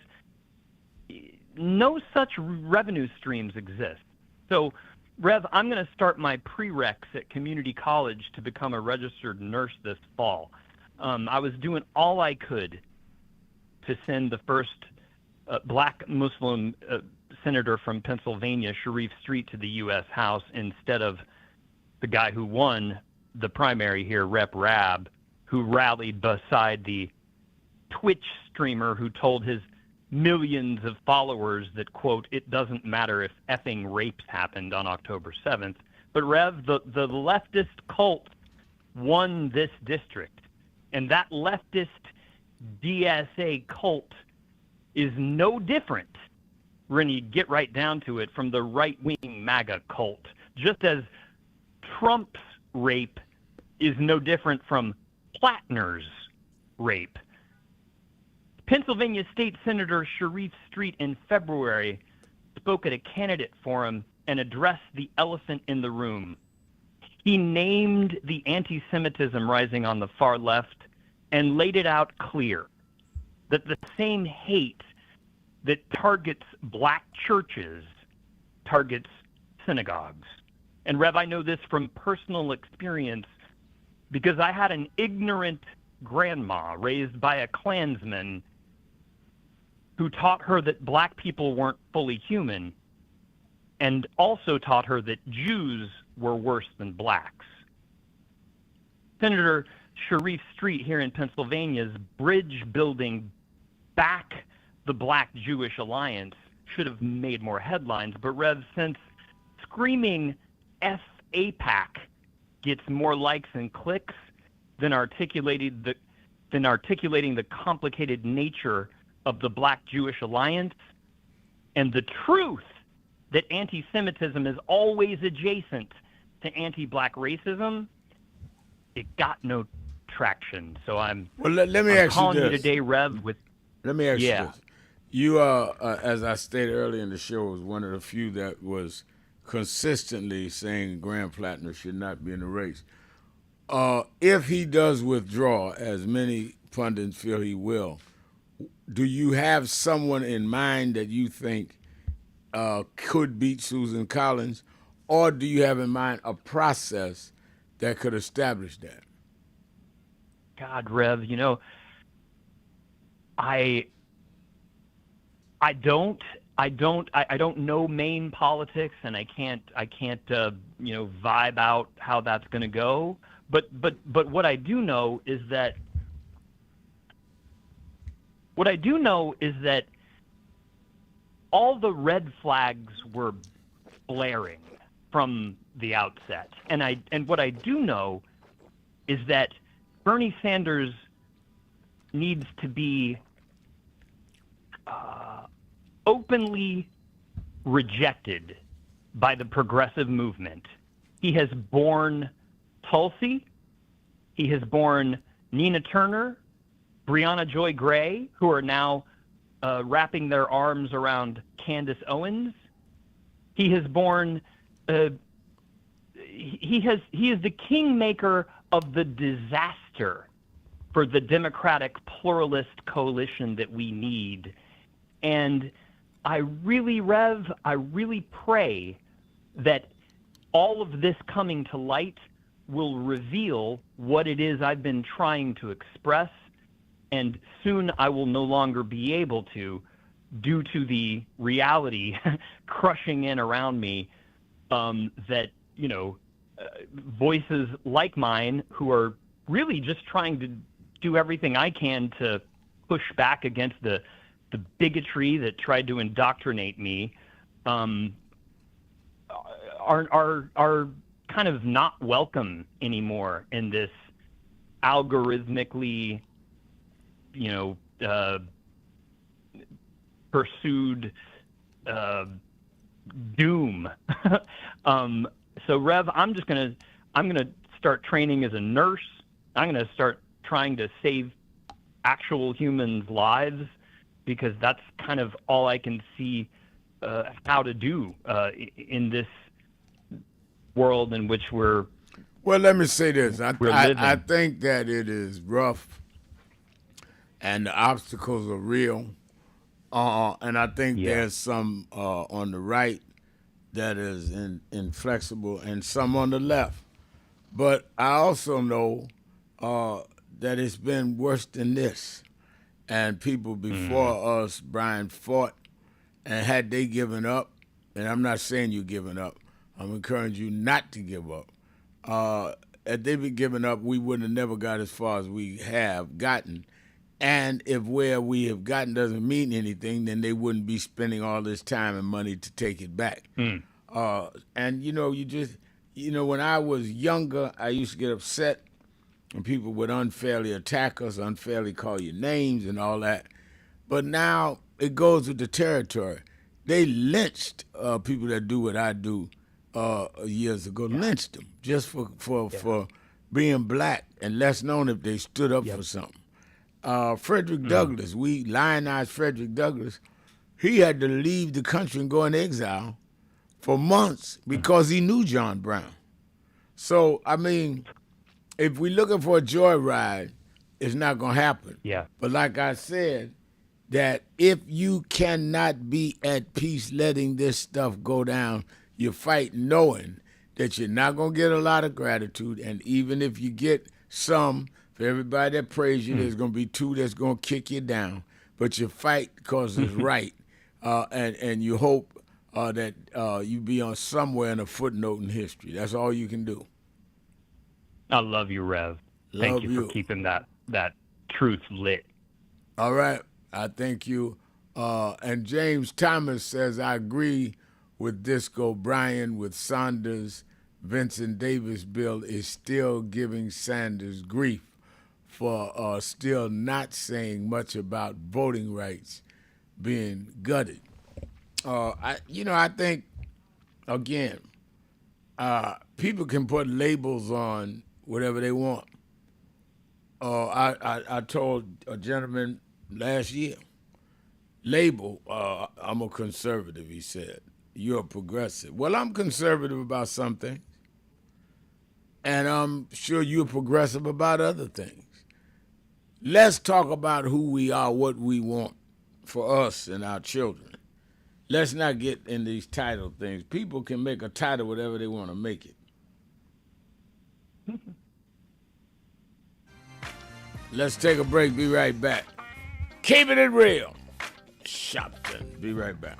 no such revenue streams exist. So, Rev, I'm going to start my prereqs at community college to become a registered nurse this fall. I was doing all I could to send the first Black Muslim senator from Pennsylvania, Sharif Street, to the U.S. House instead of the guy who won the primary here, Rep. Rabb, who rallied beside the Twitch streamer who told his millions of followers that, quote, it doesn't matter if effing rapes happened on October 7th. But, Rev, the leftist cult won this district. And that leftist DSA cult is no different, when you get right down to it, from the right-wing MAGA cult. Just as Trump's rape is no different from Plattner's rape. Pennsylvania State Senator Sharif Street in February spoke at a candidate forum and addressed the elephant in the room. He named the anti-Semitism rising on the far left and laid it out clear that the same hate that targets Black churches targets synagogues. And Rev, I know this from personal experience because I had an ignorant grandma raised by a Klansman who taught her that Black people weren't fully human and also taught her that Jews were worse than Blacks. Senator Sharif Street here in Pennsylvania's bridge building back the Black-Jewish alliance should have made more headlines. But Rev, since screaming F AIPAC gets more likes and clicks than articulating the complicated nature of the Black-Jewish alliance and the truth that anti-Semitism is always adjacent to anti-Black racism, it got no traction. So I'm let me ask calling you you today, Rev, with... Let me ask you this. You, as I stated earlier in the show, was one of the few that was consistently saying Graham Plattner should not be in the race. If he does withdraw, as many pundits feel he will, do you have someone in mind that you think could beat Susan Collins, or do you have in mind a process that could establish that? God, Rev, you know, I don't know Maine politics, and I can't vibe out how that's going to go. But what I do know is that all the red flags were blaring from the outset, and what I do know is that Bernie Sanders needs to be openly rejected by the progressive movement. He has borne Tulsi, he has borne Nina Turner, Breonna Joy Gray, who are now wrapping their arms around Candace Owens. He has borne he is the kingmaker of the disaster for the Democratic pluralist coalition that we need. And I really pray that all of this coming to light will reveal what it is I've been trying to express and soon I will no longer be able to, due to the reality crushing in around me, that, voices like mine who are really just trying to do everything I can to push back against the bigotry that tried to indoctrinate me, are kind of not welcome anymore in this algorithmically, pursued doom. So Rev, I'm gonna start training as a nurse. I'm gonna start trying to save actual humans' lives, because that's kind of all I can see how to do in this world in which we're. Well, let me say this. I living. think that it is rough, and the obstacles are real, and I think there's some on the right that is inflexible, and some on the left. But I also know that it's been worse than this. And people before us, Brian, fought, and had they given up, and I'm not saying you're giving up, I'm encouraging you not to give up. Had they been giving up, we wouldn't have never got as far as we have gotten. And if where we have gotten doesn't mean anything, then they wouldn't be spending all this time and money to take it back. And, when I was younger, I used to get upset when people would unfairly attack us, unfairly call you names and all that. But now it goes with the territory. They lynched people that do what I do years ago, lynched them just for being black and less known if they stood up for something. Frederick Douglass, we lionized Frederick Douglass. He had to leave the country and go in exile for months because he knew John Brown. So, I mean, if we're looking for a joyride, it's not going to happen. Yeah. But like I said, that if you cannot be at peace letting this stuff go down, you fight knowing that you're not going to get a lot of gratitude. And even if you get some, for everybody that praise you, there's going to be two that's going to kick you down. But you fight because it's right. And you hope that you be on somewhere in a footnote in history. That's all you can do. I love you, Rev. Thank you for keeping that truth lit. All right. I thank you. And James Thomas says, I agree with Disco Bryan, with Saunders. Vincent Davis bill is still giving Sanders grief for still not saying much about voting rights being gutted. I think, again, people can put labels on whatever they want. I told a gentleman last year, label, I'm a conservative, he said. You're a progressive. Well, I'm conservative about some things, and I'm sure you're progressive about other things. Let's talk about who we are, what we want for us and our children. Let's not get in these title things. People can make a title whatever they want to make it. Let's take a break. Be right back. Keeping it real. Shopton. Be right back.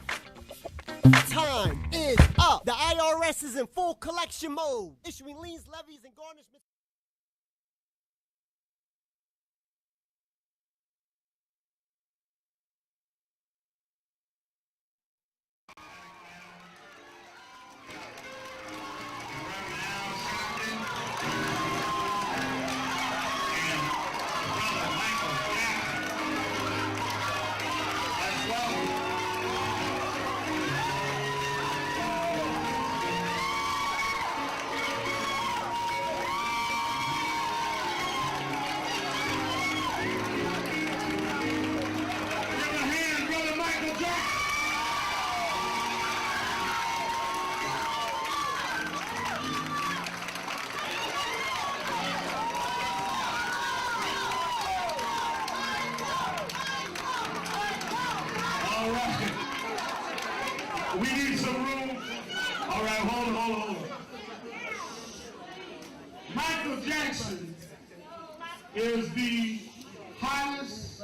Time is up. The IRS is in full collection mode, issuing liens, levies, and garnishments. We need some room. All right, hold on. Michael Jackson is the hottest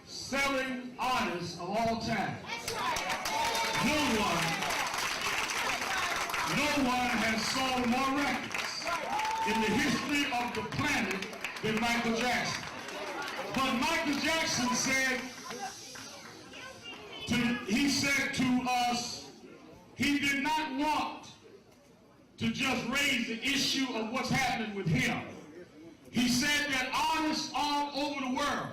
selling artists of all time. No one has sold more records in the history of the planet than Michael Jackson. But Michael Jackson said to us, he did not want to just raise the issue of what's happening with him. He said that artists all over the world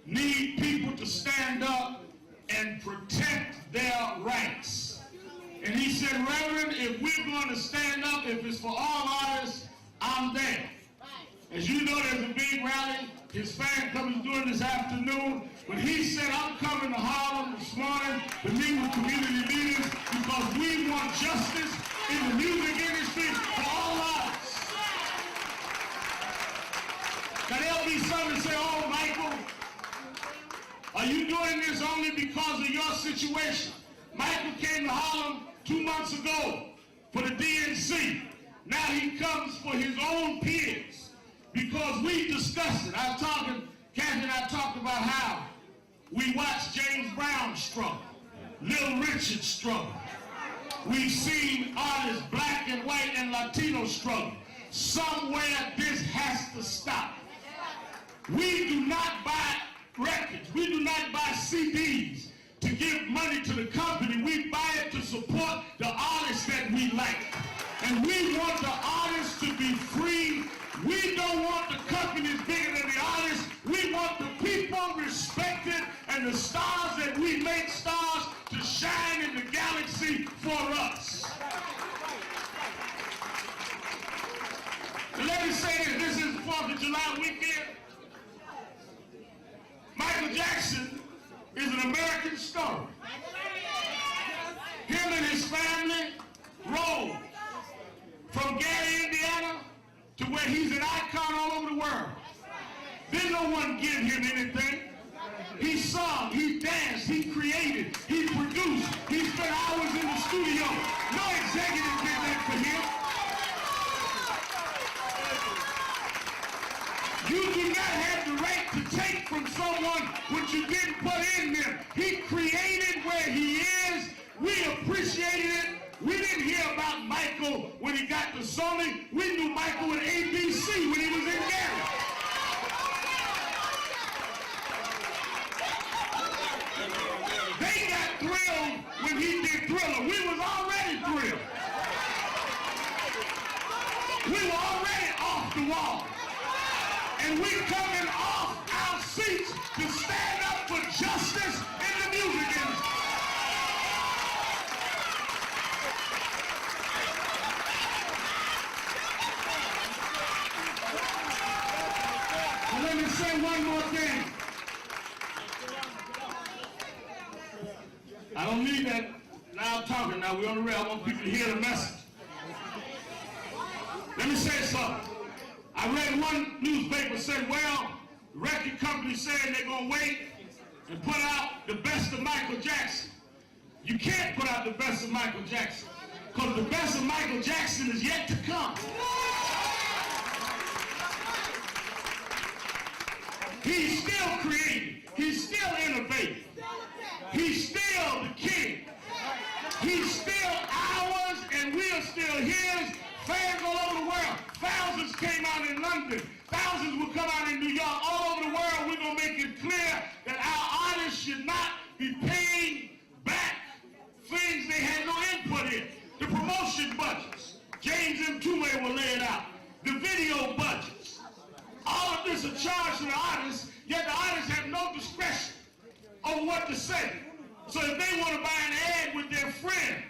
need people to stand up and protect their rights. And he said, Reverend, if we're going to stand up, if it's for all artists, I'm there. As you know, there's a big rally. His fan club is doing this afternoon. But he said, I'm coming to Harlem this morning to meet with community leaders because we want justice in the music industry for all artists. Now there'll be some that say, oh, Michael, are you doing this only because of your situation? Michael came to Harlem 2 months ago for the DNC. Now he comes for his own peers because we discussed it. Kathy and I talked about how we watched James Brown struggle, Little Richard struggle. We've seen artists, black and white and Latino struggle. Somewhere this has to stop. We do not buy records. We do not buy CDs to give money to the company. We buy it to support the artists that we like. And we want the artists to be free. We don't want the companies bigger than the artists. We want the people respected and the stars that we make stars to shine in the galaxy for us. And let me say this is the 4th of July weekend. Michael Jackson is an American story. Him and his family rode from Gary, Indiana, to where he's an icon all over the world. Didn't no one give him anything. He sung, he danced, he created, he produced, he spent hours in the studio. No executive did that for him. You do not have the right to take from someone what you didn't put in them. He created where he is. We appreciated it. We didn't hear about Michael when he got to Sony. We knew Michael at ABC when he was in Gary. They got thrilled when he did Thriller. We was already thrilled. We were already off the wall. And we're coming off our seats to stand up for justice in the music industry. And let me say one more thing. I don't need that loud talking now. We're on the rail. I want people to hear the message. Let me say something. I read one newspaper said, well, the record company saying they're going to wait and put out the best of Michael Jackson. You can't put out the best of Michael Jackson because the best of Michael Jackson is yet to come. He's still creating. He's still innovating. He's still the king. He's still ours and we are still his. Fans all over the world. Thousands came out in London. Thousands will come out in New York. All over the world, we're going to make it clear that our artists should not be paying back things they had no input in. The promotion budgets. James M. Tume will lay it out. The video budgets. All of this is charged to the artists, yet the artists have no discretion over what to say. So if they want to buy an ad with their friend,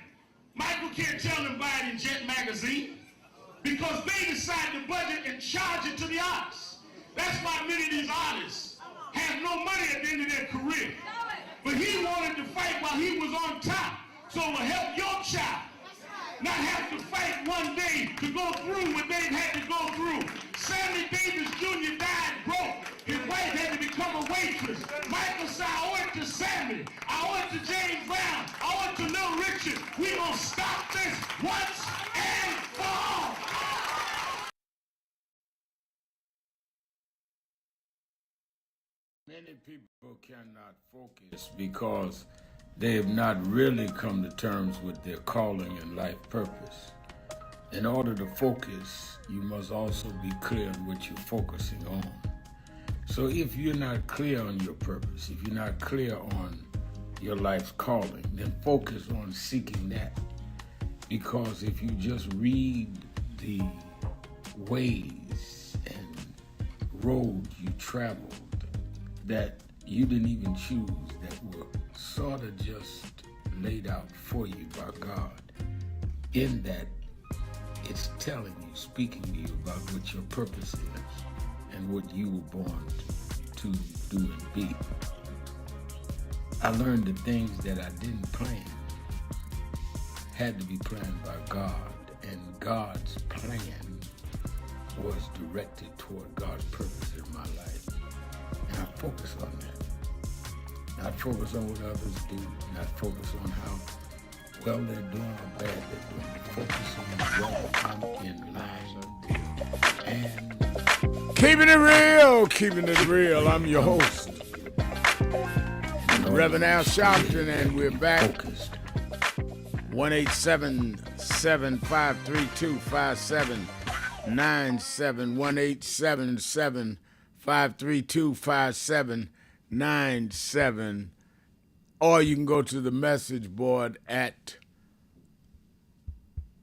Michael can't tell them buy it in Jet Magazine because they decide the budget and charge it to the artists. That's why many of these artists have no money at the end of their career. But he wanted to fight while he was on top. So it will help your child not have to fight one day to go through what they've had to go through. Sammy Davis Jr. died broke. His wife had to become a waitress. Michael said, I went to Sammy. I went to James Brown. I went to Little Richard. We're going to stop this once and for all. Many people cannot focus because they have not really come to terms with their calling and life purpose. In order to focus, you must also be clear on what you're focusing on. So if you're not clear on your purpose, if you're not clear on your life's calling, then focus on seeking that. Because if you just read the ways and roads you traveled that you didn't even choose, that were sort of just laid out for you by God, in that it's telling you, speaking to you about what your purpose is and what you were born to do and be. I learned the things that I didn't plan had to be planned by God, and God's plan was directed toward God's purpose in my life. And I focus on that. Not focus on what others do, not focus on how well they're doing or bad they're doing. Focus on what I'm in line with. And keeping it real. I'm your host, Reverend Al Sharpton, and we're back. 1-877-532-5797, 1-877-532-5797, or you can go to the message board at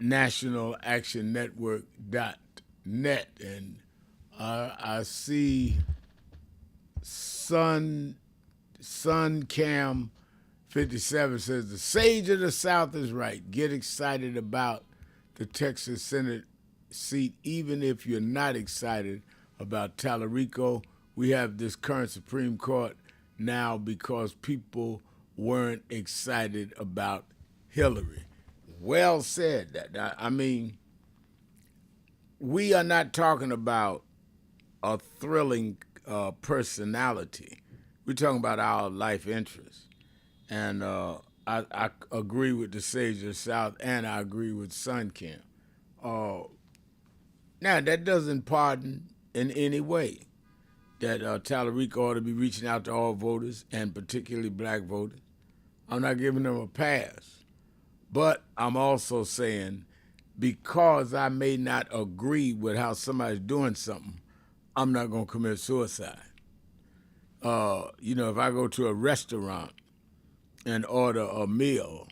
nationalactionnetwork.net. And I see Sun Cam 57 says, the sage of the South is right. Get excited about the Texas Senate seat, even if you're not excited about Tallarico. We have this current Supreme Court now because people weren't excited about Hillary. Well said. I mean, we are not talking about a thrilling personality. We're talking about our life interests. And I agree with the Sage of the South, and I agree with Suncamp. Now, that doesn't pardon in any way that Tallarico ought to be reaching out to all voters, and particularly black voters. I'm not giving them a pass. But I'm also saying, because I may not agree with how somebody's doing something, I'm not going to commit suicide. If I go to a restaurant and order a meal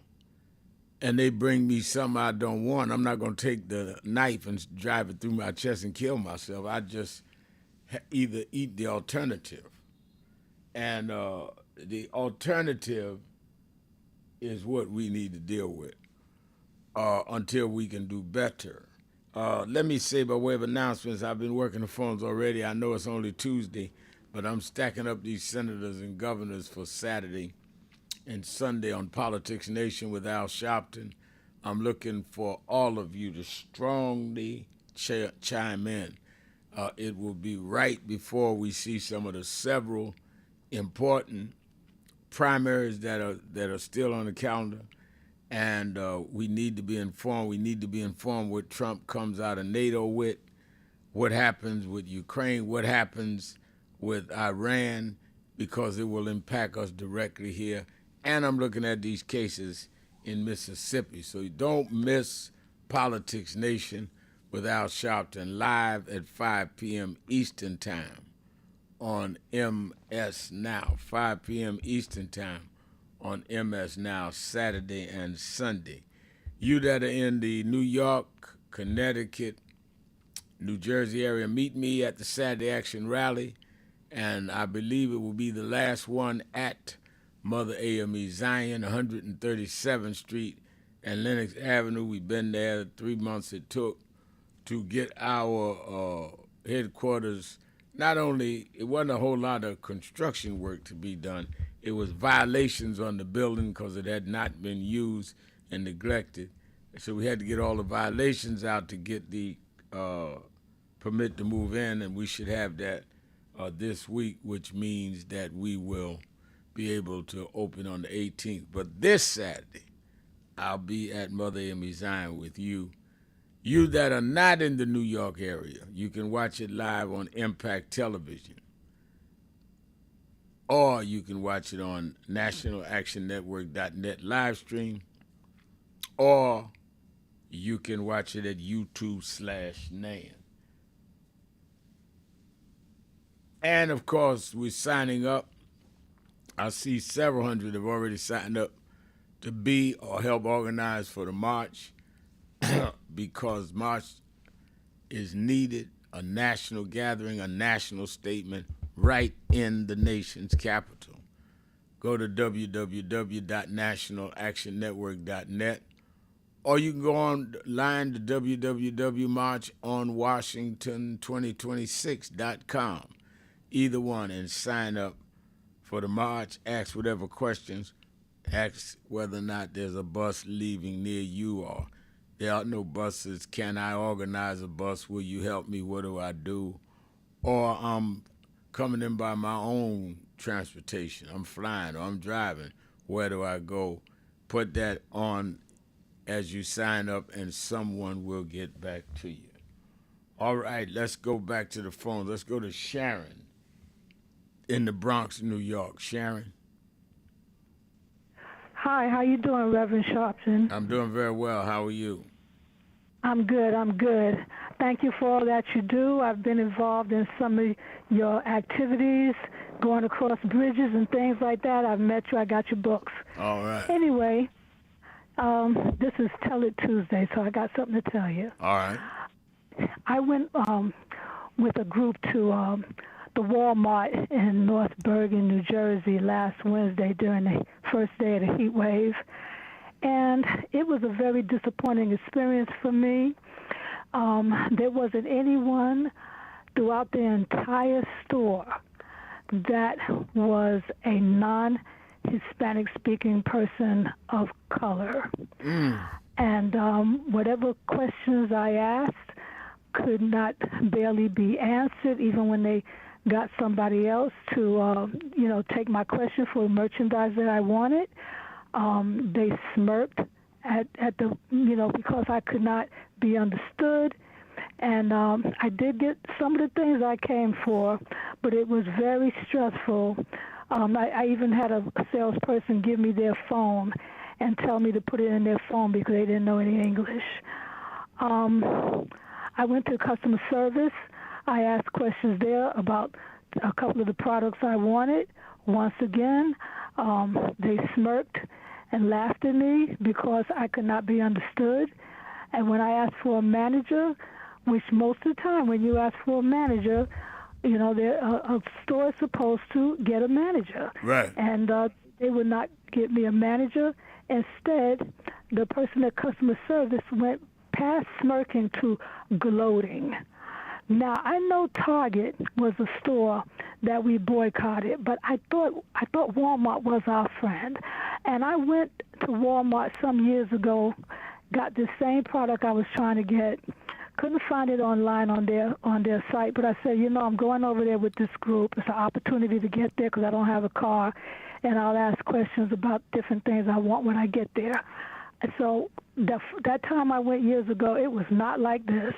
and they bring me something I don't want, I'm not going to take the knife and drive it through my chest and kill myself. I just either eat the alternative. And the alternative is what we need to deal with until we can do better. Let me say, by way of announcements, I've been working the phones already. I know it's only Tuesday, but I'm stacking up these senators and governors for Saturday and Sunday on Politics Nation with Al Sharpton. I'm looking for all of you to strongly chime in. It will be right before we see some of the several important primaries that are still on the calendar, and we need to be informed. We need to be informed what Trump comes out of NATO with, what happens with Ukraine, what happens with Iran, because it will impact us directly here. And I'm looking at these cases in Mississippi. So don't miss Politics Nation with Al Sharpton live at 5 p.m. Eastern Time on MS Now. 5 p.m. Eastern Time on MS Now, Saturday and Sunday. You that are in the New York, Connecticut, New Jersey area, meet me at the Saturday Action Rally, and I believe it will be the last one at Mother AME Zion, 137th Street and Lenox Avenue. We've been there 3 months it took to get our headquarters. Not only, it wasn't a whole lot of construction work to be done, it was violations on the building because it had not been used and neglected. So we had to get all the violations out to get the permit to move in, and we should have that this week, which means that we will be able to open on the 18th. But this Saturday, I'll be at Mother AME Zion with you. You that are not in the New York area, you can watch it live on Impact Television. or you can watch it on nationalactionnetwork.net live stream, or you can watch it at YouTube/NAN. And of course, we're signing up. I see several hundred have already signed up to be or help organize for the march because March is needed, a national gathering, a national statement right in the nation's capital. Go to www.nationalactionnetwork.net, or you can go online to www.marchonwashington2026.com, either one, and sign up for the march. Ask whatever questions. Ask whether or not there's a bus leaving near you, or there are no buses. Can I organize a bus? Will you help me? What do I do? Or I'm coming in by my own transportation. I'm flying or I'm driving. Where do I go? Put that on as you sign up, and someone will get back to you. All right, let's go back to the phone. Let's go to Sharon in the Bronx, New York. Sharon? Hi, how you doing, Reverend Sharpton? I'm doing very well. How are you? I'm good. Thank you for all that you do. I've been involved in some of your activities, going across bridges and things like that. I've met you. I got your books. All right. Anyway, this is Tell It Tuesday, so I got something to tell you. All right. I went with a group to the Walmart in North Bergen, New Jersey last Wednesday during the first day of the heat wave. And it was a very disappointing experience for me. There wasn't anyone throughout the entire store that was a non-Hispanic speaking person of color. And whatever questions I asked could not barely be answered, even when they got somebody else to, take my question for merchandise that I wanted. They smirked at the, because I could not be understood. And I did get some of the things I came for, but it was very stressful. I even had a salesperson give me their phone and tell me to put it in their phone because they didn't know any English. I went to customer service. I asked questions there about a couple of the products I wanted. Once again, they smirked and laughed at me because I could not be understood. And when I asked for a manager, which most of the time when you ask for a manager, a store is supposed to get a manager. Right. And they would not get me a manager. Instead, the person at customer service went past smirking to gloating. Now, I know Target was a store that we boycotted, but I thought Walmart was our friend. And I went to Walmart some years ago, got the same product I was trying to get, couldn't find it online on their site, but I said, I'm going over there with this group. It's an opportunity to get there because I don't have a car, and I'll ask questions about different things I want when I get there. And so that time I went years ago, it was not like this.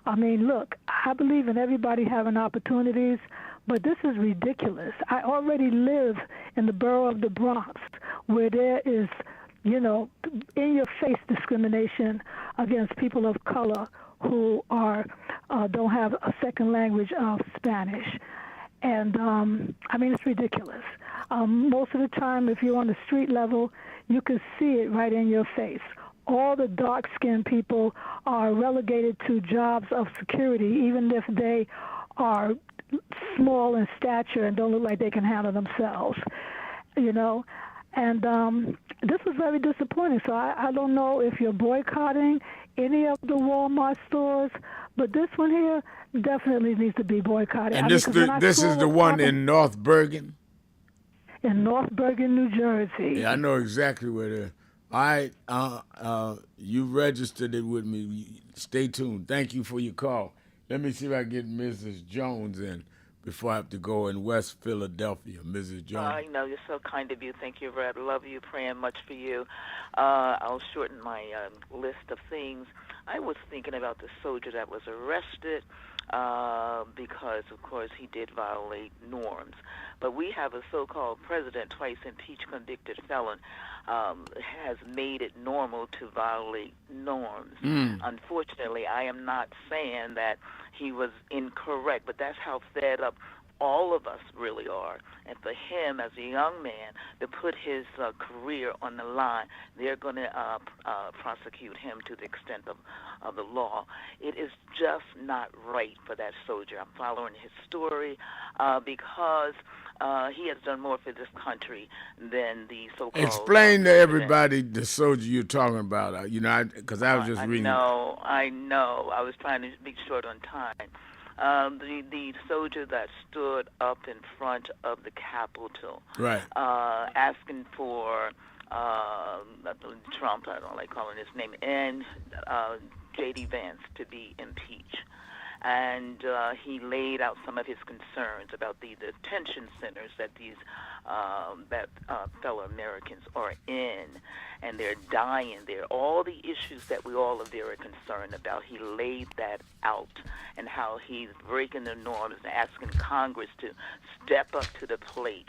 I mean, look, I believe in everybody having opportunities, but this is ridiculous. I already live in the borough of the Bronx where there is, in-your-face discrimination against people of color who don't have a second language of Spanish. And, it's ridiculous. Most of the time, if you're on the street level, you can see it right in your face. All the dark-skinned people are relegated to jobs of security, even if they are small in stature and don't look like they can handle themselves, And this was very disappointing. So I don't know if you're boycotting any of the Walmart stores, but this one here definitely needs to be boycotted. And this is the one in North Bergen? In North Bergen, New Jersey. Yeah, I know exactly where it is. All right, you registered it with me. Stay tuned. Thank you for your call. Let me see if I can get Mrs. Jones in before I have to go in West Philadelphia. Mrs. Jones. I know, you're so kind of you. Thank you, Red. Love you, praying much for you. I'll shorten my list of things. I was thinking about the soldier that was arrested because, of course, he did violate norms. But we have a so-called president, twice impeached, convicted felon, has made it normal to violate norms. Unfortunately, I am not saying that he was incorrect, but that's how fed up all of us really are. And for him, as a young man, to put his career on the line, they're going to prosecute him to the extent of the law. It is just not right for that soldier. I'm following his story because he has done more for this country than the so-called Explain to everybody the soldier you're talking about. Because I was just reading. I know. I was trying to be short on time. The soldier that stood up in front of the Capitol, right, asking for Trump, I don't like calling his name, and J.D. Vance to be impeached. And he laid out some of his concerns about the detention centers that these fellow Americans are in, and they're dying there. All the issues that we all are very concerned about, he laid that out, and how he's breaking the norms and asking Congress to step up to the plate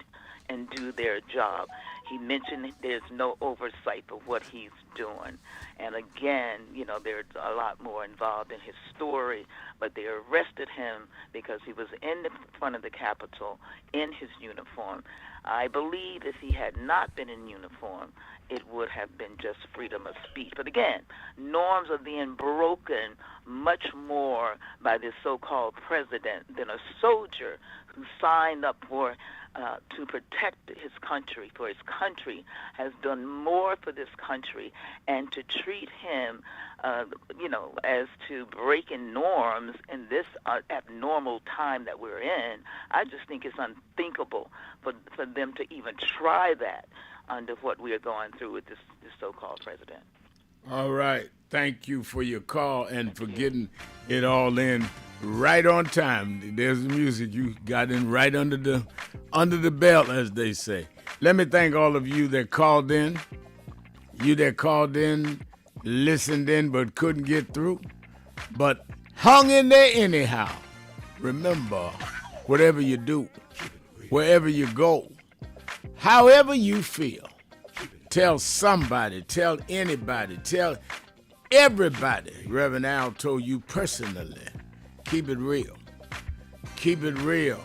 and do their job. He mentioned there's no oversight of what he's doing. And again, there's a lot more involved in his story, but they arrested him because he was in the front of the Capitol in his uniform. I believe if he had not been in uniform, it would have been just freedom of speech. But again, norms are being broken much more by this so-called president than a soldier who signed up for to protect his country, for his country has done more for this country, and to treat him, as to breaking norms in this abnormal time that we're in, I just think it's unthinkable for them to even try that under what we are going through with this so-called president. All right. Thank you for your call and for getting it all in right on time. There's the music you got in right under the belt, as they say. Let me thank all of you that called in. You that called in, listened in, but couldn't get through, but hung in there anyhow. Remember, whatever you do, wherever you go, however you feel, tell somebody, tell anybody, tell everybody. Reverend Al told you personally, keep it real. Keep it real.